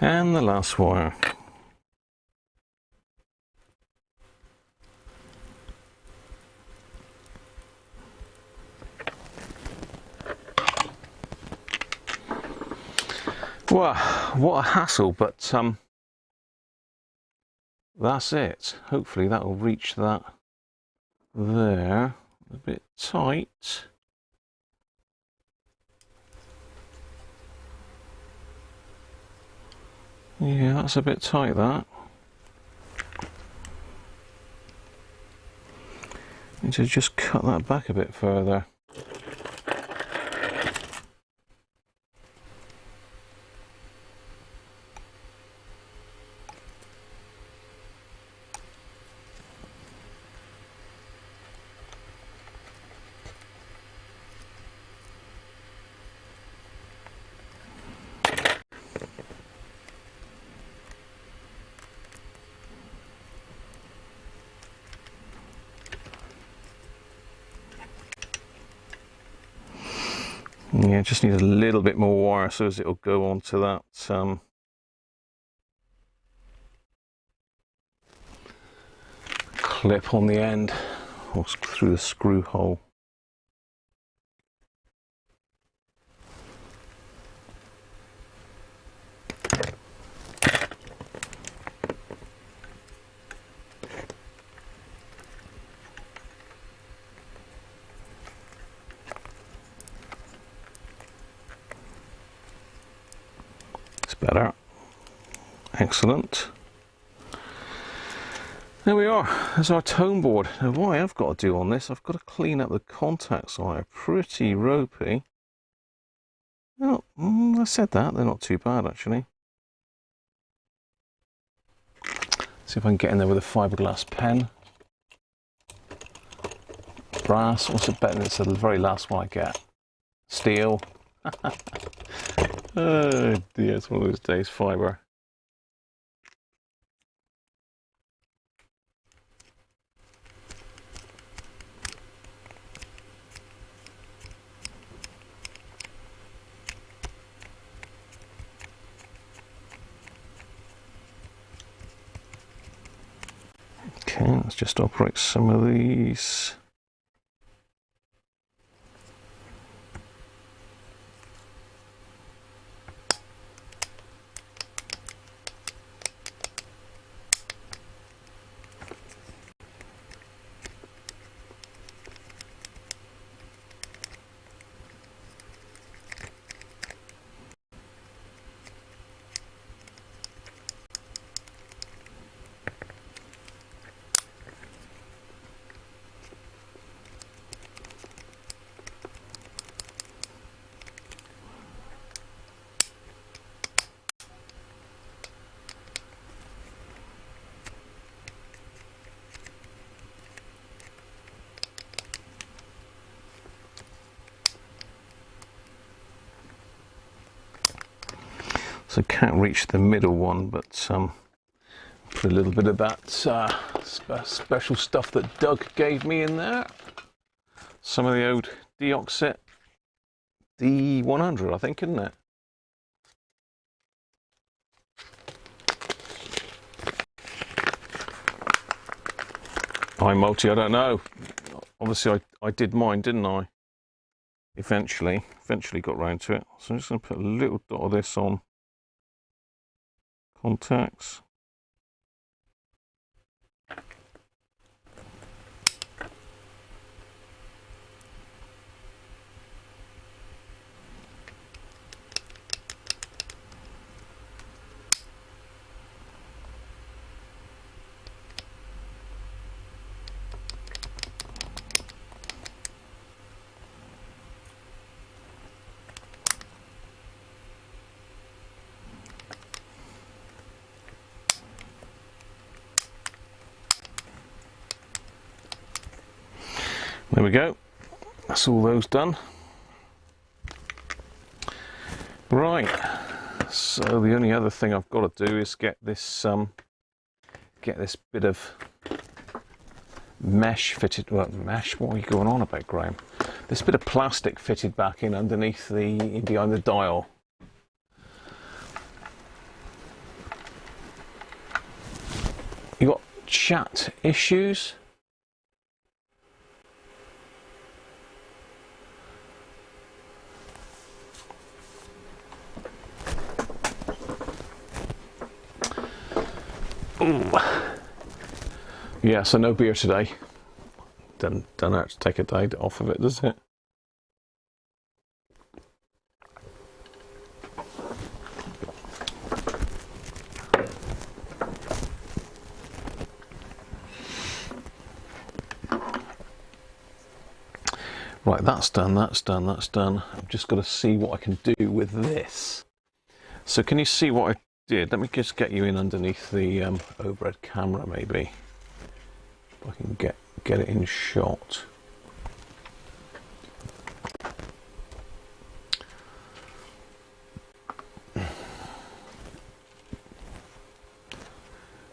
And the last wire. Well, what a hassle, but that's it. Hopefully that will reach that there. A bit tight. Yeah, that's a bit tight, that. Need to just cut that back a bit further. Yeah, just need a little bit more wire so as it'll go onto that clip on the end, or through the screw hole. Better. Excellent. There we are. There's our tone board. Now what I have got to do on this, I've got to clean up the contacts on it. Pretty ropey. Oh, I said that. They're not too bad actually. See if I can get in there with a fiberglass pen. Brass. What's it better? It's the very last one I get. Steel. Oh dear, it's one of those days, fibre. Let's just operate some of these. So can't reach the middle one, but put a little bit of that special stuff that Doug gave me in there. Some of the old Deoxit D100, I think, isn't it? High multi, I don't know. Obviously, I did mine, didn't I? Eventually got round to it. So I'm just going to put a little dot of this on contacts. There we go. That's all those done. Right. So the only other thing I've got to do is get this bit of mesh fitted. Well, mesh. What are you going on about, Graham? This bit of plastic fitted back in underneath behind the dial. You got chat issues? Ooh. Yeah, so no beer today. Don't have to take a day off of it, does it? Right, that's done, that's done, that's done. I've just got to see what I can do with this. So can you see what I did? Let me just get you in underneath the overhead camera, maybe. If I can get it in shot.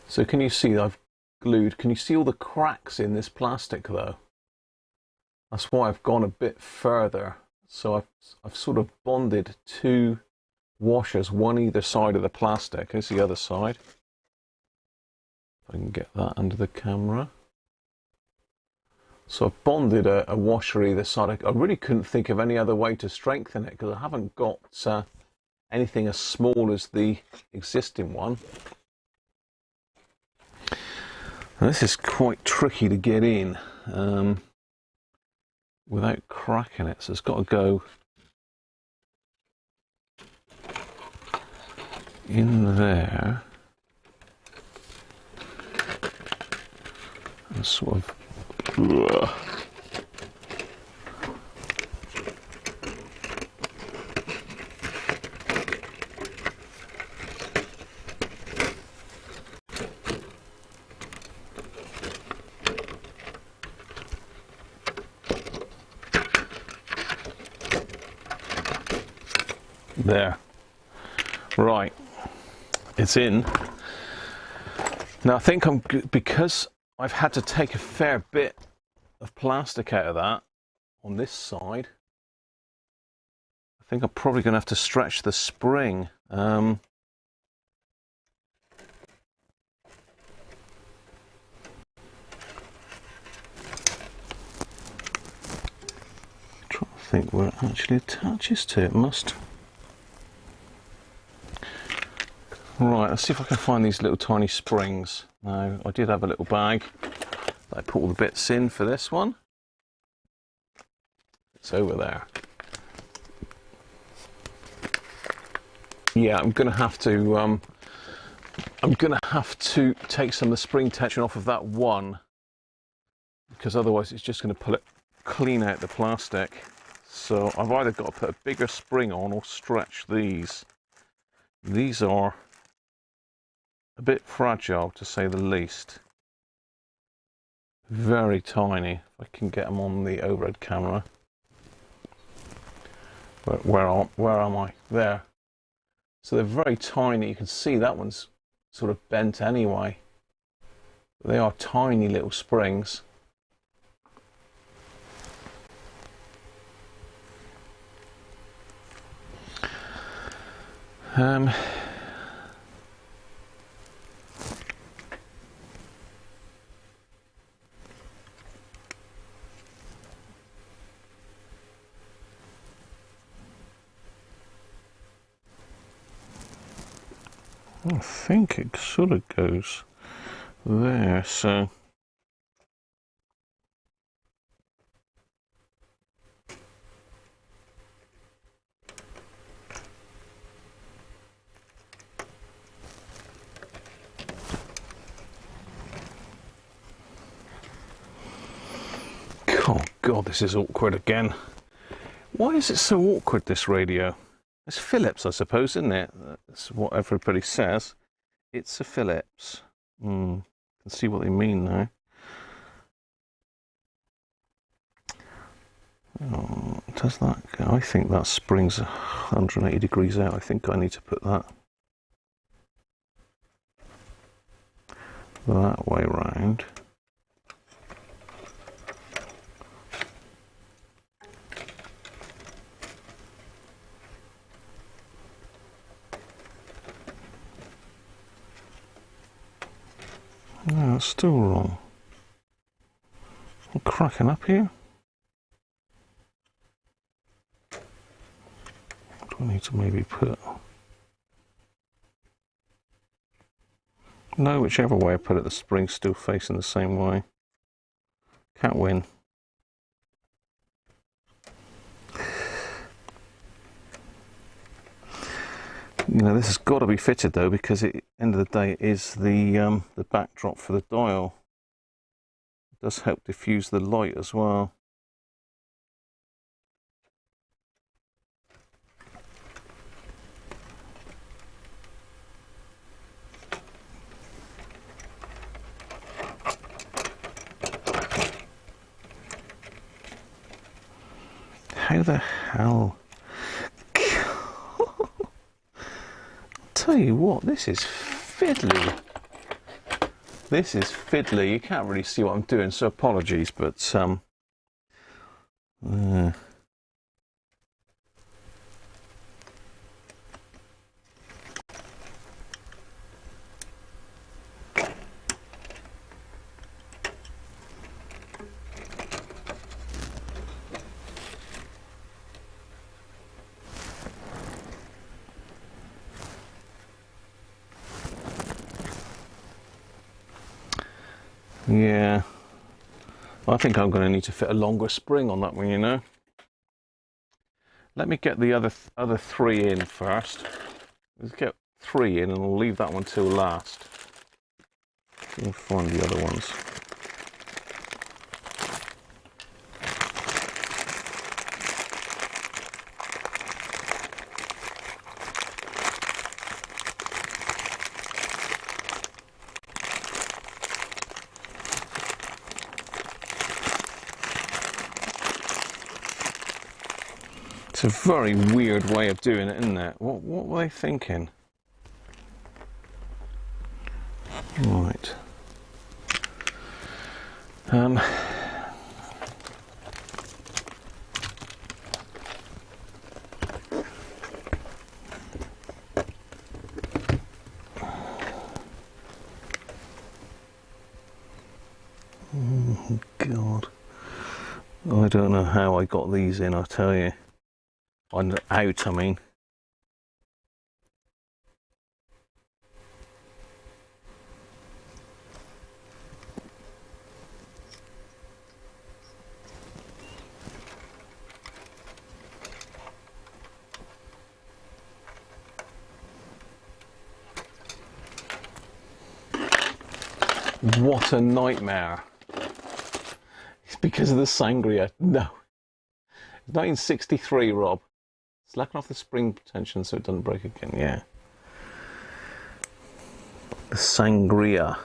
So can you see I've glued, can you see all the cracks in this plastic though? That's why I've gone a bit further. So I've sort of bonded two washers, one either side of the plastic. Here's the other side. If I can get that under the camera. So I've bonded a washer either side. I really couldn't think of any other way to strengthen it because I haven't got anything as small as the existing one. And this is quite tricky to get in without cracking it, so it's got to go in there and sort of there. Right, it's in. Now I think I'm good because I've had to take a fair bit of plastic out of that on this side. I think I'm probably going to have to stretch the spring. think where it actually attaches to. It must. Right, let's see if I can find these little tiny springs. Now, I did have a little bag that I put all the bits in for this one. It's over there. Yeah, I'm gonna have to take some of the spring tension off of that one, because otherwise it's just going to pull it clean out the plastic. So I've either got to put a bigger spring on or stretch these. These are a bit fragile, to say the least. Very tiny. If I can get them on the overhead camera. Where am I? There. So they're very tiny. You can see that one's sort of bent anyway. They are tiny little springs. I think it sort of goes there, so oh god, this is awkward again. Why is it so awkward, this radio? It's Philips, I suppose, isn't it? That's what everybody says. It's a Philips. Can see what they mean now. Oh, does that go? I think that spring's 180 degrees out. I think I need to put that way round. No, it's still wrong. I'm cracking up here. Do I need to maybe put... No, whichever way I put it, the spring's still facing the same way. Can't win. You know, this has got to be fitted though, because at the end of the day it is the backdrop for the dial. It does help diffuse the light as well. How the hell? Tell you what, this is fiddly. This is fiddly. You can't really see what I'm doing, so apologies, but yeah, I think I'm going to need to fit a longer spring on that one, you know. Let me get the other three in first. Let's get 3 in and I'll leave that one till last. We'll find the other ones. It's a very weird way of doing it, isn't it? What were they thinking? Right. Oh God. I don't know how I got these in, I'll tell you. Out, I mean. What a nightmare. It's because of the sangria. No. 1963, Rob. Slacken off the spring tension so it doesn't break again, yeah. The sangria.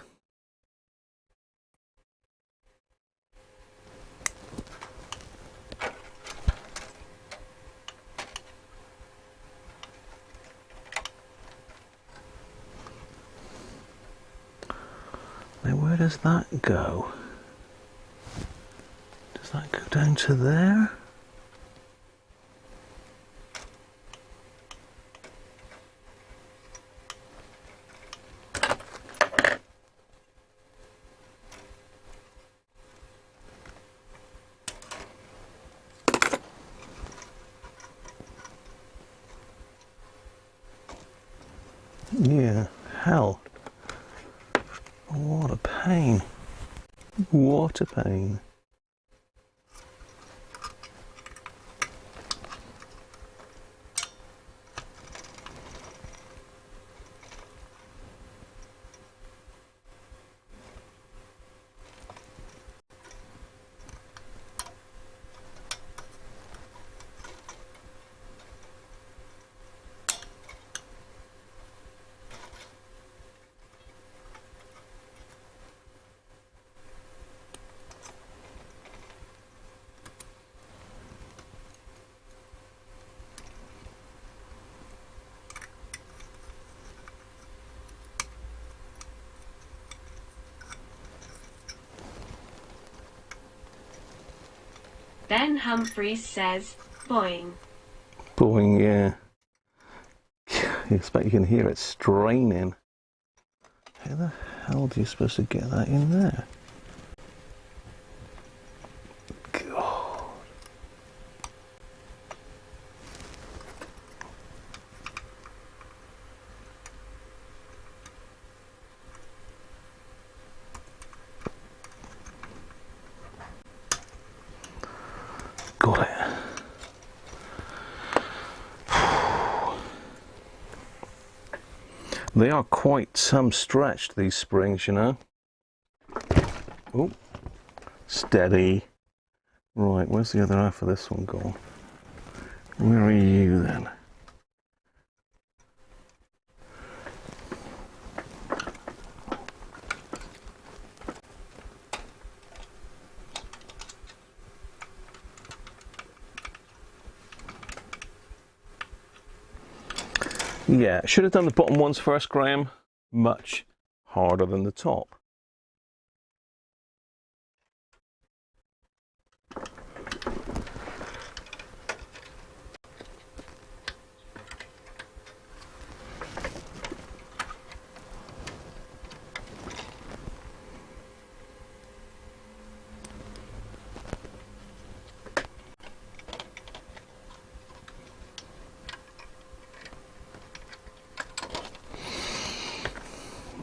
Now where does that go? Does that go down to there? Yeah, hell. What a pain. What a pain. Ben Humphreys says, boing. Boing, yeah. I expect you can hear it straining. How the hell are you supposed to get that in there? God. Got it. They are quite stretched, these springs, you know. Oh, steady. Right, where's the other half of this one gone? Where are you then? Yeah, should have done the bottom ones first, Graham. Much harder than the top.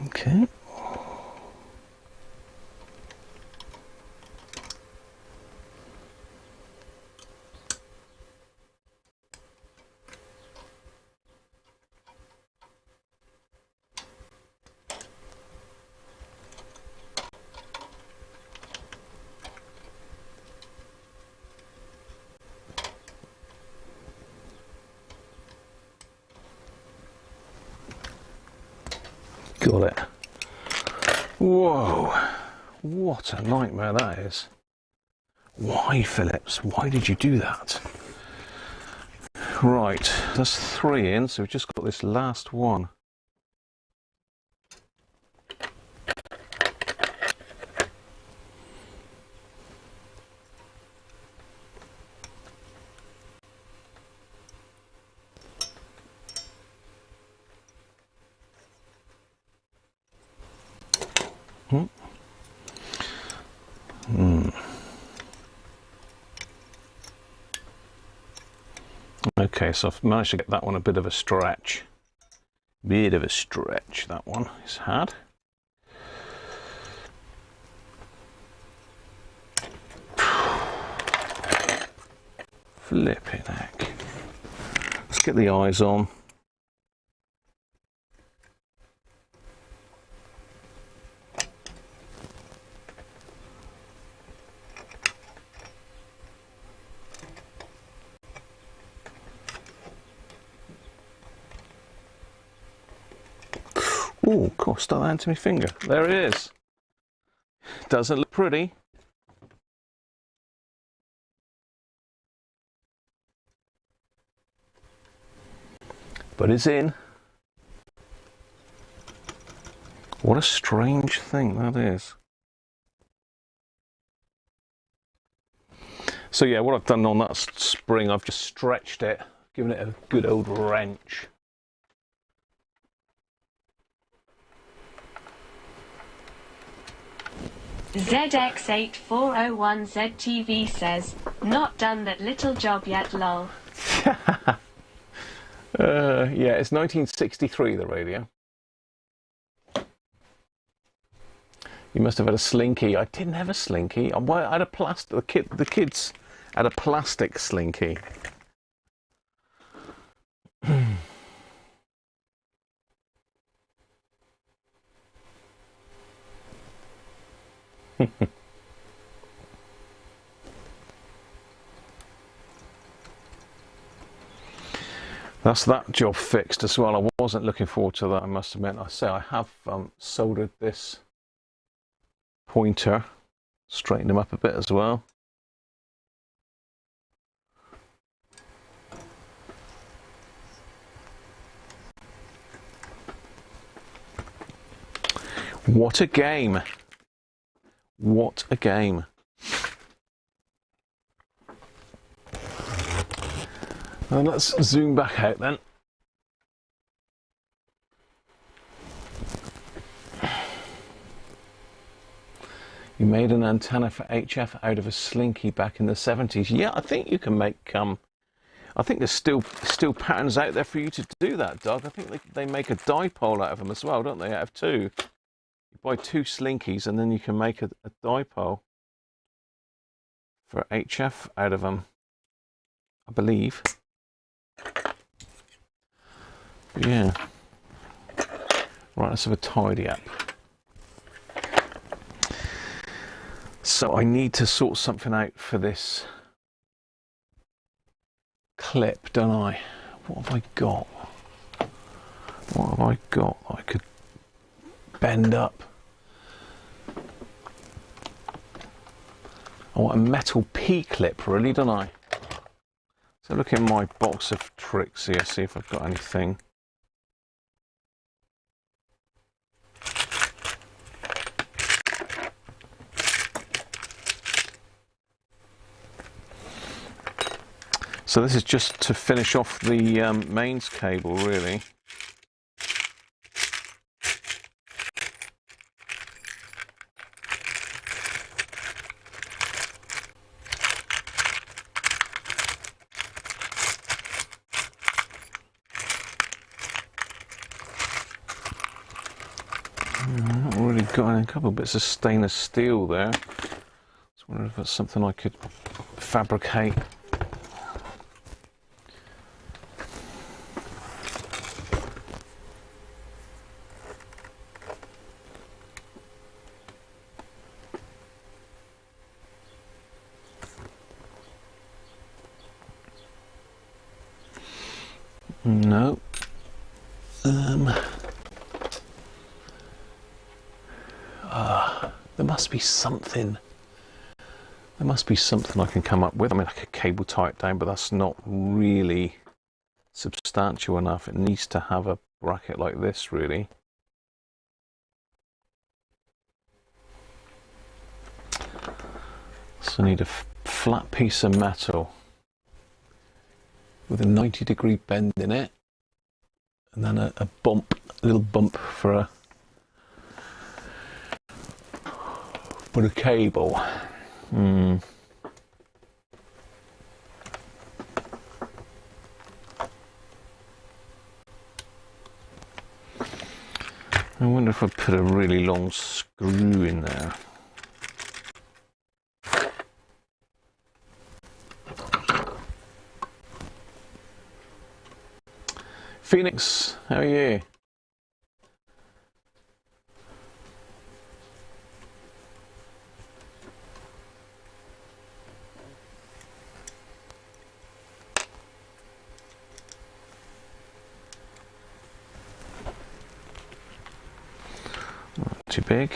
Okay. Got it. Whoa, what a nightmare that is. Why, Phillips? Why did you do that? Right, that's 3 in, so we've just got this last one. Okay, so I've managed to get that one a bit of a stretch. Bit of a stretch, that one has had. Flipping heck. Let's get the eyes on. Oh, God, stuck that into my finger. There it is. Doesn't look pretty. But it's in. What a strange thing that is. So yeah, what I've done on that spring, I've just stretched it, given it a good old wrench. ZX8401ZTV says, not done that little job yet, lol. Yeah, it's 1963, the radio. You must have had a slinky. I didn't have a slinky. I had a plastic. The kids had a plastic slinky. That's that job fixed as well. I wasn't looking forward to that, I must admit. I say I have soldered this pointer, straightened him up a bit as well. What a game! What a game! And let's zoom back out then. You made an antenna for HF out of a slinky back in the 70s. Yeah, I think you can make, I think there's still patterns out there for you to do that, Doug. I think they make a dipole out of them as well, don't they, out of two? You buy two slinkies and then you can make a dipole for HF out of them, I believe. Yeah. Right, let's have a tidy up. So I need to sort something out for this clip, don't I? What have I got? What have I got I could bend up? I want a metal P-clip, really, don't I? So look in my box of tricks here, see if I've got anything. So this is just to finish off the mains cable, really. Not really got a couple of bits of stainless steel there. Just wondering if that's something I could fabricate. No. There must be something. There must be something I can come up with. I mean, I could cable tie it down, but that's not really substantial enough. It needs to have a bracket like this, really. So I need a flat piece of metal with a 90-degree bend in it, and then a little bump for a cable. I wonder if I put a really long screw in there. Phoenix, how are you? Not too big.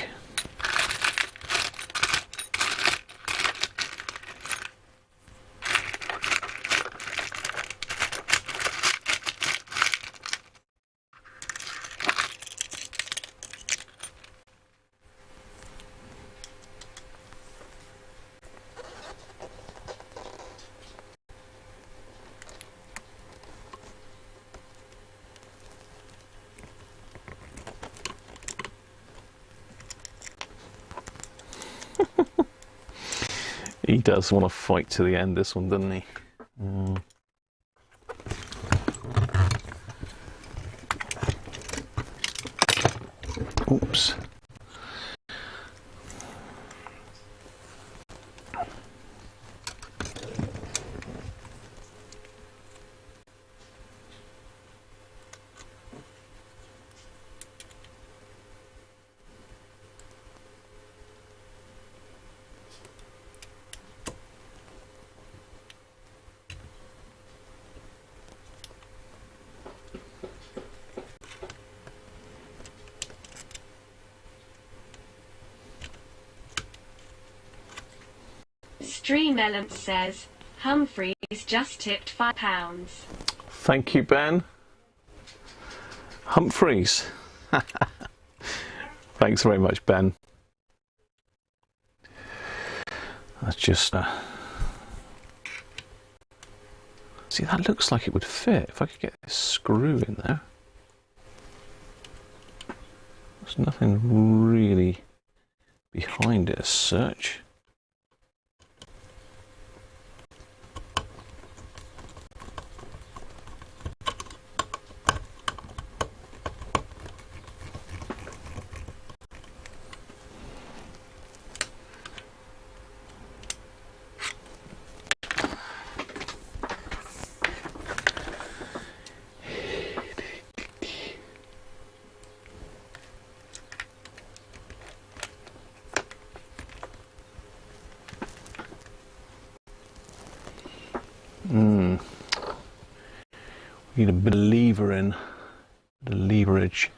He does want to fight to the end, this one, doesn't he? Oops. Stream Element says, Humphreys just tipped £5. Thank you, Ben. Humphreys. Thanks very much, Ben. That's just... See, that looks like it would fit. If I could get this screw in there. There's nothing really behind it as such. We need a bit of lever in, a bit of leverage.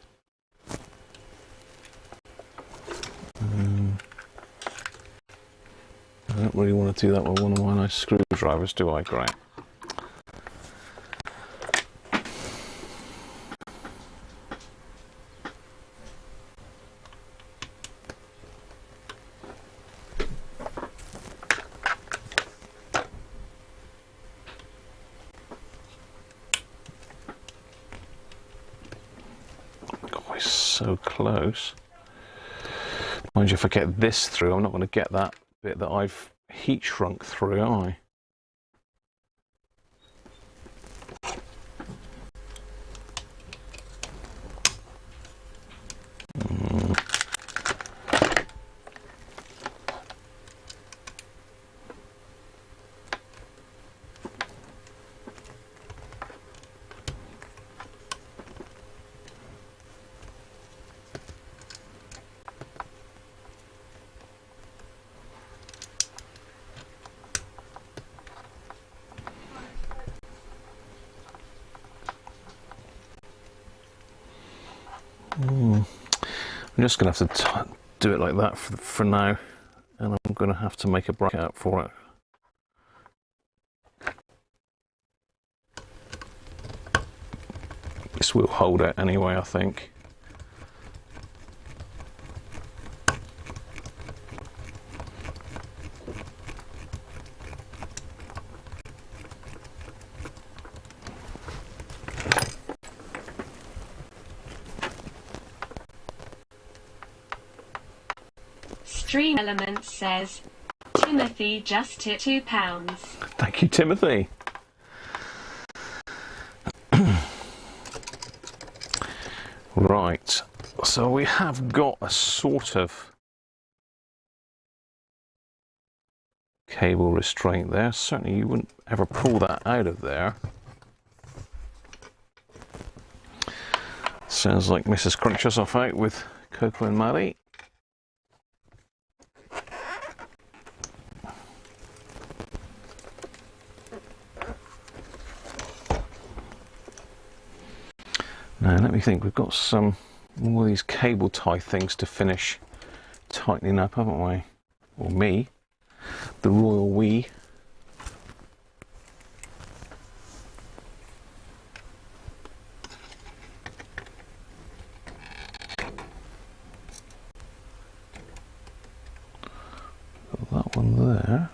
I don't really want to do that with one of my nice screwdrivers, do I, Grant? So close. Mind you, if I get this through, I'm not going to get that bit that I've heat shrunk through, am I? I'm just going to have to do it like that for now, and I'm going to have to make a bracket out for it. This will hold it anyway, I think. Stream Elements says, Timothy just tipped £2. Thank you, Timothy. Right, So we have got a sort of cable restraint there. Certainly you wouldn't ever pull that out of there. Sounds like Mrs. Cruncher's off out with Coco and Maddie. Now let me think, we've got some more of these cable tie things to finish tightening up, haven't we? Or me, the royal we. Got that one there.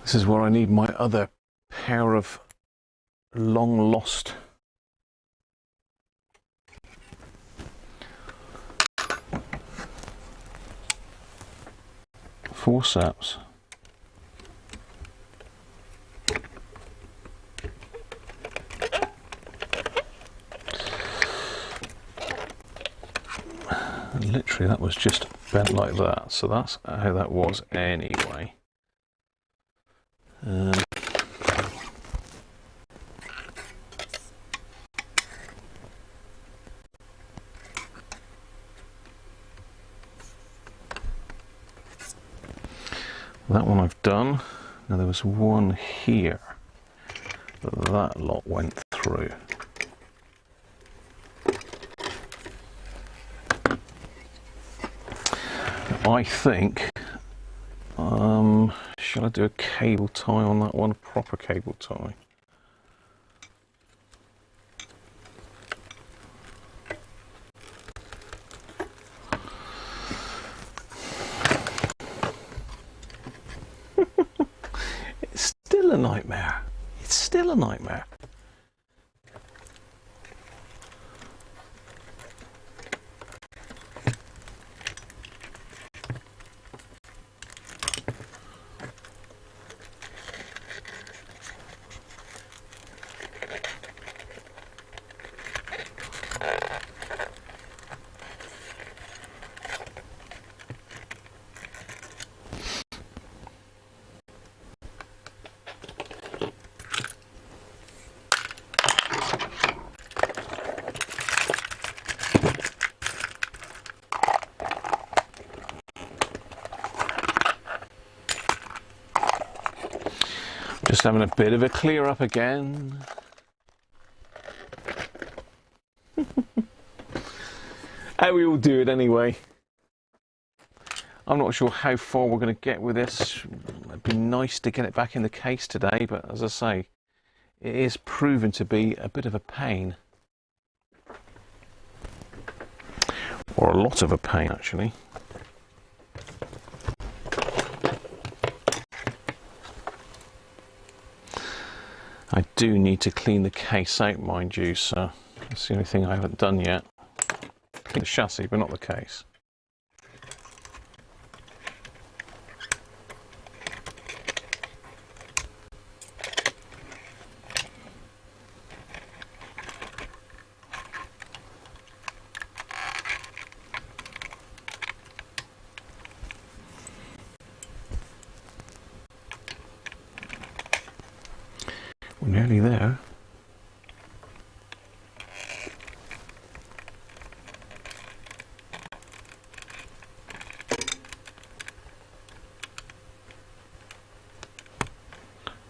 This is where I need my other pair of long lost forceps. And literally that was just bent like that, so that's how that was anyway. That one I've done. Now there was one here that lot went through. I think, shall I do a cable tie on that one? A proper cable tie. It's still a nightmare. It's still a nightmare. Just having a bit of a clear up again. How we all do it anyway. I'm not sure how far we're going to get with this. It'd be nice to get it back in the case today, but as I say, it is proven to be a bit of a pain. Or a lot of a pain, actually. I do need to clean the case out, mind you, so that's the only thing I haven't done yet. Clean the chassis, but not the case. We're nearly there.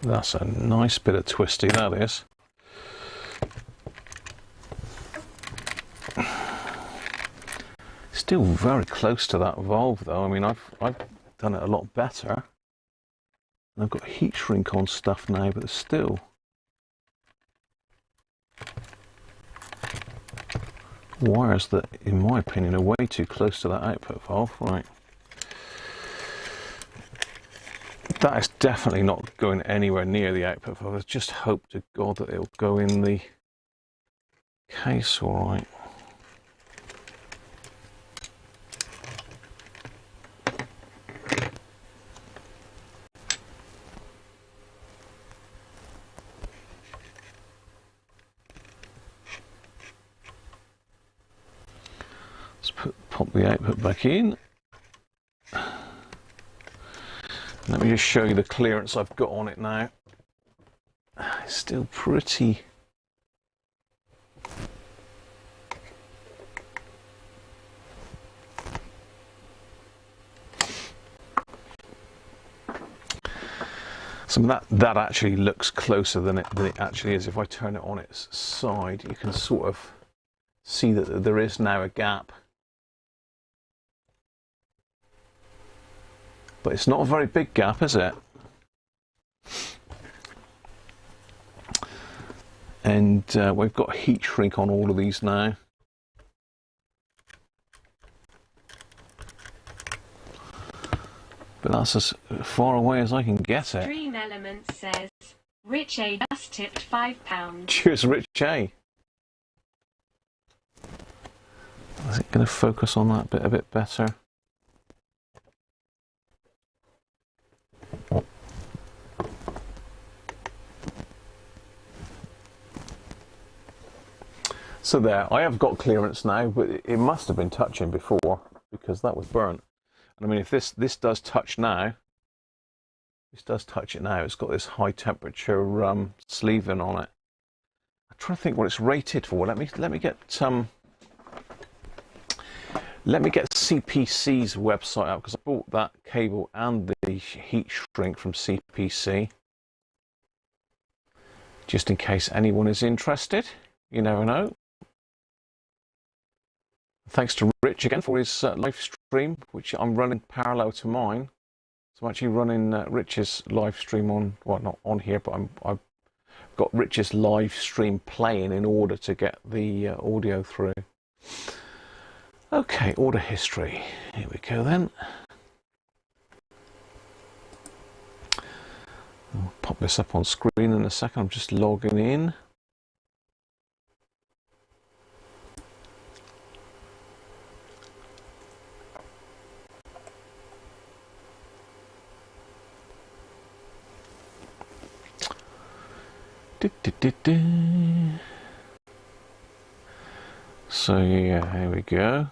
That's a nice bit of twisty, that is. Still very close to that valve though. I mean, I've done it a lot better. I've got heat shrink on stuff now, but it's still wires that, in my opinion, are way too close to that output valve. Right. That is definitely not going anywhere near the output valve. I just hope to God that it'll go in the case all right. pop the output back in. Let me just show you the clearance I've got on it now. It's still pretty. So that actually looks closer than it actually is. If I turn it on its side, you can sort of see that there is now a gap. But it's not a very big gap, is it? And we've got heat shrink on all of these now. But that's as far away as I can get it. Dream Elements says, Rich A just tipped £5. Cheers, Rich A. Is it going to focus on that bit a bit better? So there, I have got clearance now, but it must have been touching before because that was burnt. And I mean, if this does touch now, this does touch it now. It's got this high temperature sleeving on it. I'm trying to think what it's rated for. Let me get CPC's website up because I bought that cable and the heat shrink from CPC. Just in case anyone is interested, you never know. Thanks to Rich again for his live stream, which I'm running parallel to mine. So I'm actually running Rich's live stream on, well, not on here, but I've got Rich's live stream playing in order to get the audio through. Okay, order history. Here we go then. I'll pop this up on screen in a second. I'm just logging in. So yeah, here we go.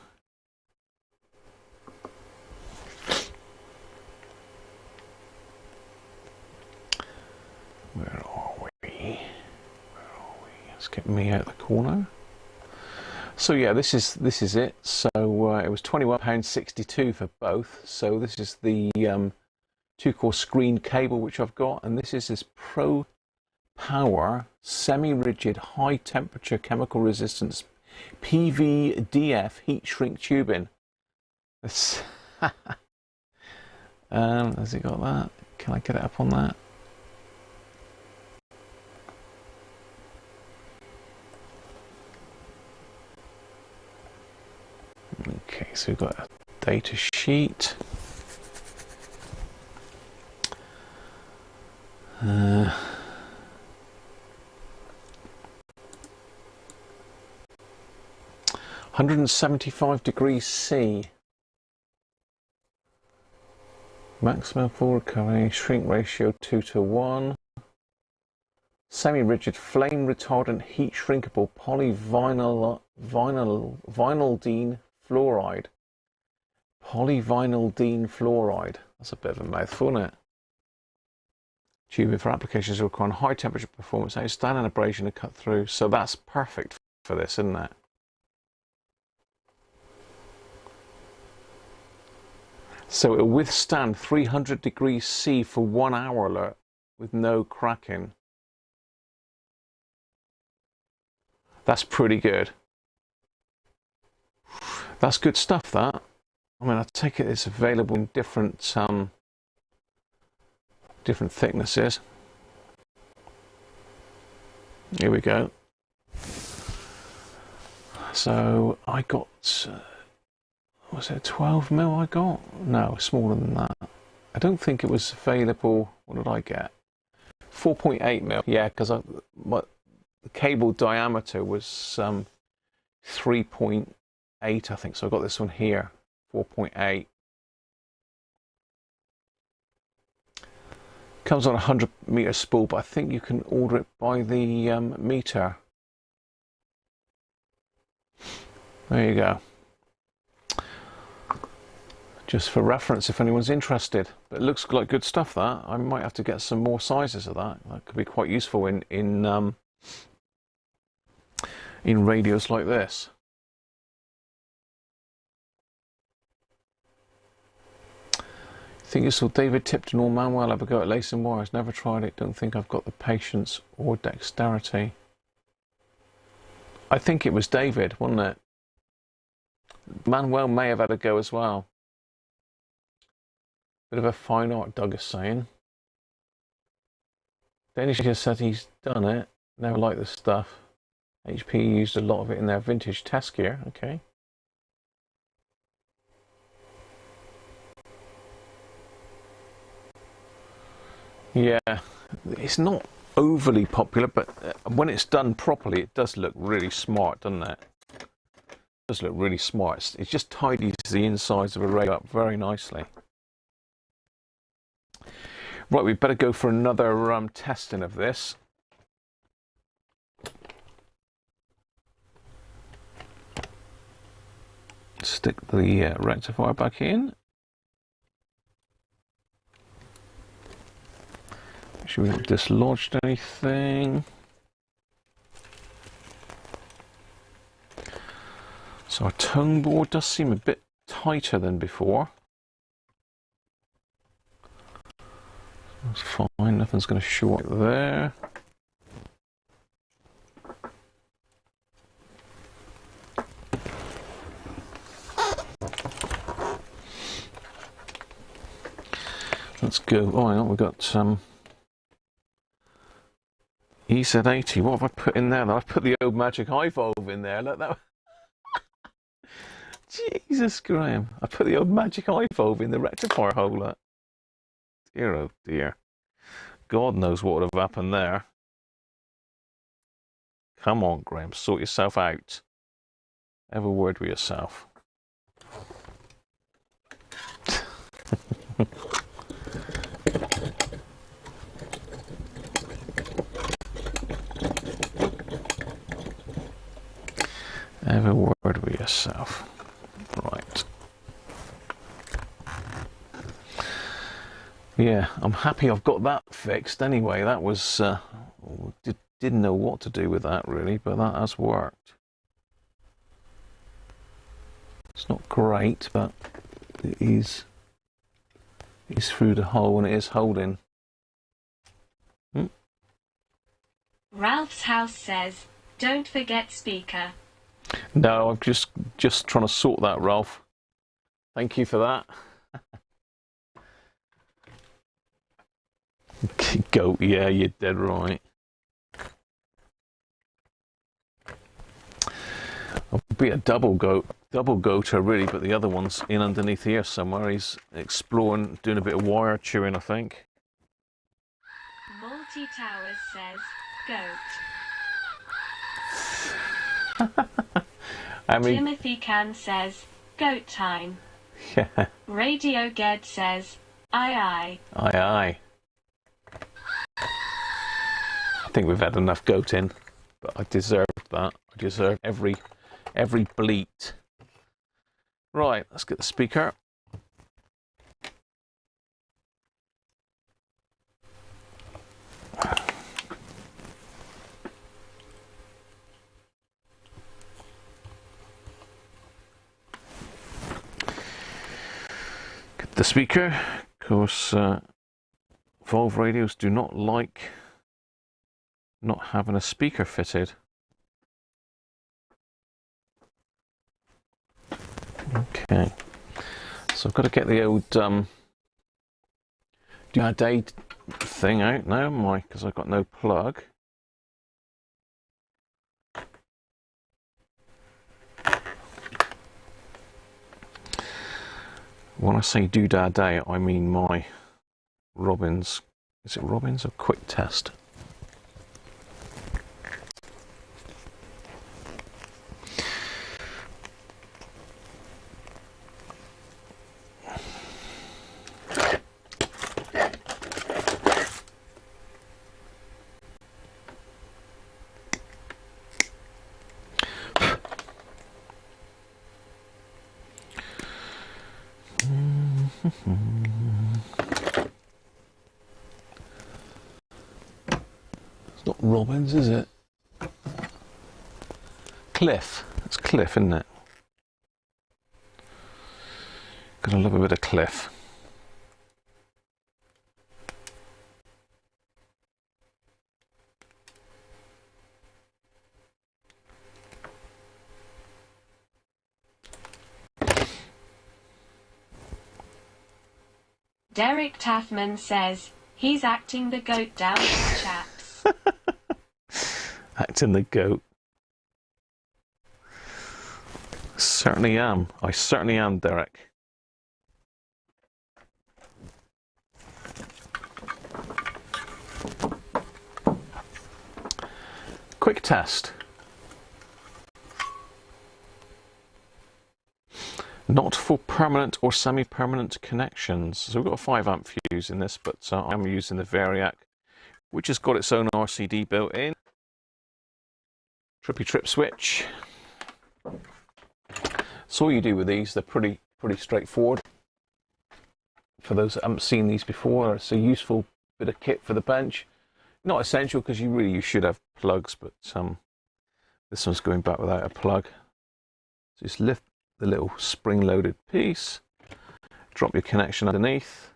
Where are we? Let's get me out of the corner. So yeah, this is it. So it was £21.62 for both. So this is the 2-core screen cable which I've got, and this is this Pro Power semi-rigid high temperature chemical resistance PVDF heat shrink tubing. Has it got that? Can I get it up on that? Okay, so we've got a data sheet. 175 degrees C. Maximum full recovery, shrink ratio 2:1. Semi-rigid flame retardant heat shrinkable polyvinylidene fluoride. Polyvinylidene fluoride. That's a bit of a mouthful, isn't it? Tubing for applications requiring high temperature performance, outstanding abrasion to cut through. So that's perfect for this, isn't it? So it'll withstand 300 degrees C for 1 hour alert with no cracking. That's pretty good. That's good stuff, that. I mean, I take it it's available in different different thicknesses. Here we go. So I got, was it 12 mil I got? No, smaller than that. I don't think it was available. What did I get? 4.8 mil. Yeah, because the cable diameter was 3.8, I think. So I got this one here, 4.8. Comes on a 100 meter spool, but I think you can order it by the meter. There you go. Just for reference, if anyone's interested. But it looks like good stuff, that. I might have to get some more sizes of that. That could be quite useful in radios like this. Think you saw David Tipton or Manuel have a go at lacing wires? Never tried it. Don't think I've got the patience or dexterity. I think it was David, wasn't it? Manuel may have had a go as well. Bit of a fine art, Doug is saying. Danish just said he's done it. Never liked this stuff. HP used a lot of it in their vintage test gear. Okay. Yeah, it's not overly popular, but when it's done properly, it does look really smart, doesn't it? It does look really smart. It just tidies the insides of a radio up very nicely. Right, we better go for another testing of this. Stick the rectifier back in. Make sure we haven't dislodged anything. So our tone board does seem a bit tighter than before. That's fine, nothing's going to short there. Let's go. Oh, hang on, we've got EZ80. What have I put in there? I've put the old Magic High Valve in there. Look, that. Jesus, Graham. I put the old Magic High Valve in the rectifier hole. Look. Dear, oh dear. God knows what would have happened there. Come on, Graham, sort yourself out. Have a word with yourself. Have a word with yourself. Right. Yeah, I'm happy I've got that fixed anyway. That was, didn't know what to do with that really, but that has worked. It's not great, but it is through the hole and it is holding. Ralph's house says, don't forget speaker. No, I'm just trying to sort that, Ralph. Thank you for that. Goat, yeah, you're dead right. I'll be a double goater really, but the other one's in underneath here somewhere. He's exploring, doing a bit of wire chewing, I think. Multi Towers says, goat. Timothy Can says, goat time. Yeah. Radio Ged says, aye aye. Aye aye. I think we've had enough goating, but I deserved that. I deserve every bleat. Right, let's get the speaker. Get the speaker. Of course, Valve radios do not like not having a speaker fitted. Okay, so I've got to get the old day thing out now, because I've got no plug. When I say Doodah Day, I mean my Robbins. Is it Robbins or Quick Test? It's not Robbins, is it? Cliff. It's Cliff, isn't it? Gotta love a bit of Cliff. Derek Taffman says, he's acting the goat down, chaps. Acting the goat. Certainly am. I certainly am, Derek. Quick test. Not for permanent or semi-permanent connections. So we've got a 5 amp fuse in this, but I'm using the Variac, which has got its own RCD built in. Trippy trip switch. So all you do with these, they're pretty straightforward. For those that haven't seen these before, it's a useful bit of kit for the bench. Not essential because you should have plugs, but this one's going back without a plug. So just lift the little spring-loaded piece, drop your connection underneath,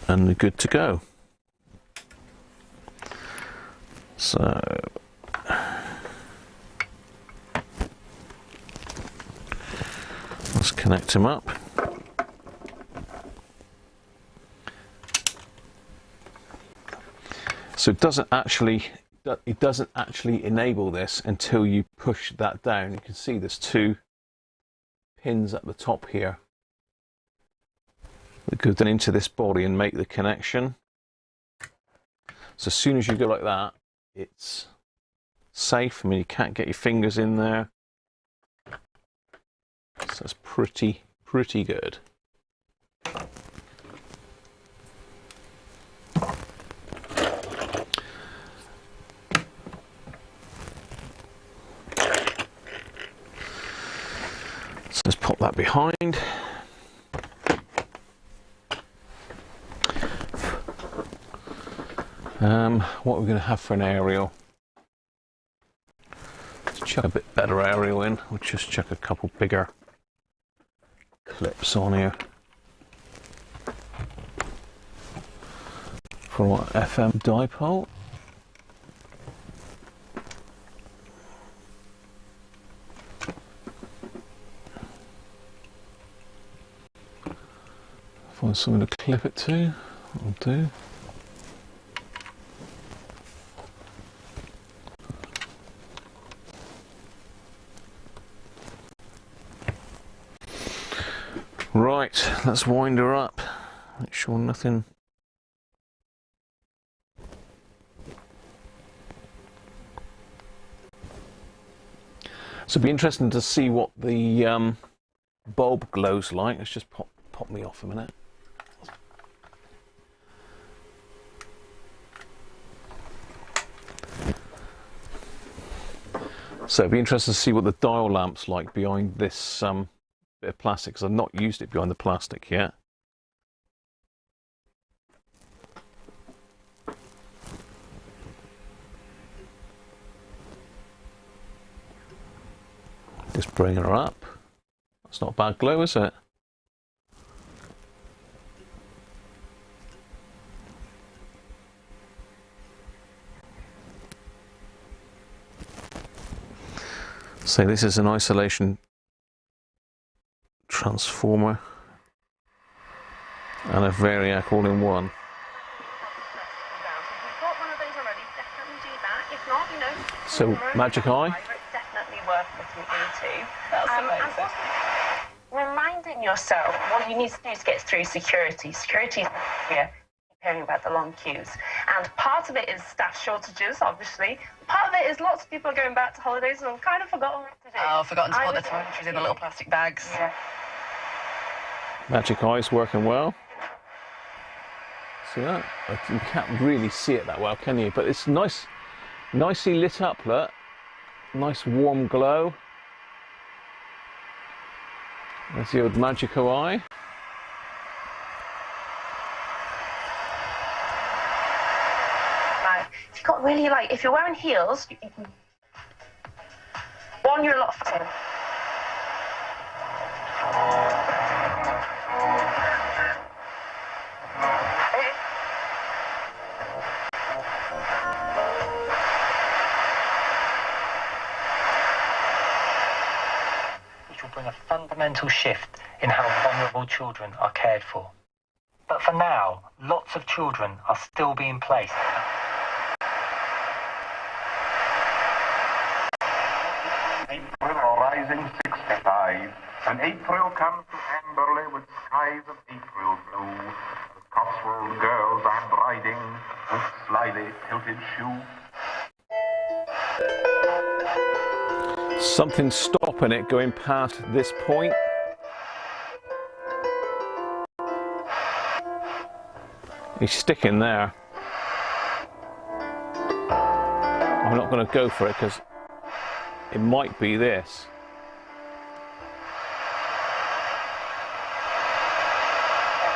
and you're good to go. So let's connect them up. So it doesn't actually enable this until you push that down. You can see there's 2 pins at the top here that go down into this body and make the connection. So as soon as you go like that, it's safe. I mean, you can't get your fingers in there. So it's pretty good. So let's pop that behind. What are we going to have for an aerial? Let's chuck a bit better aerial in. We'll just chuck a couple bigger clips on here. For what, FM dipole? Find something to clip it to. That'll do. Right, let's wind her up. Make sure nothing. So it'd be interesting to see what the bulb glows like. Let's just pop me off a minute. So it'd be interesting to see what the dial lamp's like behind this bit of plastic, because I've not used it behind the plastic yet. Just bring her up. That's not a bad glow, is it? So this is an isolation transformer and a Variac all in one. So Magic Eye. Definitely worth looking into. That's amazing. Reminding yourself what you need to do to get through security. Security is here. Hearing about the long queues, and part of it is staff shortages, obviously. Part of it is lots of people are going back to holidays and have kind of forgotten what to do. Oh, forgotten to put their toiletries in the little plastic bags. Yeah. Magic Eye's working well. See that? You can't really see it that well, can you? But it's nice, nicely lit up, look. Nice warm glow. There's the old magical eye. Like, if you've got really like, if you're wearing heels, you can, one, you're a lot faster. Which will bring a fundamental shift in how vulnerable children are cared for. But for now, lots of children are still being placed. April rising 65, and April comes to Amberley with skies of April blue. The Cotswold girls are riding with slyly tilted shoe. Something stopping it going past this point. He's sticking there. I'm not going to go for it because it might be this.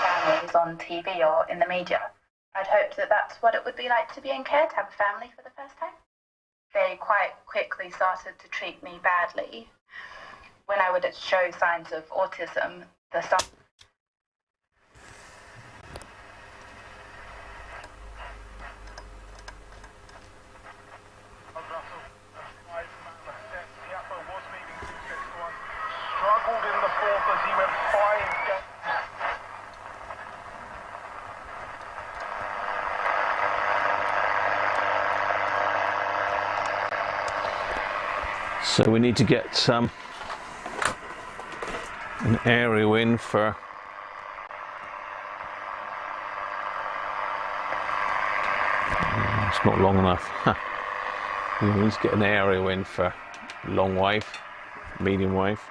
Families on TV or in the media. I'd hoped that that's what it would be like to be in care, to have a family for the first time. They quite quickly started to treat me badly. When I would show signs of autism, the staff. Struggled in the fourth as he went 5 games. So we need to get an aerial in for it's not long enough. We need to get an aerial in for long wave, medium wave.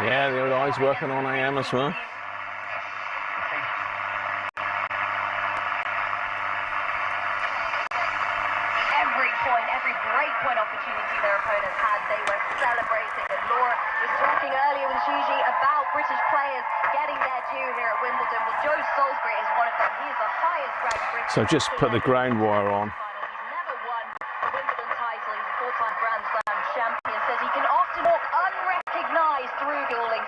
Yeah, the old eye's working on AM as well. Every breakpoint opportunity their opponents had, they were celebrating. And Laura was talking earlier with Gigi about British players getting their due here at Wimbledon. Well, Joe Salisbury is one of them. He is the highest ranked British. So just put the ground wire on. He's never won the Wimbledon title. He's a four-time Grand Slam champion. Says he can often walk unrecognised through dueling.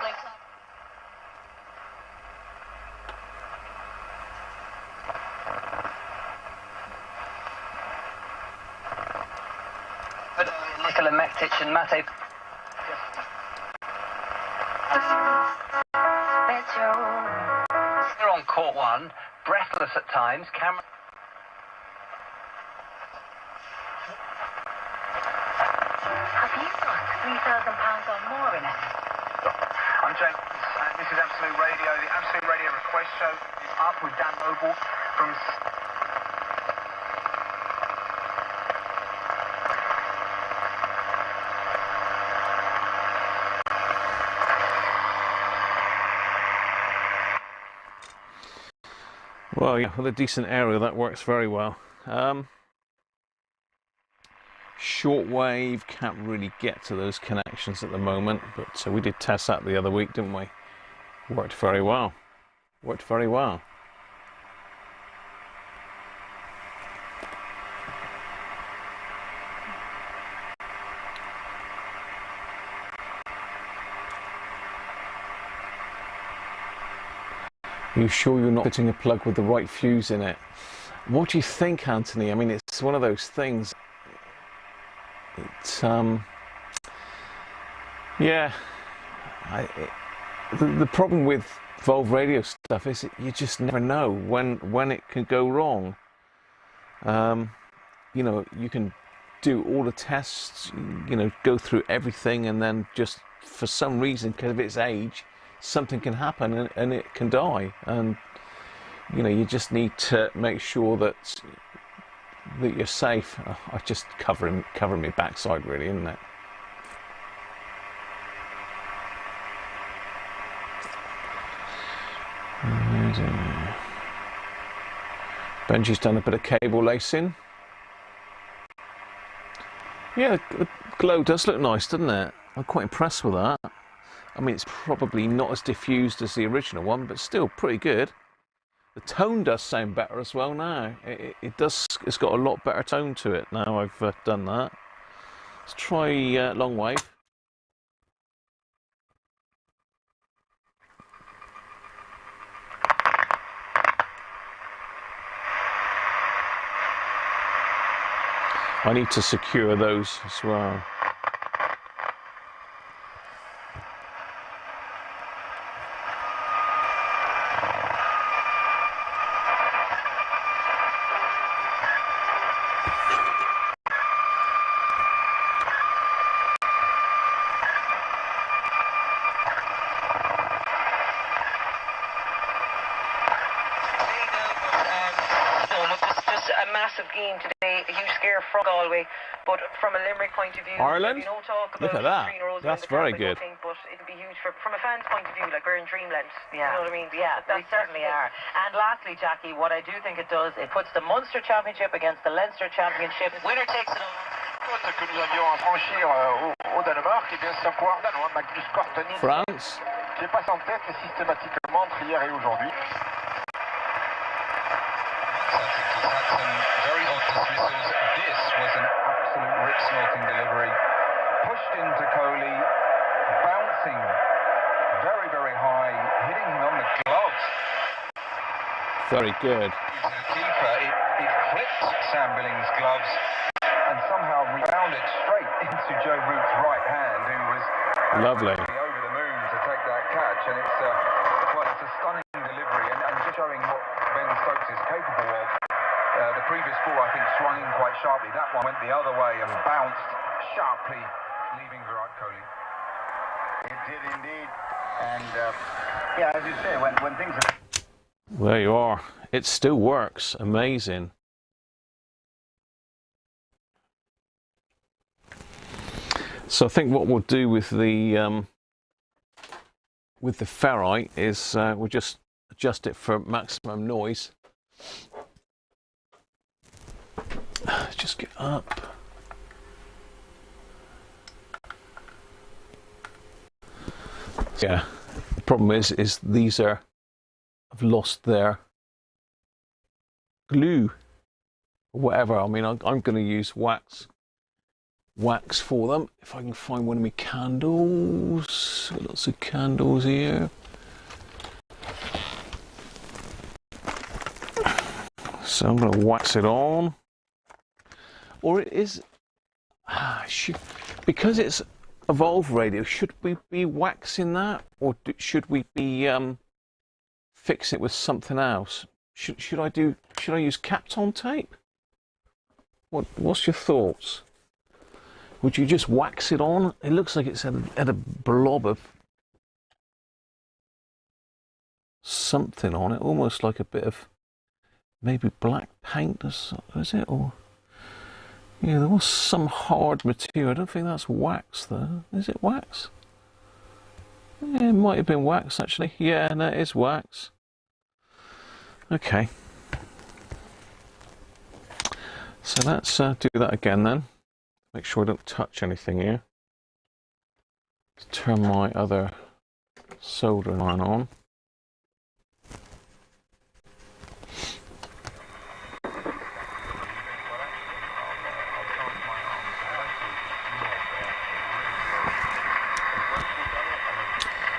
Nikola Mektic and Mate. They're on court one, breathless at times. Camera. Have you got £3,000 or more in it? I'm James, and this is Absolute Radio. The Absolute Radio Request Show is up with Dan Noble from... Well, yeah, with a decent aerial, that works very well. Shortwave can't really get to those connections at the moment, but we did test that the other week, didn't we? Worked very well. Worked very well. Are you sure you're not putting a plug with the right fuse in it? What do you think, Anthony? I mean, it's one of those things. It's yeah. The problem with Volve radio stuff is you just never know when it can go wrong. You know, you can do all the tests, you know, go through everything, and then just for some reason, because of its age, something can happen and it can die. And you know, you just need to make sure that you're safe. I just covering my backside, really, isn't it? Benji's done a bit of cable lacing. Yeah, the glow does look nice, doesn't it? I'm quite impressed with that. I mean, it's probably not as diffused as the original one, but still pretty good. The tone does sound better as well now. It's got a lot better tone to it now I've done that. Let's try long wave. I need to secure those as well. But from a Limerick point of view, Ireland? no talk about Look at that. That's very good. But it'll be huge from a fan's point of view, like we're in dreamland. Yeah. You know what I mean? Yeah, we certainly are. And lastly, Jackie, what I do think it does, it puts the Munster Championship against the Leinster Championship. Winner takes it all. Que nous avions à franchir au Danemark, et bien c'est un coureur danois, Magnus Korteni, France, qui passe en tête systématiquement entre hier et aujourd'hui. Very odd dismissals. This was an absolute rip-snorting delivery. Pushed into Coley, bouncing very, very high, hitting him on the gloves. very good. To the keeper, it clipped Sam Billings' gloves and somehow rebounded straight into Joe Root's right hand, who was Lovely. over the moon to take that catch. And it's a stunning delivery and just showing what Ben Stokes is capable of. The previous four, I think, swung in quite sharply. That one went the other way and bounced sharply, leaving Virat Kohli. It did indeed. And yeah, as you say, when things are... There you are. It still works. Amazing. So I think what we'll do with the ferrite is we'll just adjust it for maximum noise. Just get up. Yeah. The problem is these are, I've lost their glue or whatever. I mean, I'm going to use wax for them. If I can find one of my candles. Lots of candles here. So I'm going to wax it on. Or it is, because it's Evolve Radio, should we be waxing that, or should we be fix it with something else? Should I use Kapton tape? What's your thoughts? Would you just wax it on? It looks like it's had a blob of something on it, almost like a bit of maybe black paint, is it? Or yeah, there was some hard material. I don't think that's wax, though. Is it wax? Yeah, it might have been wax, actually. Yeah, no, it is wax. Okay. So let's do that again, then. Make sure I don't touch anything here. Let's turn my other soldering iron on.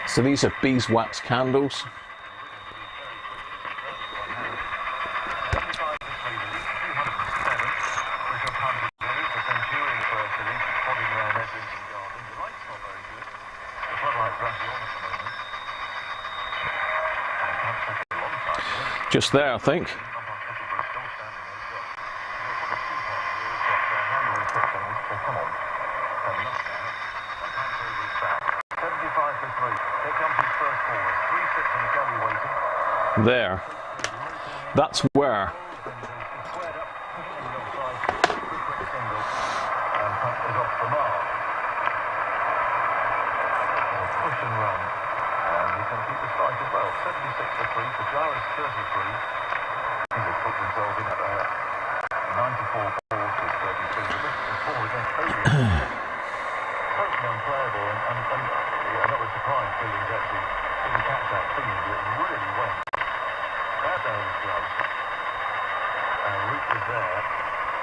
So these are beeswax candles. Just there, I think. There. That's where.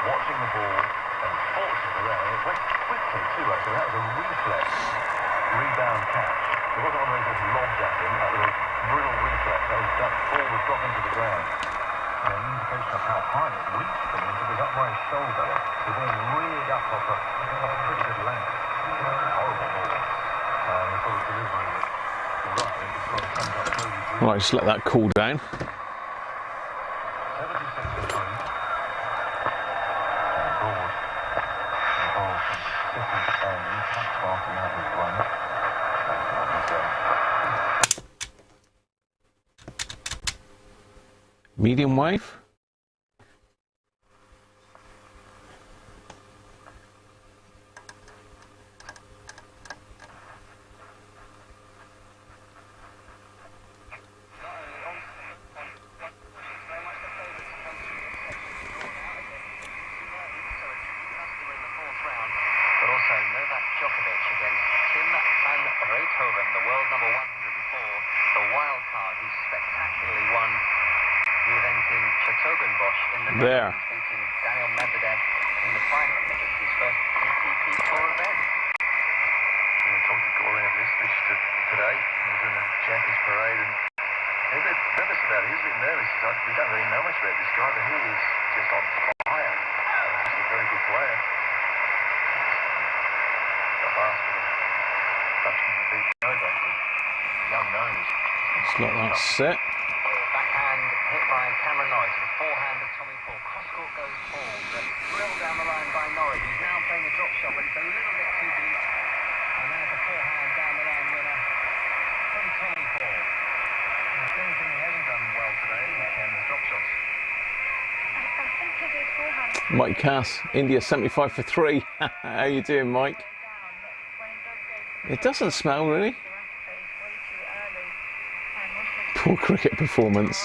Watching the ball, and fortunately there, it went quickly too, actually. That was a reflex rebound catch. It wasn't one of those just lobbed at him, that was a real reflex. That ball was dropping to the ground. And an indication of how high it reached him, it was up by his shoulder. The ball reared up off a pretty good length. Horrible ball. The sort of delivery that you're right, it just sort of comes up slowly through. Right, just let that cool down. 76 to 3. Medium wave. There. Daniel Medvedev in the final. It's his first ATP Tour event. We talked to Gordon of this today. He was doing a Champions Parade and he was a bit nervous about it. He was a bit nervous. He's like, we don't really know much about this guy, but he is just on fire. He's a very good player. Got last with a Dutchman that beat Novak. Young nose. It's not that set. Backhand hit by Cameron Norris. The forehand of Tommy Paul. Cossor goes forward, but drilled down the line by Norris. He's now playing a drop shot, but it's a little bit too deep. And there's a forehand down the line winner from Tommy Paul. The only thing he hasn't done well today is the drop shots. I think it is forehand. Mike Cass, India 75 for 3. How you doing, Mike? It doesn't smell really. Poor cricket performance.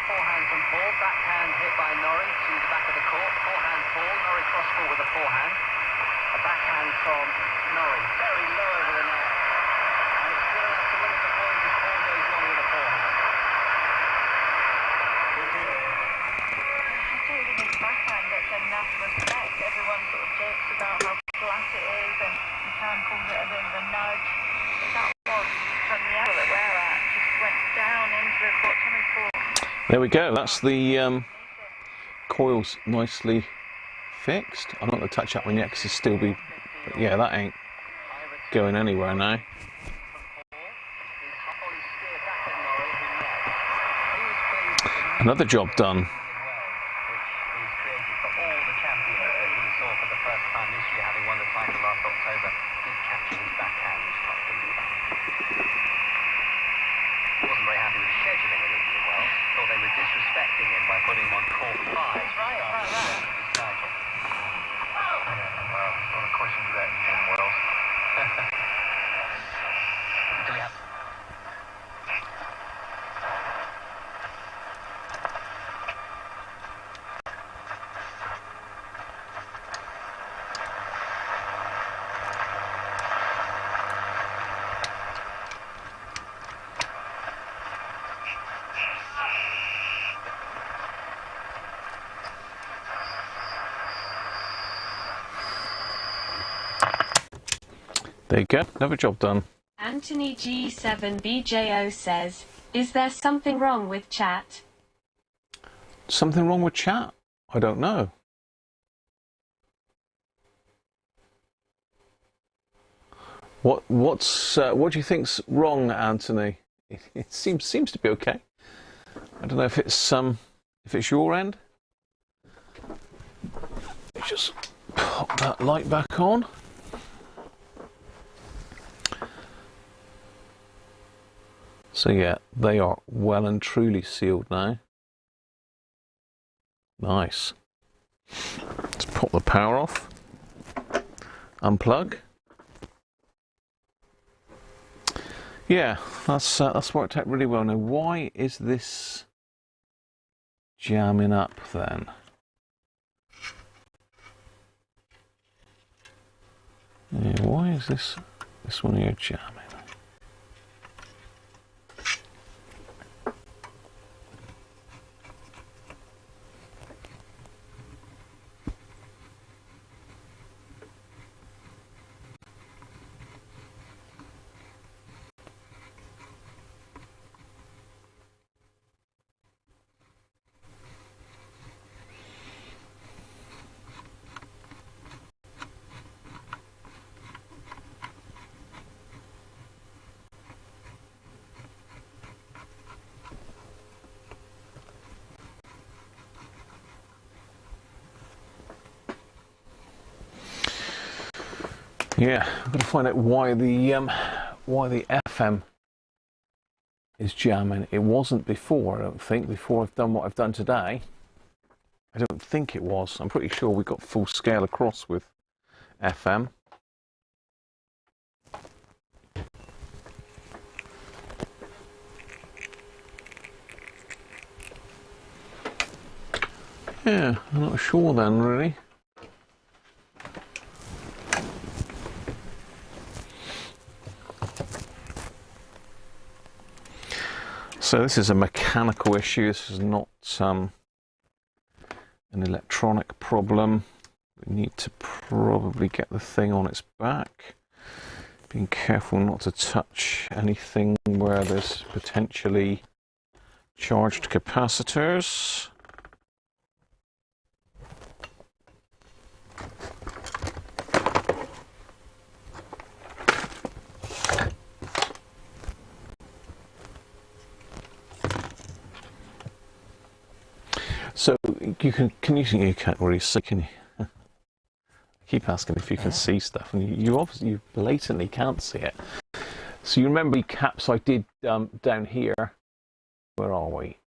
Forehand from Paul, backhand hit by Norrie to the back of the court. Forehand Paul, Norrie cross court with a forehand. A backhand from Norrie, very low over the net. And it's still enough to win it before he just all goes long with a forehand. I don't think his backhand gets enough respect. Everyone sort of jokes about how flat it is, and Karen calls it a bit of a nudge. But that was from the angle that we're at, just went down into the court. Tommy Paul. There we go. That's the coils nicely fixed. I'm not going to touch that one yet because it's still be. But yeah, that ain't going anywhere now. Another job done. Disrespecting him by putting him on court 5. That's right, about that. Well, a lot of questions about Indian Wells. Do we have... There you go, another job done. Anthony G7BJO says, is there something wrong with chat? Something wrong with chat? I don't know. What do you think's wrong, Anthony? It seems to be okay. I don't know if it's your end. Just pop that light back on. So yeah, they are well and truly sealed now. Nice. Let's pop the power off. Unplug. Yeah, that's worked out really well. Now, why is this jamming up then? Yeah, why is this one here jamming? Yeah, I've got to find out why the FM is jamming. It wasn't before, I don't think. Before I've done what I've done today, I don't think it was. I'm pretty sure we got full scale across with FM. Yeah, I'm not sure then, really. So this is a mechanical issue. This is not an electronic problem. We need to probably get the thing on its back. Being careful not to touch anything where there's potentially charged capacitors. So you can't really see, can you? I keep asking if you can see stuff, and you blatantly can't see it. So you remember the caps I did down here? Where are we?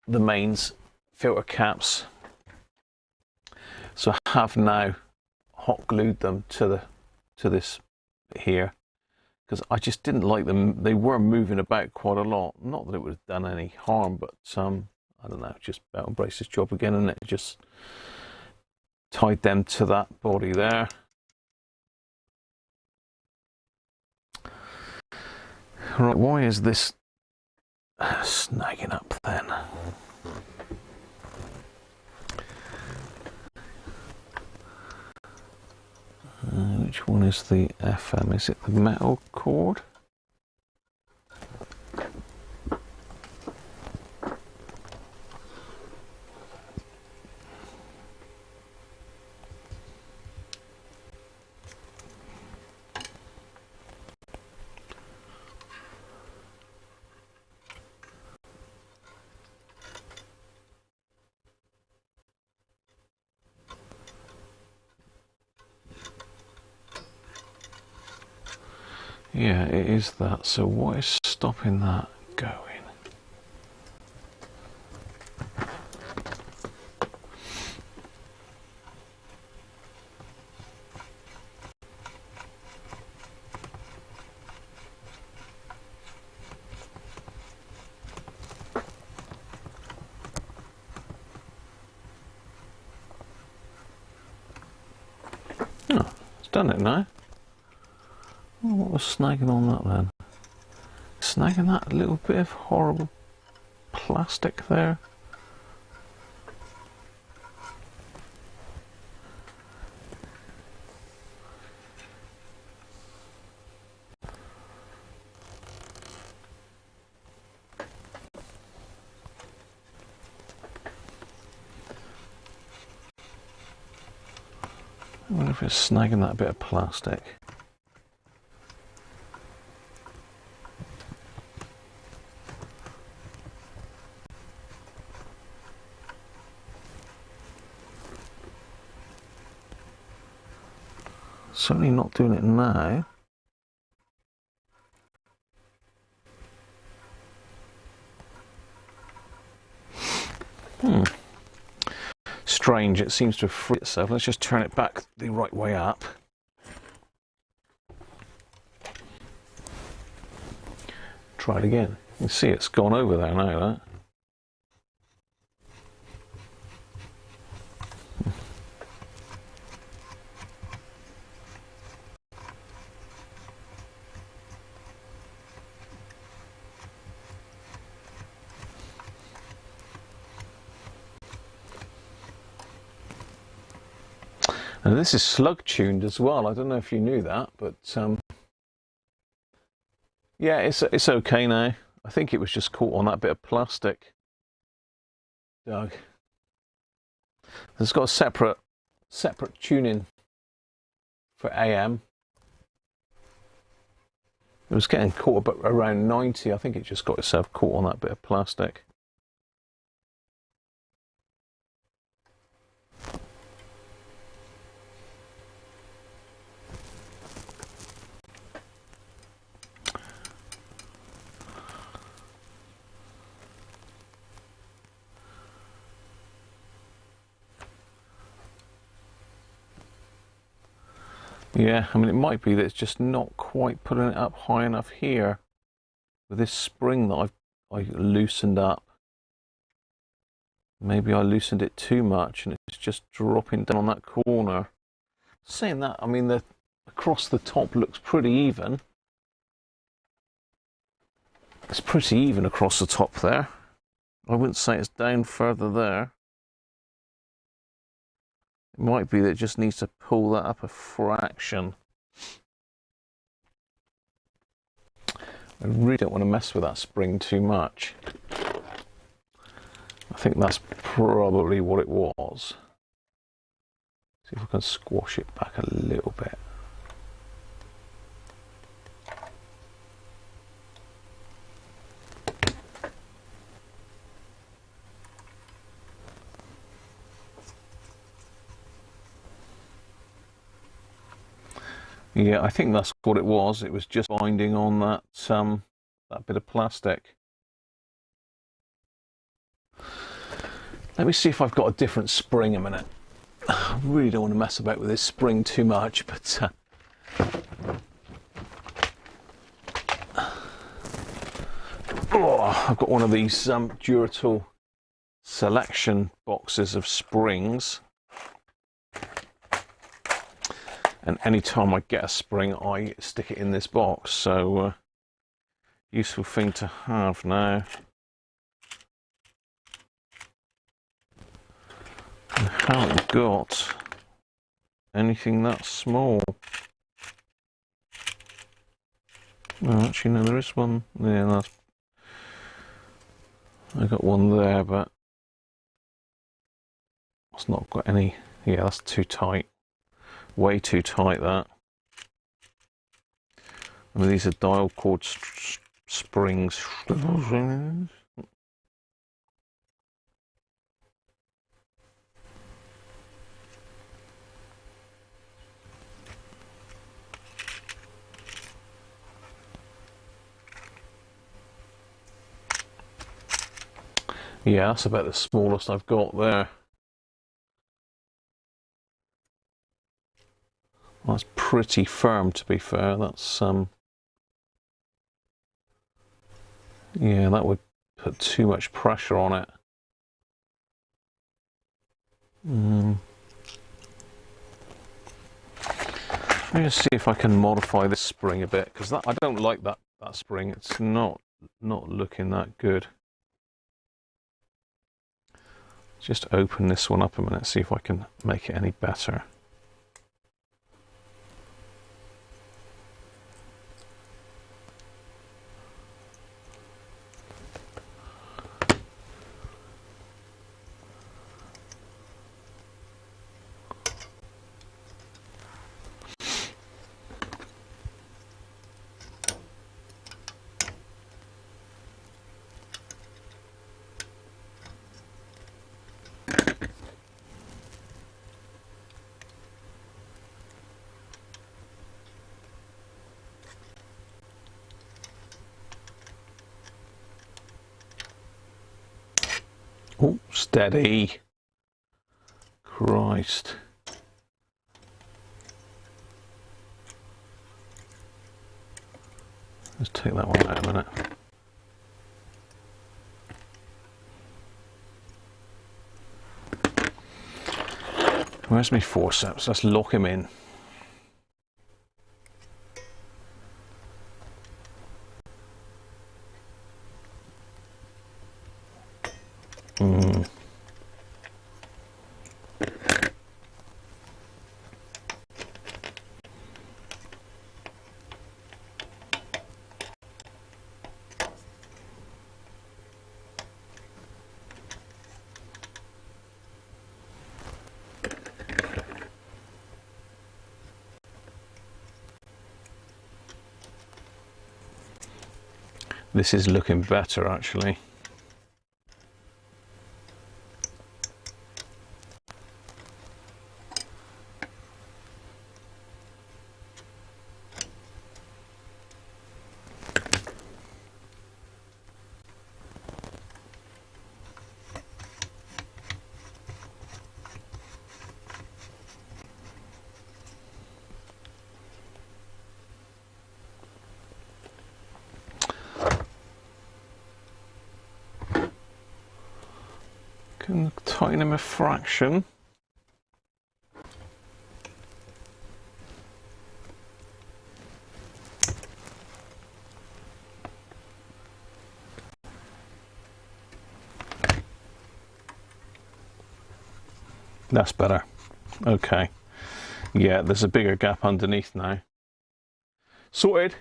The mains filter caps. So I have now hot glued them to this here, because I just didn't like them. They were moving about quite a lot. Not that it would have done any harm, but I don't know, just belt and braces job again, and it just tied them to that body there. Right, why is this snagging up then? Which one is the FM? Is it the metal cord? Yeah, it is that. So what is stopping that going? Oh, it's done it now. Oh, what was snagging on that then? Snagging that little bit of horrible plastic there. I wonder if it's snagging that bit of plastic. Certainly not doing it now. strange, it seems to have freed itself. Let's just turn it back the right way up. Try it again. You can see it's gone over there now, that. And this is slug tuned as well. I don't know if you knew that, but yeah, it's okay now. I think it was just caught on that bit of plastic, Doug. It's got a separate tuning for AM. It was getting caught about around 90. I think it just got itself caught on that bit of plastic. Yeah, I mean, it might be that it's just not quite putting it up high enough here with this spring that I loosened up. Maybe I loosened it too much and it's just dropping down on that corner. Saying that, I mean, the across the top looks pretty even. It's pretty even across the top there. I wouldn't say it's down further there. It might be that it just needs to pull that up a fraction. I really don't want to mess with that spring too much. I think that's probably what it was. See if I can squash it back a little bit. Yeah, I think that's what it was. It was just binding on that that bit of plastic. Let me see if I've got a different spring a minute. I really don't want to mess about with this spring too much, but oh, I've got one of these Duratal selection boxes of springs. And anytime I get a spring, I stick it in this box. So, useful thing to have now. I haven't got anything that small. Oh, actually, no, there is one. Yeah, I got one there, but it's not got any. Yeah, that's too tight. Way too tight, that. I mean, these are dial cord springs. Yeah, that's about the smallest I've got there. That's pretty firm, to be fair. That's yeah, that would put too much pressure on it. Let me just see if I can modify this spring a bit, because I don't like that spring. It's not looking that good. Just open this one up a minute, see if I can make it any better. Oh, steady. Christ. Let's take that one out a minute. Where's my forceps? Let's lock him in. This is looking better, actually. Can tighten him a fraction. That's better. Okay. Yeah, there's a bigger gap underneath now. Sorted.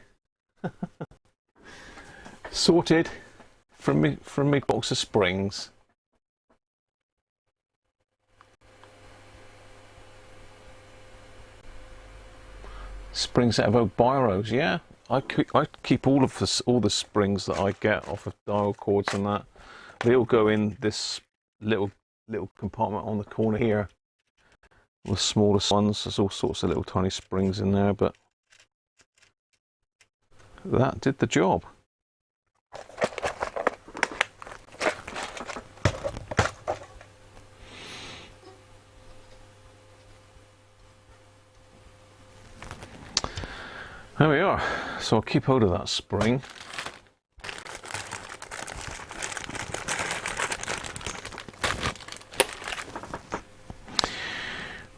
Sorted from me box of springs. Springs out of old biros, yeah. I keep all the springs that I get off of dial cords and that. They all go in this little compartment on the corner here. The smallest ones. There's all sorts of little tiny springs in there, but that did the job. There we are. So I'll keep hold of that spring.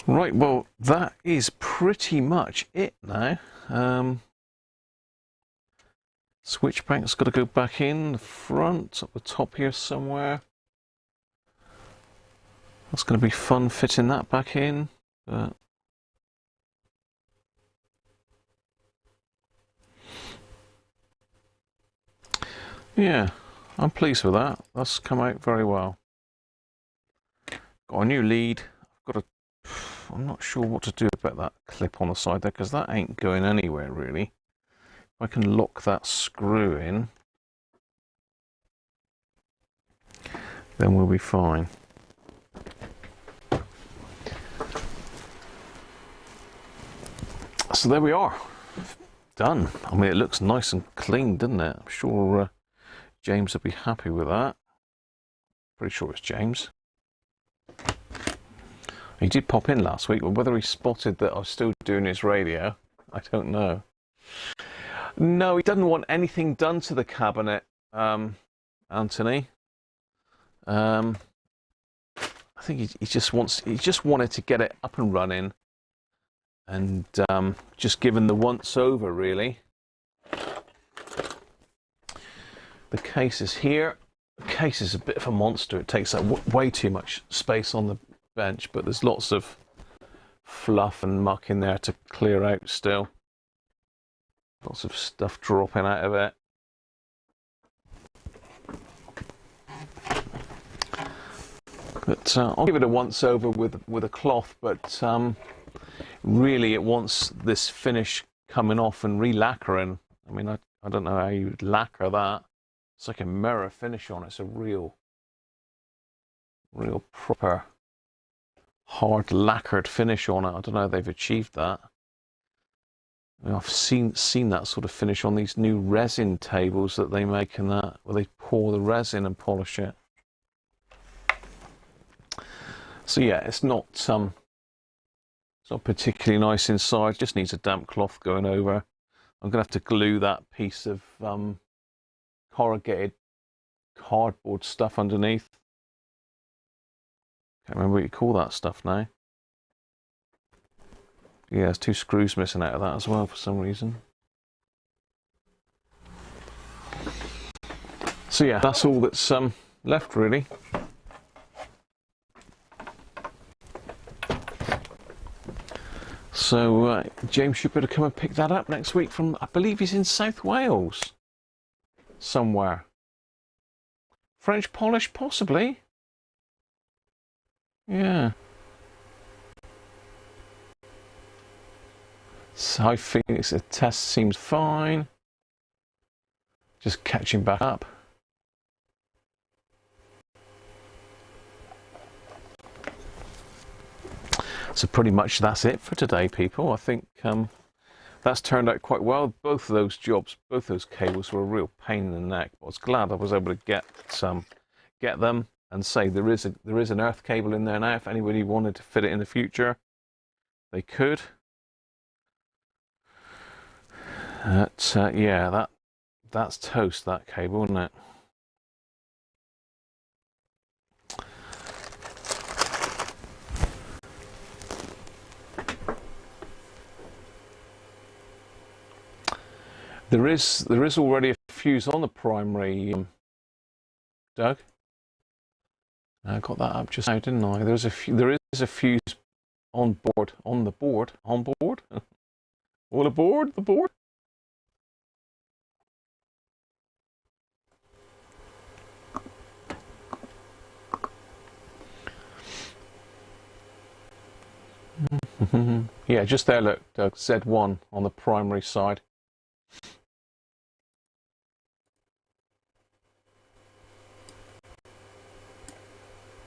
Right, well, that is pretty much it now. Switch bank's got to go back in the front, up the top here somewhere. That's going to be fun fitting that back in. But yeah, I'm pleased with that. That's come out very well. Got a new lead. I'm not sure what to do about that clip on the side there, because that ain't going anywhere really. If I can lock that screw in, then we'll be fine. So there we are. Done. I mean, it looks nice and clean, doesn't it? I'm sure James will be happy with that. Pretty sure it's James. He did pop in last week, but whether he spotted that I was still doing his radio, I don't know. No, he doesn't want anything done to the cabinet, Anthony. I think he just wanted to get it up and running, and just given the once over really. The case is here. The case is a bit of a monster. It takes up way too much space on the bench, but there's lots of fluff and muck in there to clear out still. Lots of stuff dropping out of it. But I'll give it a once over with a cloth, but really it wants this finish coming off and re-lacquering. I mean, I don't know how you lacquer that. It's like a mirror finish on it. It's a real proper hard lacquered finish on it. I don't know how they've achieved that. I mean, I've seen that sort of finish on these new resin tables that they make, and that where they pour the resin and polish it. So yeah, it's not particularly nice inside. Just needs a damp cloth going over. I'm gonna have to glue that piece of corrugated cardboard stuff underneath. Can't remember what you call that stuff now. Yeah, there's 2 screws missing out of that as well for some reason. So yeah, that's all that's left really. So James should better come and pick that up next week from, I believe he's in South Wales somewhere. French polish possibly. Yeah. So I think the test seems fine. Just catching back up. So pretty much that's it for today, people. I think that's turned out quite well. Both of those jobs, both those cables were a real pain in the neck. I was glad I was able to get them and say there is an earth cable in there now. If anybody wanted to fit it in the future, they could. Yeah, that's toast, that cable, isn't it? There is already a fuse on the primary, Doug. I got that up just now, didn't I? There is a fuse on board, on board. All aboard the board. Yeah, just there, look, Doug, Z1 on the primary side.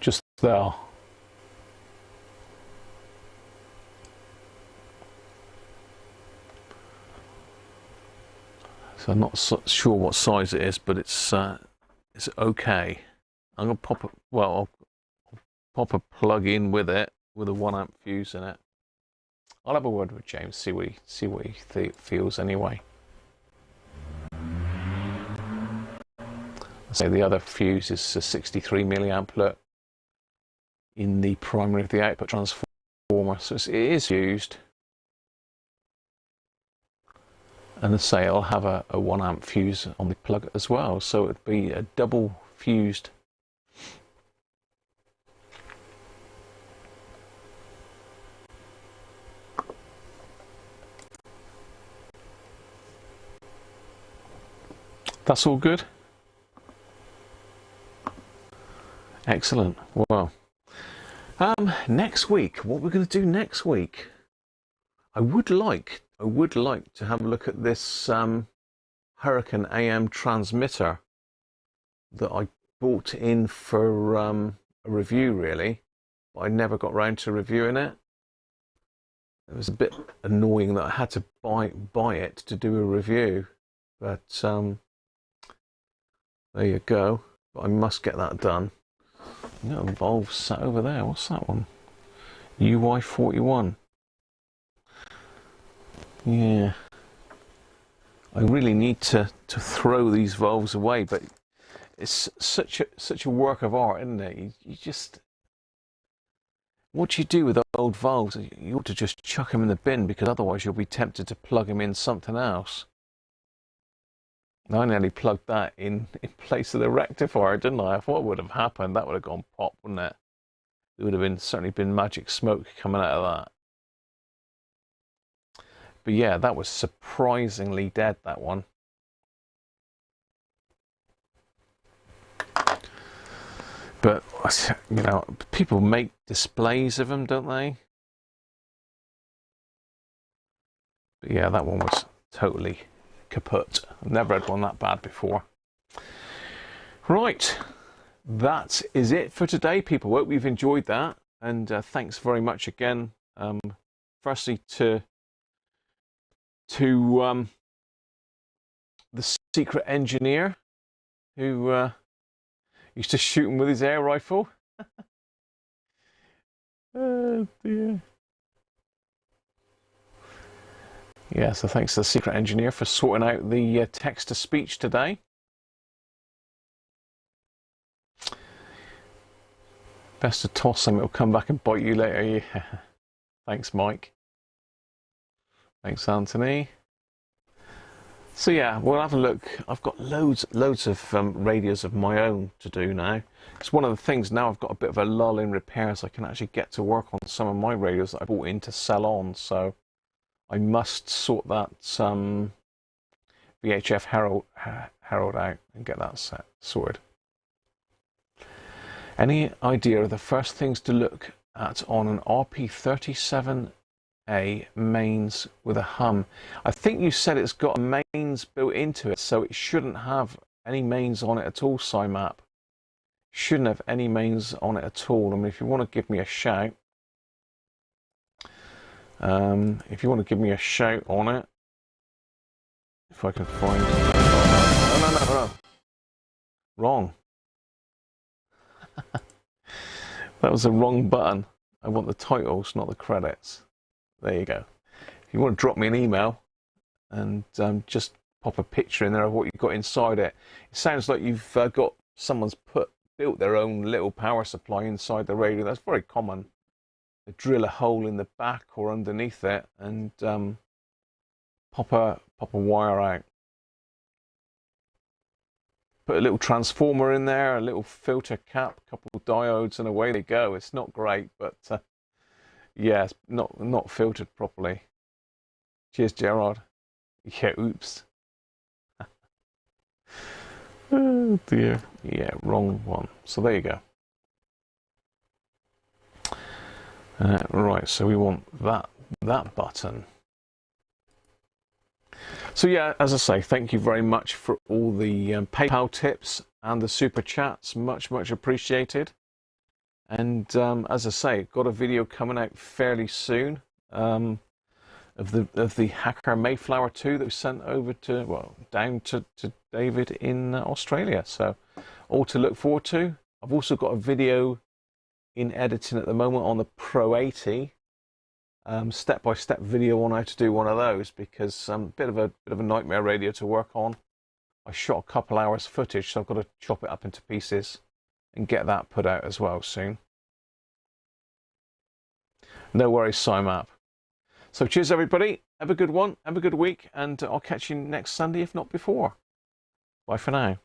Just there. So I'm not sure what size it is, but it's okay. I'm gonna pop I'll pop a plug in with it with a 1 amp fuse in it. I'll have a word with James, see what he feels anyway. So the other fuse is a 63 milliamp look in the primary of the output transformer, so it is used. And as I say, I'll have a 1 amp fuse on the plug as well, so it'd be a double fused. That's all good. Excellent. Well, next week, what we're going to do next week, I would like to have a look at this Hurricane AM transmitter that I bought in for a review, really, but I never got round to reviewing it. It was a bit annoying that I had to buy it to do a review, but there you go. But I must get that done. Little valve sat over there. What's that one? UI41. Yeah. I really need to throw these valves away, but it's such a work of art, isn't it? You just, what you do with old valves, you ought to just chuck them in the bin, because otherwise you'll be tempted to plug them in something else. And I nearly plugged that in place of the rectifier, didn't I? What would have happened? That would have gone pop, wouldn't it? There would have certainly been magic smoke coming out of that. But yeah, that was surprisingly dead, that one. But, you know, people make displays of them, don't they? But yeah, that one was totally kaput. I've never had one that bad before. Right, that is it for today, people. Hope you've enjoyed that, and thanks very much again. Firstly to the secret engineer who used to shoot him with his air rifle. Oh dear. Yeah, so thanks to the secret engineer for sorting out the text-to-speech today. Best to toss them, it'll come back and bite you later. Yeah. Thanks, Mike. Thanks, Anthony. So yeah, we'll have a look. I've got loads of radios of my own to do now. It's one of the things now I've got a bit of a lull in repairs. I can actually get to work on some of my radios that I bought in to sell on. So I must sort that VHF Herald out and get that sorted. Any idea of the first things to look at on an RP37A mains with a hum? I think you said it's got a mains built into it, so it shouldn't have any mains on it at all, SciMap. Shouldn't have any mains on it at all. I mean, if you want to give me a shout, on it, if I can find... No. Wrong. That was the wrong button. I want the titles, not the credits. There you go. If you want to drop me an email and just pop a picture in there of what you've got inside it. It sounds like you've got someone's built their own little power supply inside the radio. That's very common. They drill a hole in the back or underneath it and pop a wire out. Put a little transformer in there, a little filter cap, a couple of diodes, and away they go. It's not great, but yeah, it's not filtered properly. Cheers, Gerard. Yeah, oops. Oh dear. Yeah, wrong one. So there you go. Right, so we want that button. So yeah, as I say, thank you very much for all the PayPal tips and the super chats. Much appreciated. And as I say, got a video coming out fairly soon of the Hacker Mayflower 2 that was sent over to, well, down to David in Australia. So all to look forward to. I've also got a video in editing at the moment on the Pro 80. Step-by-step video on how to do one of those, because bit of a nightmare radio to work on. I shot a couple hours footage, so I've got to chop it up into pieces and get that put out as well soon. No worries, SciMap. So cheers everybody, have a good one, have a good week, and I'll catch you next Sunday if not before. Bye for now.